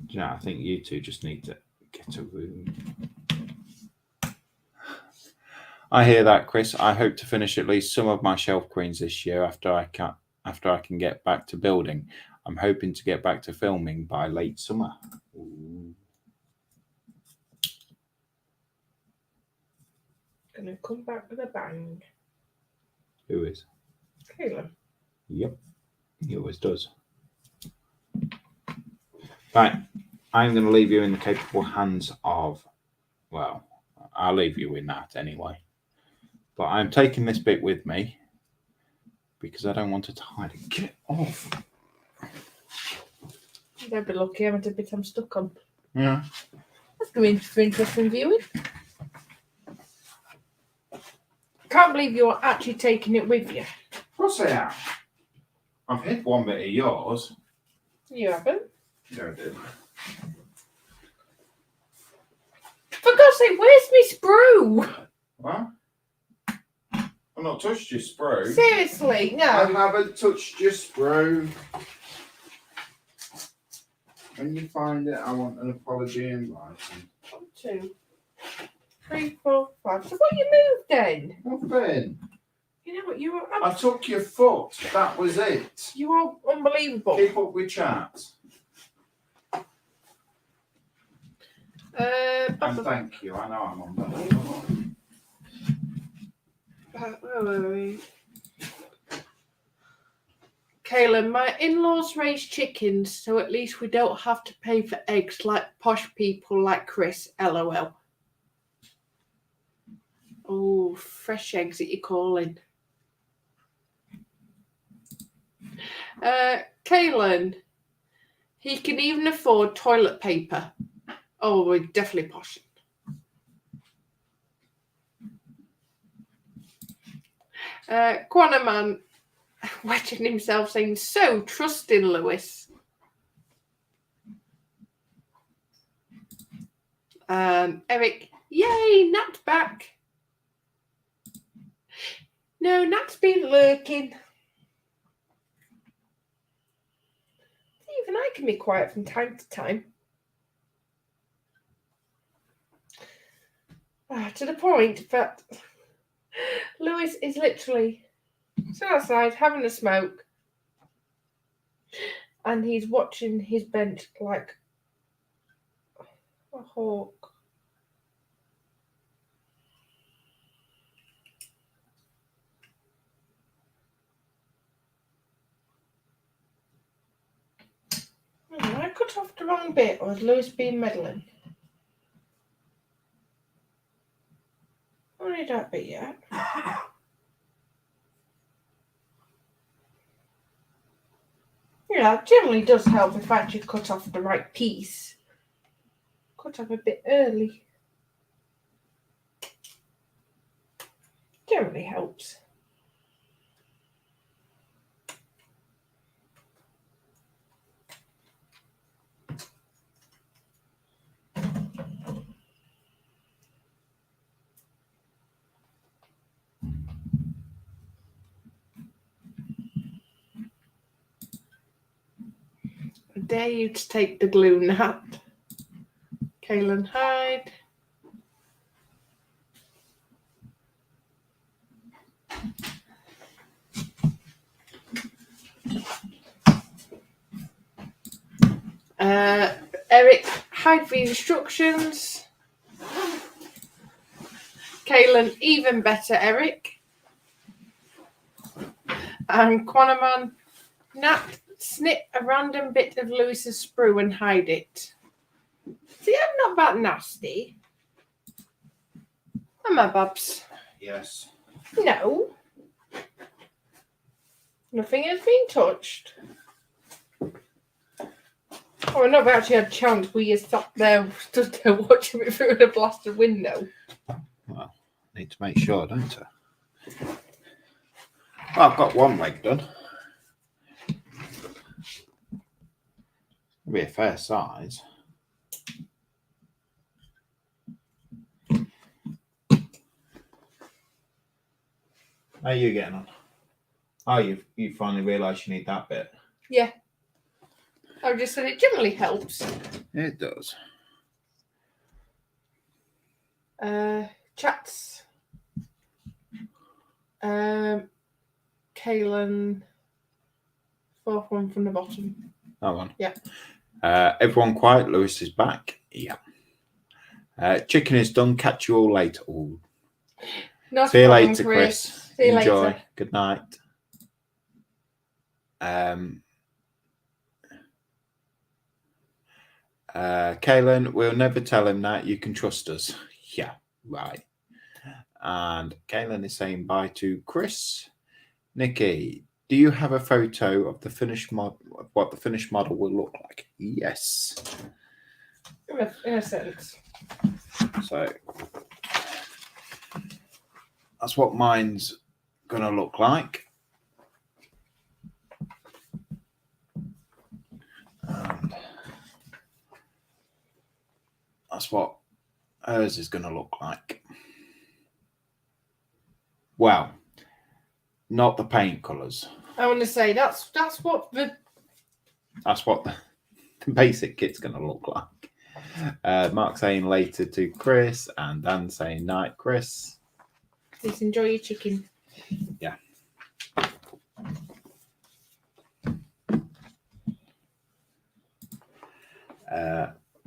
[SPEAKER 1] Yeah, I think you two just need to get a room. I hear that, Chris. I hope to finish at least some of my shelf queens this year after I can get back to building. I'm hoping to get back to filming by late summer. Ooh.
[SPEAKER 2] Gonna come back with a bang.
[SPEAKER 1] Who is?
[SPEAKER 2] Caleb.
[SPEAKER 1] Yep, he always does. Right, I'm going to leave you in the capable hands of, well, I'll leave you in that anyway. But I'm taking this bit with me because I don't want it to hide it. Get off.
[SPEAKER 2] They'll be lucky I'm at a bit I'm stuck on.
[SPEAKER 1] Yeah.
[SPEAKER 2] That's going to be interesting viewing. Can't believe you're actually taking it with you.
[SPEAKER 1] Of course I am. I've hid one bit of yours.
[SPEAKER 2] You haven't.
[SPEAKER 1] Yeah, I did.
[SPEAKER 2] For God's sake, where's my sprue?
[SPEAKER 1] What? I've not touched your sprue.
[SPEAKER 2] Seriously, no.
[SPEAKER 1] I haven't touched your sprue. When you find it, I want an apology in writing.
[SPEAKER 2] 1, 2, 3, 4, 5. So what you moved then?
[SPEAKER 1] Nothing.
[SPEAKER 2] You know what? You were.
[SPEAKER 1] I took your foot. That was it.
[SPEAKER 2] You are unbelievable.
[SPEAKER 1] Keep up with chat. And thank you. I know I'm unbelievable.
[SPEAKER 2] Where were we? Kayla, my in-laws raise chickens, so at least we don't have to pay for eggs like posh people like Chris. LOL. Oh, fresh eggs that you're calling. Kaylin, he can even afford toilet paper. Oh, we're definitely posh. Quanaman wedging himself saying, so trusting Lewis. Eric, yay, Nat back. No, Nat's been lurking. Even I can be quiet from time to time. To the point that Lewis is literally sitting outside having a smoke and he's watching his bench like a hawk. I cut off the wrong bit, or has Lewis been meddling? Only that bit yet. Yeah, it generally does help if I actually cut off the right piece. Cut off a bit early. Generally helps. I dare you to take the glue, Nat. Kaylin Hyde. Eric, hide the instructions. Kaylin, even better, Eric. And Quanaman, Nat, snip a random bit of Lewis's sprue and hide it. See, I'm not that nasty. Am I, Babs?
[SPEAKER 1] Yes.
[SPEAKER 2] No. Nothing has been touched. Oh, I've not actually had a chance where you sat there, stood there watching me through the blasted window.
[SPEAKER 1] Well, I need to make sure, don't I? Well, I've got one leg done. It'll be a fair size. How are you getting on? Oh, you finally realised you need that bit.
[SPEAKER 2] Yeah. I just said it generally helps.
[SPEAKER 1] It does.
[SPEAKER 2] Chats. Kaylin. Fourth one from the bottom.
[SPEAKER 1] That one.
[SPEAKER 2] Yeah.
[SPEAKER 1] Everyone quiet. Lewis is back. Yeah. Chicken is done. Catch you all later. Ooh.
[SPEAKER 2] No
[SPEAKER 1] See you
[SPEAKER 2] problem,
[SPEAKER 1] later, Chris.
[SPEAKER 2] See you
[SPEAKER 1] Enjoy.
[SPEAKER 2] later.
[SPEAKER 1] Good night. Kaylin, we'll never tell him that. You can trust us. Yeah, right. And Kaylin is saying bye to Chris. Nikki, do you have a photo of the finished model? What the finished model will look like? Yes.
[SPEAKER 2] In a sense.
[SPEAKER 1] So that's what mine's gonna look like. And that's what hers is gonna look like. Well, not the paint colours.
[SPEAKER 2] I want to say that's what the
[SPEAKER 1] basic kit's gonna look like. Mark saying later to Chris, and Dan saying night, Chris.
[SPEAKER 2] Please enjoy your chicken.
[SPEAKER 1] Yeah.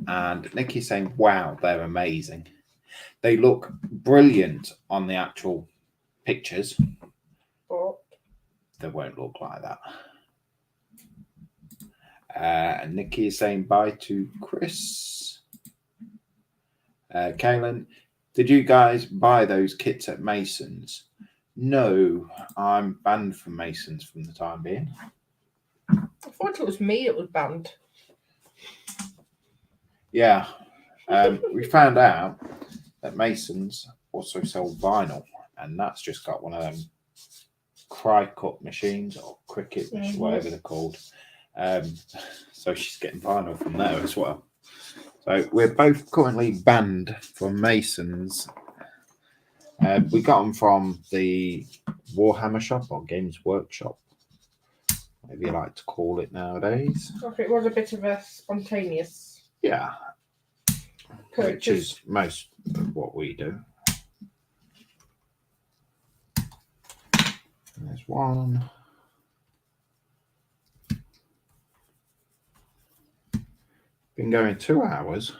[SPEAKER 1] And Nikki's saying, wow, they're amazing. They look brilliant on the actual pictures.
[SPEAKER 2] But
[SPEAKER 1] They won't look like that. And Nikki is saying bye to Chris. Kaylin, did you guys buy those kits at Mason's? No, I'm banned from Mason's from the time being.
[SPEAKER 2] I thought it was me that was banned.
[SPEAKER 1] Yeah. We found out that Mason's also sell vinyl, and that's just got one of them cry cut machines or cricket machine, whatever they're called. So she's getting vinyl from there as well. So we're both currently banned from Mason's. We got them from the Warhammer shop or Games Workshop, whatever you like to call it nowadays.
[SPEAKER 2] I think it was a bit of a spontaneous
[SPEAKER 1] Yeah.
[SPEAKER 2] purchase.
[SPEAKER 1] Which is most of what we do. There's one. Been going 2 hours.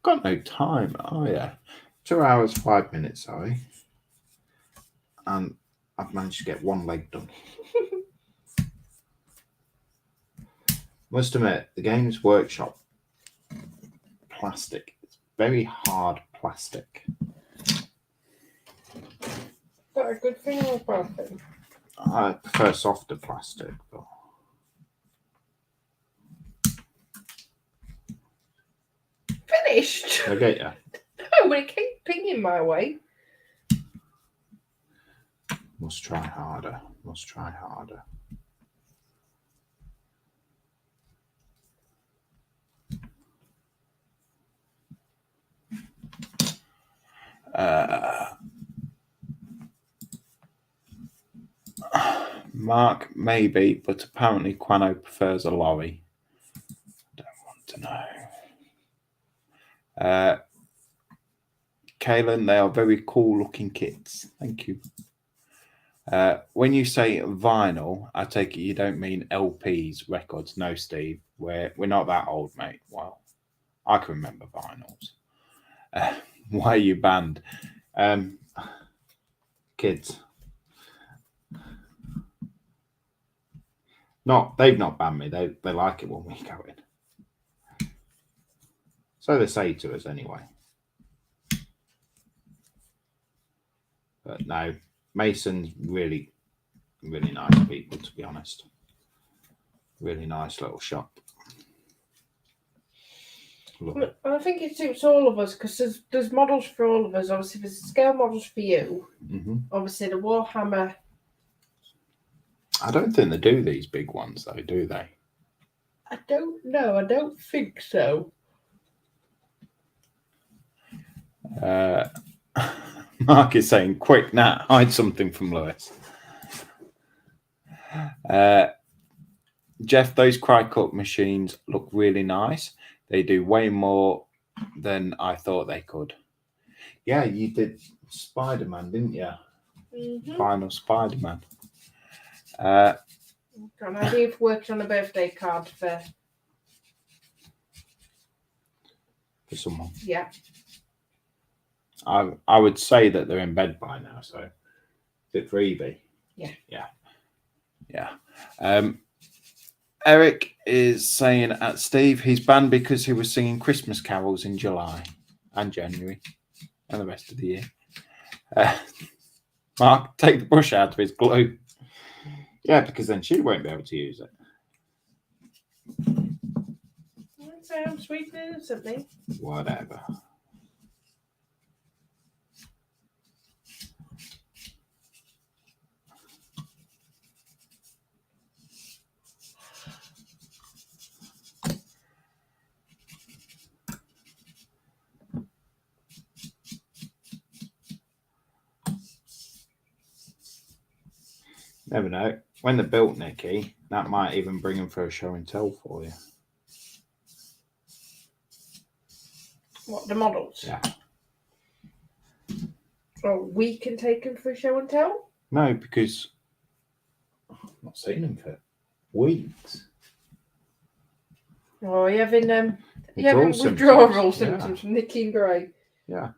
[SPEAKER 1] Got no time. Oh yeah, 2 hours 5 minutes. Sorry, and I've managed to get one leg done. Must admit, the Games Workshop plastic. It's very hard plastic.
[SPEAKER 2] Is that a good thing or a bad thing?
[SPEAKER 1] I prefer softer plastic, but
[SPEAKER 2] Finished.
[SPEAKER 1] I get you.
[SPEAKER 2] No, but it keeps pinging my way.
[SPEAKER 1] Must try harder. Must try harder. Mark, maybe, but apparently Quano prefers a lorry. Don't want to know. Kaylin, they are very cool looking kits. Thank you. When you say vinyl, I take it you don't mean LPs, records. No, Steve, we're not that old, mate. Well, I can remember vinyls. Why are you banned? Kids. They've not banned me. They like it when we go in. So they say to us anyway. But no, Mason's really, really nice people, to be honest. Really nice little shop.
[SPEAKER 2] Look, I think it suits all of us because there's models for all of us. Obviously, there's scale models for you.
[SPEAKER 1] Mm-hmm.
[SPEAKER 2] Obviously, the Warhammer.
[SPEAKER 1] I don't think they do these big ones, though, do they?
[SPEAKER 2] I don't know. I don't think so.
[SPEAKER 1] Mark is saying, quick, Nat, hide something from Lewis. Jeff, those cry cut machines look really nice. They do way more than I thought they could. Yeah, you did Spider-Man, didn't you?
[SPEAKER 2] Mm-hmm.
[SPEAKER 1] Final Spider-Man.
[SPEAKER 2] Got an idea of working on a birthday card for
[SPEAKER 1] someone.
[SPEAKER 2] Yeah.
[SPEAKER 1] I would say that they're in bed by now, so is it for Evie? Yeah. Eric is saying at Steve, he's banned because he was singing Christmas carols in July and January and the rest of the year. Mark, take the brush out of his glue. Yeah, because then she won't be able to use it.
[SPEAKER 2] Sound sweet and something.
[SPEAKER 1] Whatever. Never know. When they're built, Nikki, that might even bring them for a show and tell for you.
[SPEAKER 2] What, the models?
[SPEAKER 1] Yeah.
[SPEAKER 2] Oh, we can take them for a show and tell?
[SPEAKER 1] No, because I've not seen them for weeks.
[SPEAKER 2] Oh, you're having
[SPEAKER 1] Withdrawal
[SPEAKER 2] withdrawal
[SPEAKER 1] symptoms,
[SPEAKER 2] symptoms from Nikki and Gray.
[SPEAKER 1] Yeah.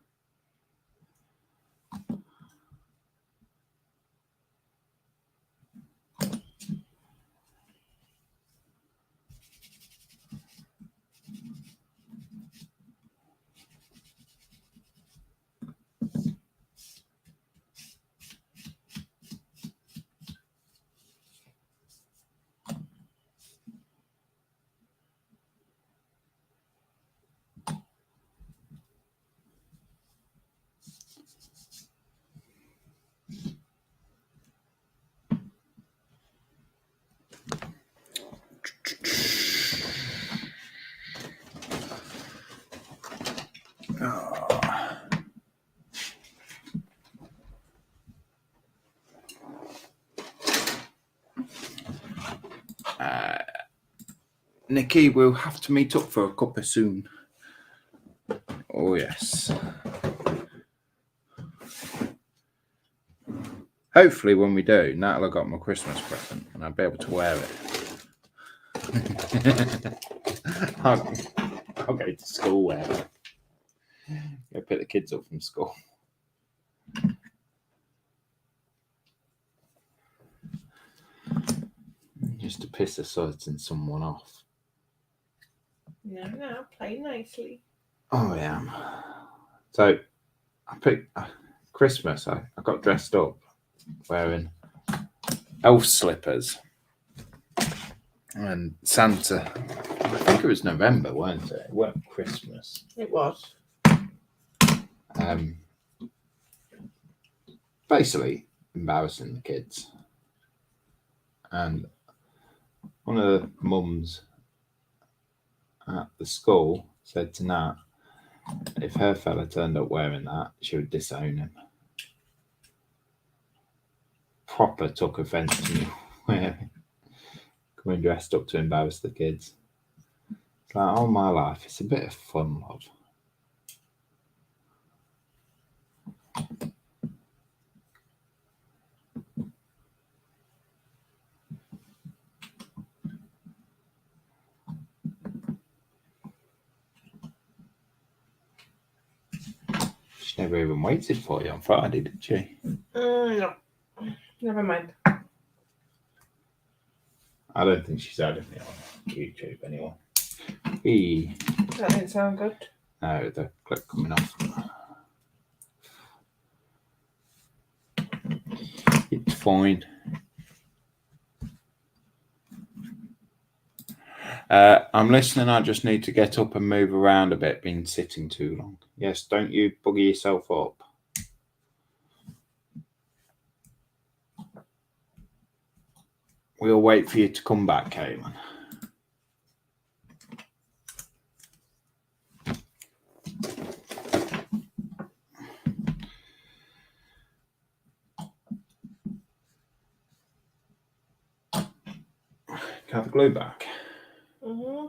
[SPEAKER 1] Nikki, we'll have to meet up for a cuppa soon. Oh, yes. Hopefully, when we do, Natalie got my Christmas present and I'll be able to wear it. I'll go to school wearing it. Go pick the kids up from school. Just to piss a certain someone off.
[SPEAKER 2] No, play nicely.
[SPEAKER 1] Oh, I am. So, I picked Christmas. I got dressed up wearing elf slippers. And Santa, I think it was November, weren't it? It weren't Christmas.
[SPEAKER 2] It was.
[SPEAKER 1] Basically embarrassing the kids. And one of the mums at the school said to Nat, if her fella turned up wearing that, she would disown him. Proper took offence to me coming dressed up to embarrass the kids. It's like, all my life, it's a bit of fun, love. She never even waited for you on Friday, did she?
[SPEAKER 2] No. Never mind.
[SPEAKER 1] I don't think she's had anything on YouTube anyway. Hey.
[SPEAKER 2] That didn't sound good.
[SPEAKER 1] No, the clip coming off. It's fine. I'm listening. I just need to get up and move around a bit. Been sitting too long. Yes, don't you bugger yourself up. We'll wait for you to come back, Caitlin. Can I have the glue back?
[SPEAKER 2] Mm-hmm.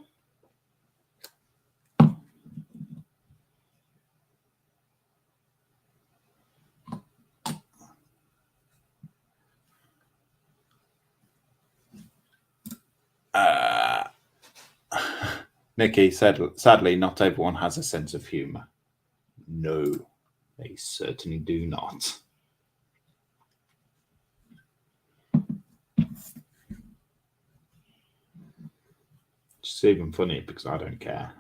[SPEAKER 1] Nikki said, sadly, not everyone has a sense of humour. No, they certainly do not. It's even funny because I don't care.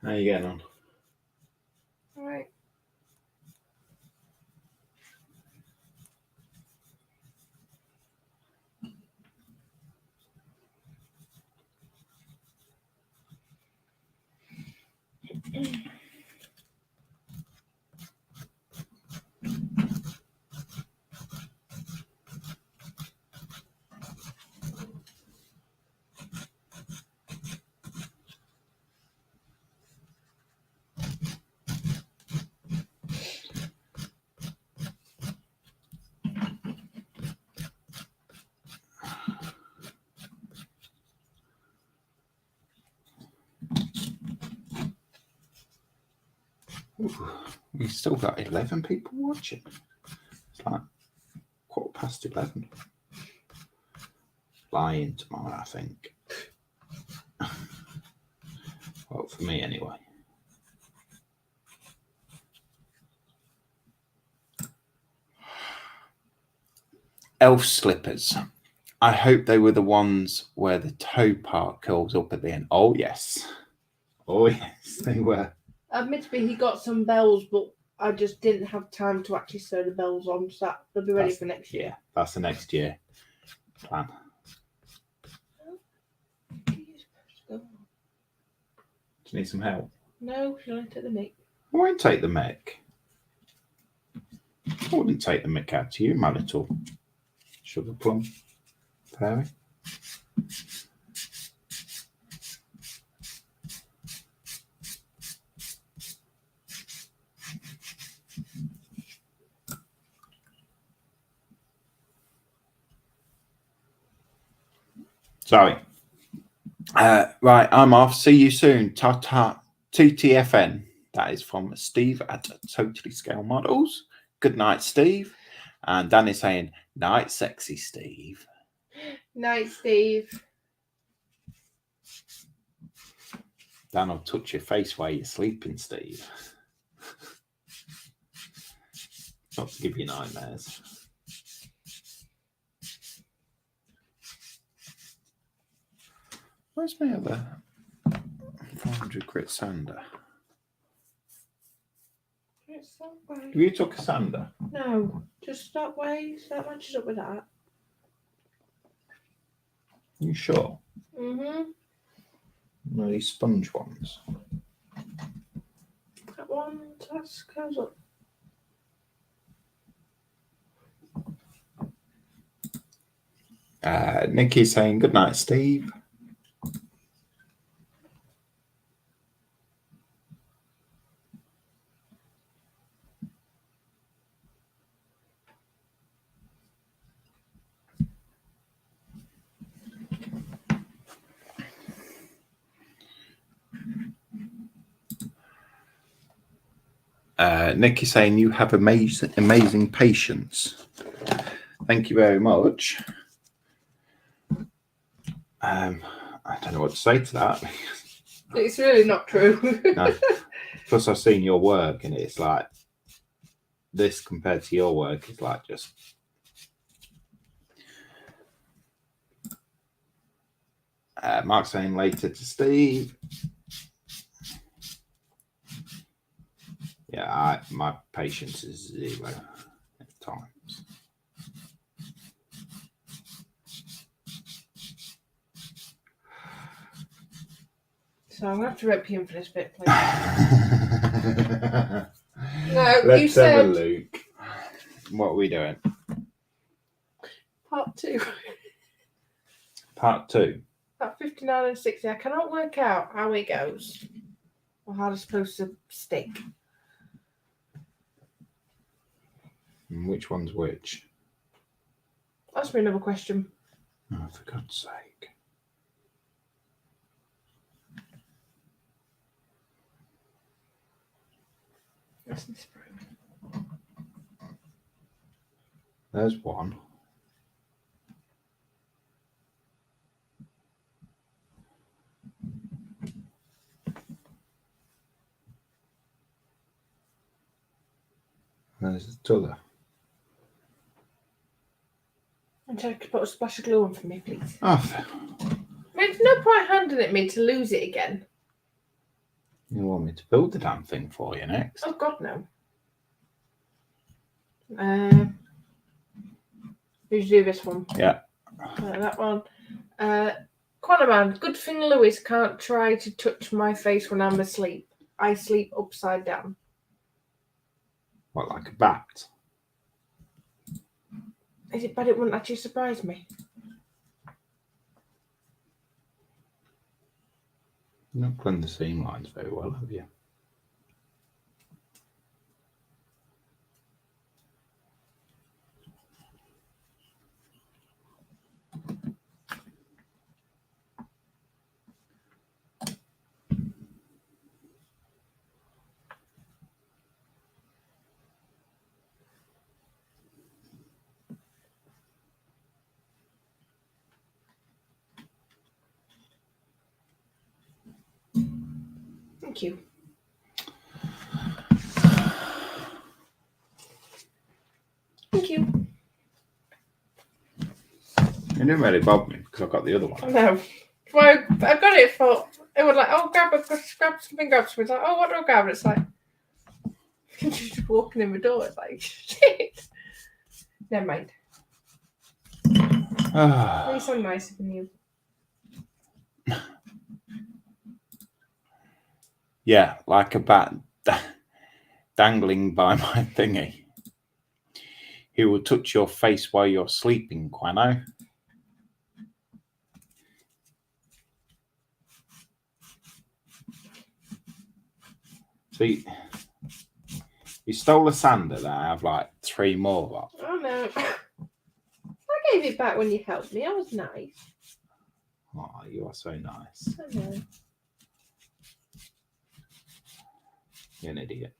[SPEAKER 1] How are you getting on?
[SPEAKER 2] All right.
[SPEAKER 1] We've still got 11 people watching. It's like 11:15. Lying tomorrow, I think. Well, for me anyway. Elf slippers. I hope they were the ones where the toe part curls up at the end. Oh, yes. Oh, yes, they were.
[SPEAKER 2] Admittedly, he got some bells, but I just didn't have time to actually sew the bells on, so they'll be ready for next year.
[SPEAKER 1] Yeah, that's the next year plan.
[SPEAKER 2] Do you
[SPEAKER 1] need some help?
[SPEAKER 2] No, she'll only take the mic.
[SPEAKER 1] I won't take the mic. I wouldn't take the mic out to you, my little sugar plum fairy. Sorry. Right, I'm off. See you soon. Ta-ta. TTFN. That is from Steve at Totally Scale Models. Good night, Steve. And Dan is saying, night, sexy Steve.
[SPEAKER 2] Night, Steve.
[SPEAKER 1] Dan will touch your face while you're sleeping, Steve. not to give you nightmares. Where's my other 400 grit sander?
[SPEAKER 2] It's that way.
[SPEAKER 1] Have you took a sander?
[SPEAKER 2] No, just that way. So that matches up with that.
[SPEAKER 1] You sure?
[SPEAKER 2] Mm-hmm.
[SPEAKER 1] No, these sponge ones.
[SPEAKER 2] That one, that goes up.
[SPEAKER 1] Nikki's saying good night, Steve. Nikki saying you have amazing patience. Thank you very much. I don't know what to say to that.
[SPEAKER 2] It's really not true.
[SPEAKER 1] No. Plus, I've seen your work, and it's like this compared to your work is like just. Mark saying later to Steve. Yeah, my patience is 0 at times.
[SPEAKER 2] So I'm going to have to rip you in for this bit, please. No,
[SPEAKER 1] Let's
[SPEAKER 2] you said
[SPEAKER 1] have a look. What are we doing?
[SPEAKER 2] part 2.
[SPEAKER 1] Part 2.
[SPEAKER 2] At 59 and 60, I cannot work out how it goes. Or how it's supposed to stick.
[SPEAKER 1] And which one's which?
[SPEAKER 2] Ask me another question.
[SPEAKER 1] Oh, for God's sake. There's one. There's the other.
[SPEAKER 2] And you could put a splash of glue on for me, please.
[SPEAKER 1] Oh,
[SPEAKER 2] There's no point handing it me to lose it again.
[SPEAKER 1] you want me to build the damn thing for you next?
[SPEAKER 2] Oh, God, no. Who's do this one?
[SPEAKER 1] Yeah.
[SPEAKER 2] That one. Quanaman, good thing Lewis can't try to touch my face when I'm asleep. I sleep upside down.
[SPEAKER 1] What, like a bat?
[SPEAKER 2] Is it bad? It wouldn't actually surprise me.
[SPEAKER 1] You've not cleaned the seam lines very well, have you?
[SPEAKER 2] Thank you. Thank you.
[SPEAKER 1] It didn't really bother me because I've got the other one.
[SPEAKER 2] No. Well, I got it for. It was like, oh, grab something. It's like, oh, what do I grab? And it's like, just walking in the door. It's like, shit. Never mind. At least I'm nicer than you.
[SPEAKER 1] Yeah, like a bat dangling by my thingy. He will touch your face while you're sleeping, Quano. See, you stole a sander that I have like 3 more of.
[SPEAKER 2] Oh, no. I gave it back when you helped me. I was nice.
[SPEAKER 1] Oh, you are so nice.
[SPEAKER 2] I know.
[SPEAKER 1] You're an idiot.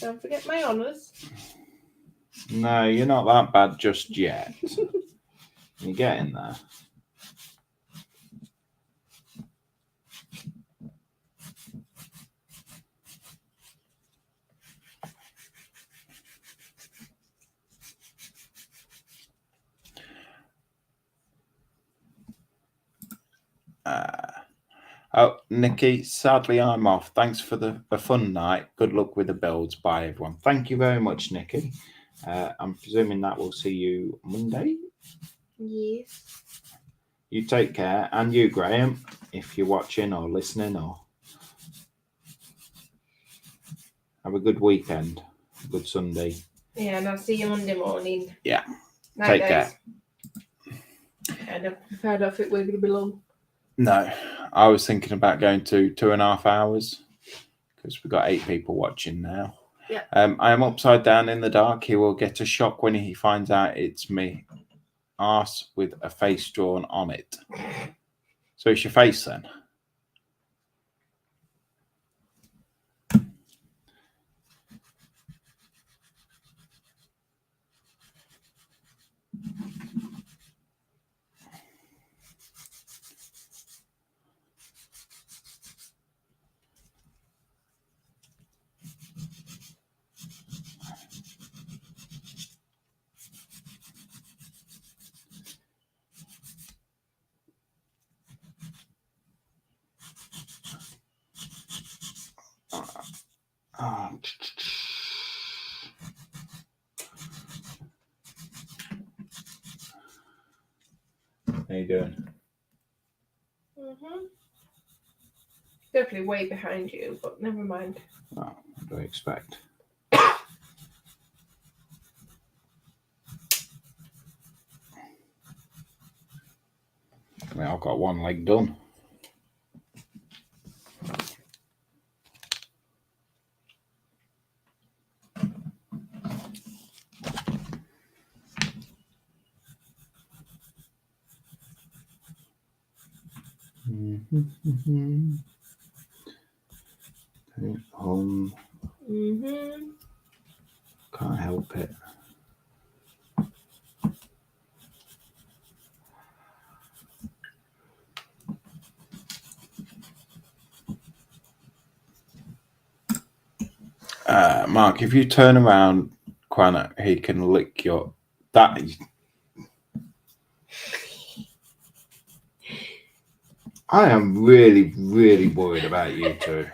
[SPEAKER 2] Don't forget my honours.
[SPEAKER 1] No, you're not that bad just yet. You're getting there. Oh, Nikki, sadly I'm off. Thanks for a fun night. Good luck with the builds. Bye, everyone. Thank you very much, Nikki. I'm presuming that we'll see you Monday.
[SPEAKER 2] Yes.
[SPEAKER 1] You take care. And you, Graham, if you're watching or listening, or have a good weekend. Good Sunday.
[SPEAKER 2] Yeah, and I'll see you Monday morning.
[SPEAKER 1] Yeah.
[SPEAKER 2] Night,
[SPEAKER 1] Take
[SPEAKER 2] guys.
[SPEAKER 1] care.
[SPEAKER 2] I don't know if we're going to be long.
[SPEAKER 1] No, I was thinking about going to 2.5 hours because we've got 8 people watching now.
[SPEAKER 2] Yeah.
[SPEAKER 1] I am upside down in the dark. He will get a shock when he finds out it's me, arse with a face drawn on it. So it's your face then? Oh. How you doing?
[SPEAKER 2] Definitely way behind you, but never mind.
[SPEAKER 1] Oh, what do I expect? I mean, I've got one leg done. Home. Can't help it. Mark, if you turn around, Quana, he can lick your... That... I am really, really worried about you two.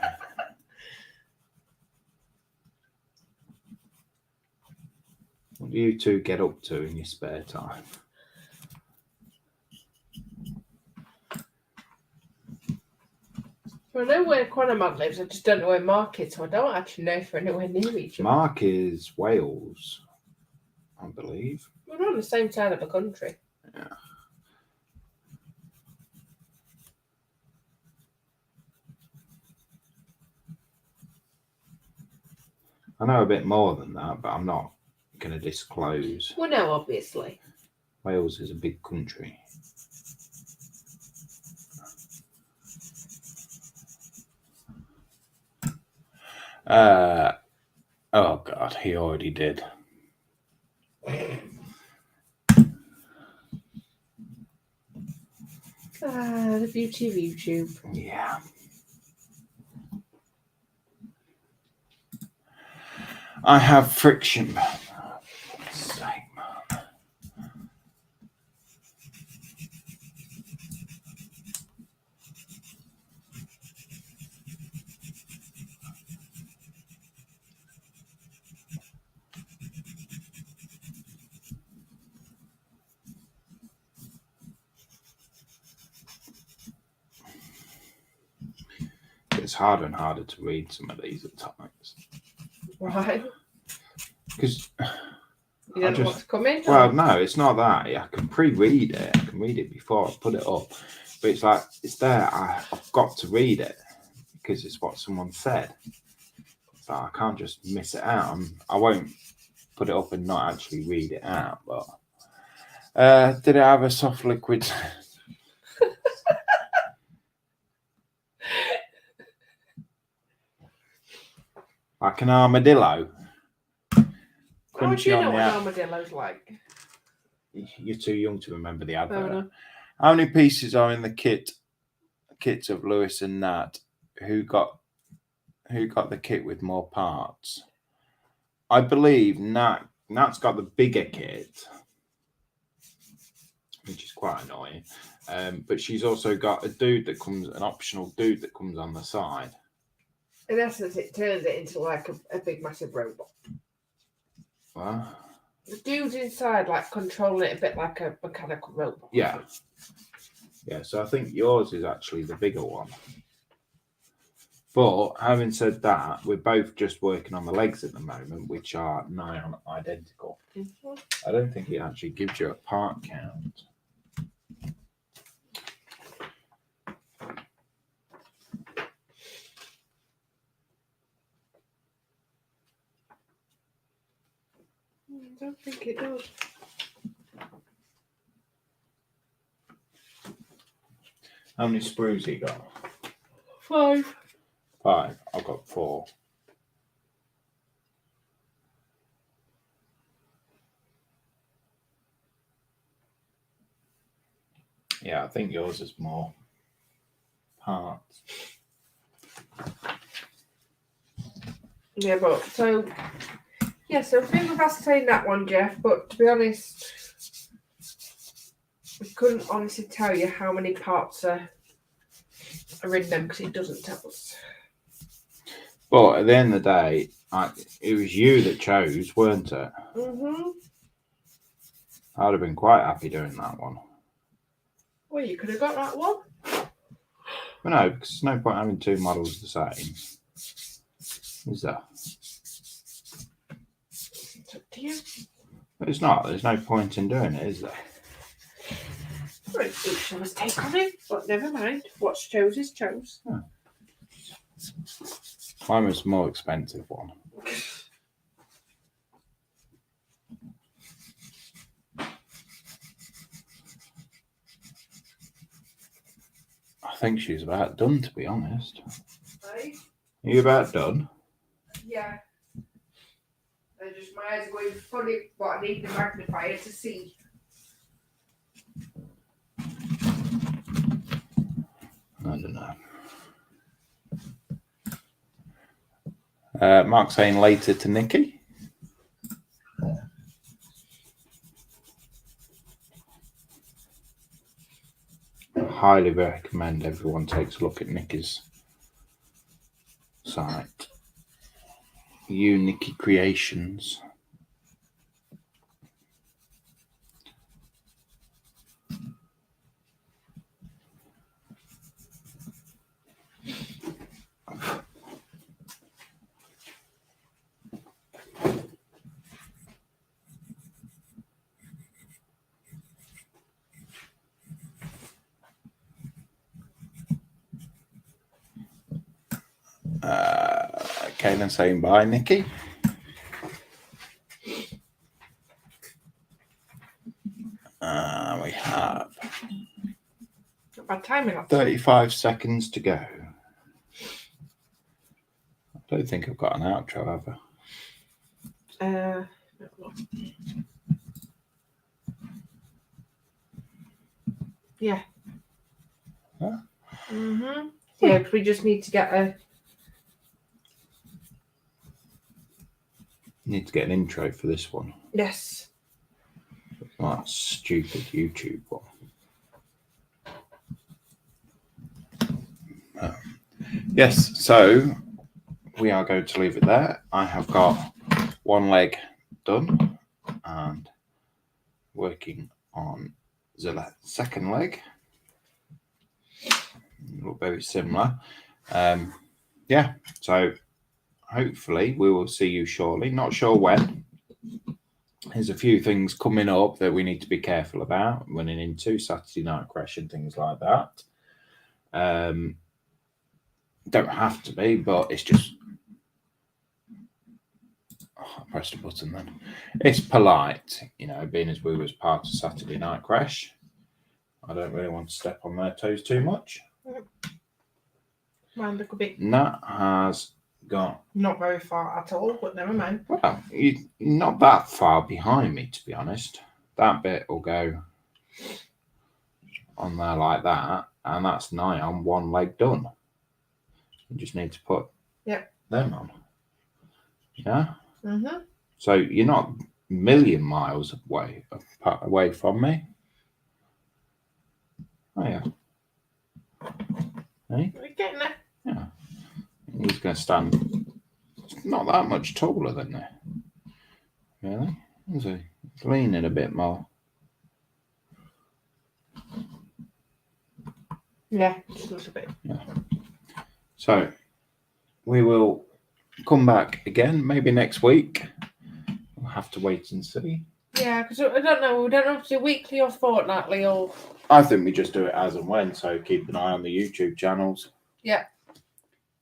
[SPEAKER 1] What do you two get up to in your spare time?
[SPEAKER 2] Well, I know where Quanaman lives, I just don't know where Mark is, so I don't actually know if we're anywhere near each other.
[SPEAKER 1] Mark is Wales, I believe.
[SPEAKER 2] We're on the same side of the country.
[SPEAKER 1] Yeah. I know a bit more than that, but I'm not going to disclose.
[SPEAKER 2] Well, no, obviously.
[SPEAKER 1] Wales is a big country. Oh God, he already did.
[SPEAKER 2] The beauty of YouTube.
[SPEAKER 1] Yeah. I have friction. Same. It's harder and harder to read some of these at times.
[SPEAKER 2] Right.
[SPEAKER 1] Because
[SPEAKER 2] you don't know what's coming?
[SPEAKER 1] Well, no, it's not that. I can pre-read it. I can read it before I put it up. But it's like, it's there. I've got to read it because it's what someone said. So I can't just miss it out. I won't put it up and not actually read it out. But did it have a soft liquid? Like an armadillo.
[SPEAKER 2] How do you know what an armadillo's like?
[SPEAKER 1] You're too young to remember the advert.
[SPEAKER 2] No.
[SPEAKER 1] How many pieces are in the kits of Lewis and Nat? Who got the kit with more parts? I believe Nat's got the bigger kit, which is quite annoying. But she's also got an optional dude that comes on the side.
[SPEAKER 2] In essence, it turns it into like a big massive robot.
[SPEAKER 1] Well,
[SPEAKER 2] The dude's inside, like controlling it a bit like a mechanical robot.
[SPEAKER 1] yeah. Yeah, so I think yours is actually the bigger one. But having said that, we're both just working on the legs at the moment, which are nigh on identical.
[SPEAKER 2] Mm-hmm.
[SPEAKER 1] I don't think it actually gives you a part count.
[SPEAKER 2] I don't think it does.
[SPEAKER 1] How many sprues you got?
[SPEAKER 2] 5.
[SPEAKER 1] 5. I've got 4. Yeah, I think yours is more parts.
[SPEAKER 2] Yeah, but so I think we've ascertained that one, Jeff. But to be honest, we couldn't honestly tell you how many parts are in them because it doesn't tell us.
[SPEAKER 1] But at the end of the day, it was you that chose, weren't it?
[SPEAKER 2] Mm-hmm.
[SPEAKER 1] I'd have been quite happy doing that one.
[SPEAKER 2] Well, you could have got that one.
[SPEAKER 1] But no, because there's no point having 2 models the same. Is there?
[SPEAKER 2] It's up to you.
[SPEAKER 1] But it's not. There's no point in doing it, is there?
[SPEAKER 2] Well, each of us take on it, but never mind. What's chose is chose.
[SPEAKER 1] Yeah. Mine was the more expensive one. I think she's about done, to be honest.
[SPEAKER 2] Right?
[SPEAKER 1] Are you about done?
[SPEAKER 2] Yeah. My eyes are going funny, but I need the magnifier to see.
[SPEAKER 1] I don't know. Mark's saying later to Nikki. I highly recommend everyone takes a look at Nikki's site. Nikki Creations. Kaylin saying bye, Nikki. We have
[SPEAKER 2] Bad timing.
[SPEAKER 1] 35 seconds to go. I don't think I've got an outro, have I?
[SPEAKER 2] Yeah.
[SPEAKER 1] Huh?
[SPEAKER 2] Mm-hmm. Yeah, because we just need to get
[SPEAKER 1] Need to get an intro for this one.
[SPEAKER 2] Yes.
[SPEAKER 1] Oh, that stupid YouTube one. Yes, so we are going to leave it there. I have got one leg done and working on the second leg. Look very similar. Yeah, so hopefully we will see you shortly. Not sure when. There's a few things coming up that we need to be careful about running into Saturday Night Crash and things like that. Don't have to be, but it's just I pressed a button then. It's polite, being as we was part of Saturday Night Crash. I don't really want to step on their toes too much.
[SPEAKER 2] Mind look a bit.
[SPEAKER 1] Nat has got
[SPEAKER 2] Not very far at all, but never mind.
[SPEAKER 1] Well, you're not that far behind me, to be honest. That bit will go on there like that, and that's nigh on one leg done. You just need to put them on. Yeah?
[SPEAKER 2] Mm-hmm.
[SPEAKER 1] So you're not a million miles away from me. Oh, yeah. Hey?
[SPEAKER 2] We're getting there.
[SPEAKER 1] Yeah. He's going to stand not that much taller than there. Really? He's leaning a bit more.
[SPEAKER 2] Yeah, just a little bit.
[SPEAKER 1] Yeah. So we will come back again, maybe next week. We'll have to wait and see.
[SPEAKER 2] Yeah, because I don't know. We don't know if to do weekly or fortnightly or.
[SPEAKER 1] I think we just do it as and when. So keep an eye on the YouTube channels.
[SPEAKER 2] Yeah.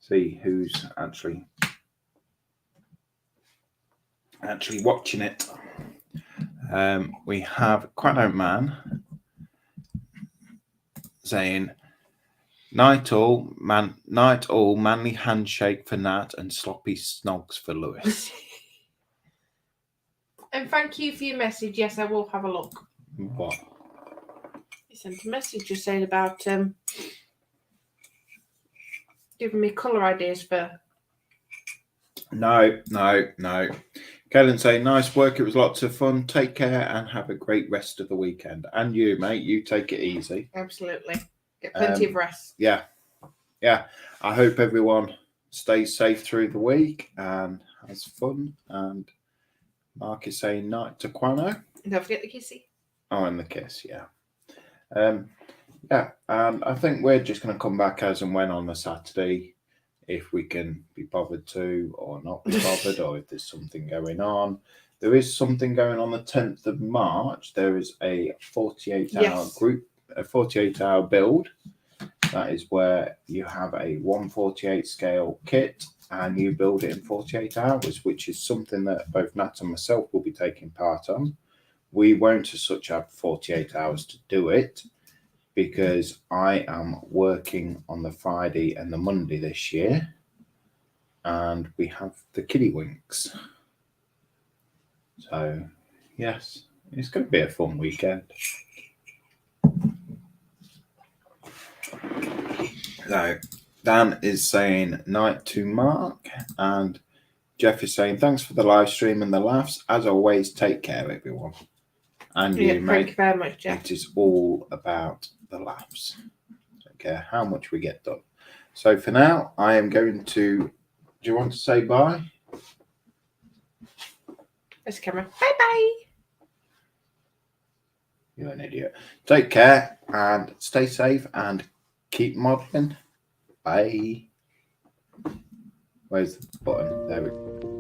[SPEAKER 1] See who's actually watching it. We have Quano Man saying, night all, manly handshake for Nat and sloppy snogs for Lewis.
[SPEAKER 2] And thank you for your message. Yes, I will have a look.
[SPEAKER 1] What?
[SPEAKER 2] He sent a message just saying about giving me colour ideas for.
[SPEAKER 1] No. Kellen saying, nice work. It was lots of fun. Take care and have a great rest of the weekend. And you, mate, you take it easy.
[SPEAKER 2] Absolutely. Get plenty of rest.
[SPEAKER 1] Yeah. I hope everyone stays safe through the week and has fun. And Mark is saying night to Quano.
[SPEAKER 2] Don't forget the kissy.
[SPEAKER 1] Oh, and the kiss, yeah. And I think we're just going to come back as and when on the Saturday, if we can be bothered to or not be bothered, or if there's something going on. There is something going on the 10th of March. There is a 48-hour group, a 48-hour build. That is where you have a 1/48 scale kit and you build it in 48 hours, which is something that both Nat and myself will be taking part on. We won't as such have 48 hours to do it because I am working on the Friday and the Monday this year, and we have the kiddie winks. So, yes, it's going to be a fun weekend. So, Dan is saying night to Mark, and Jeff is saying thanks for the live stream and the laughs. As always, take care, everyone. And you, mate.
[SPEAKER 2] Thank you very much, Jeff.
[SPEAKER 1] It is all about the laughs. Don't care how much we get done. So for now, I am going to. Do you want to say bye?
[SPEAKER 2] There's the camera. Bye bye.
[SPEAKER 1] You're an idiot. Take care and stay safe and keep modeling. Bye. Where's the button? There we go.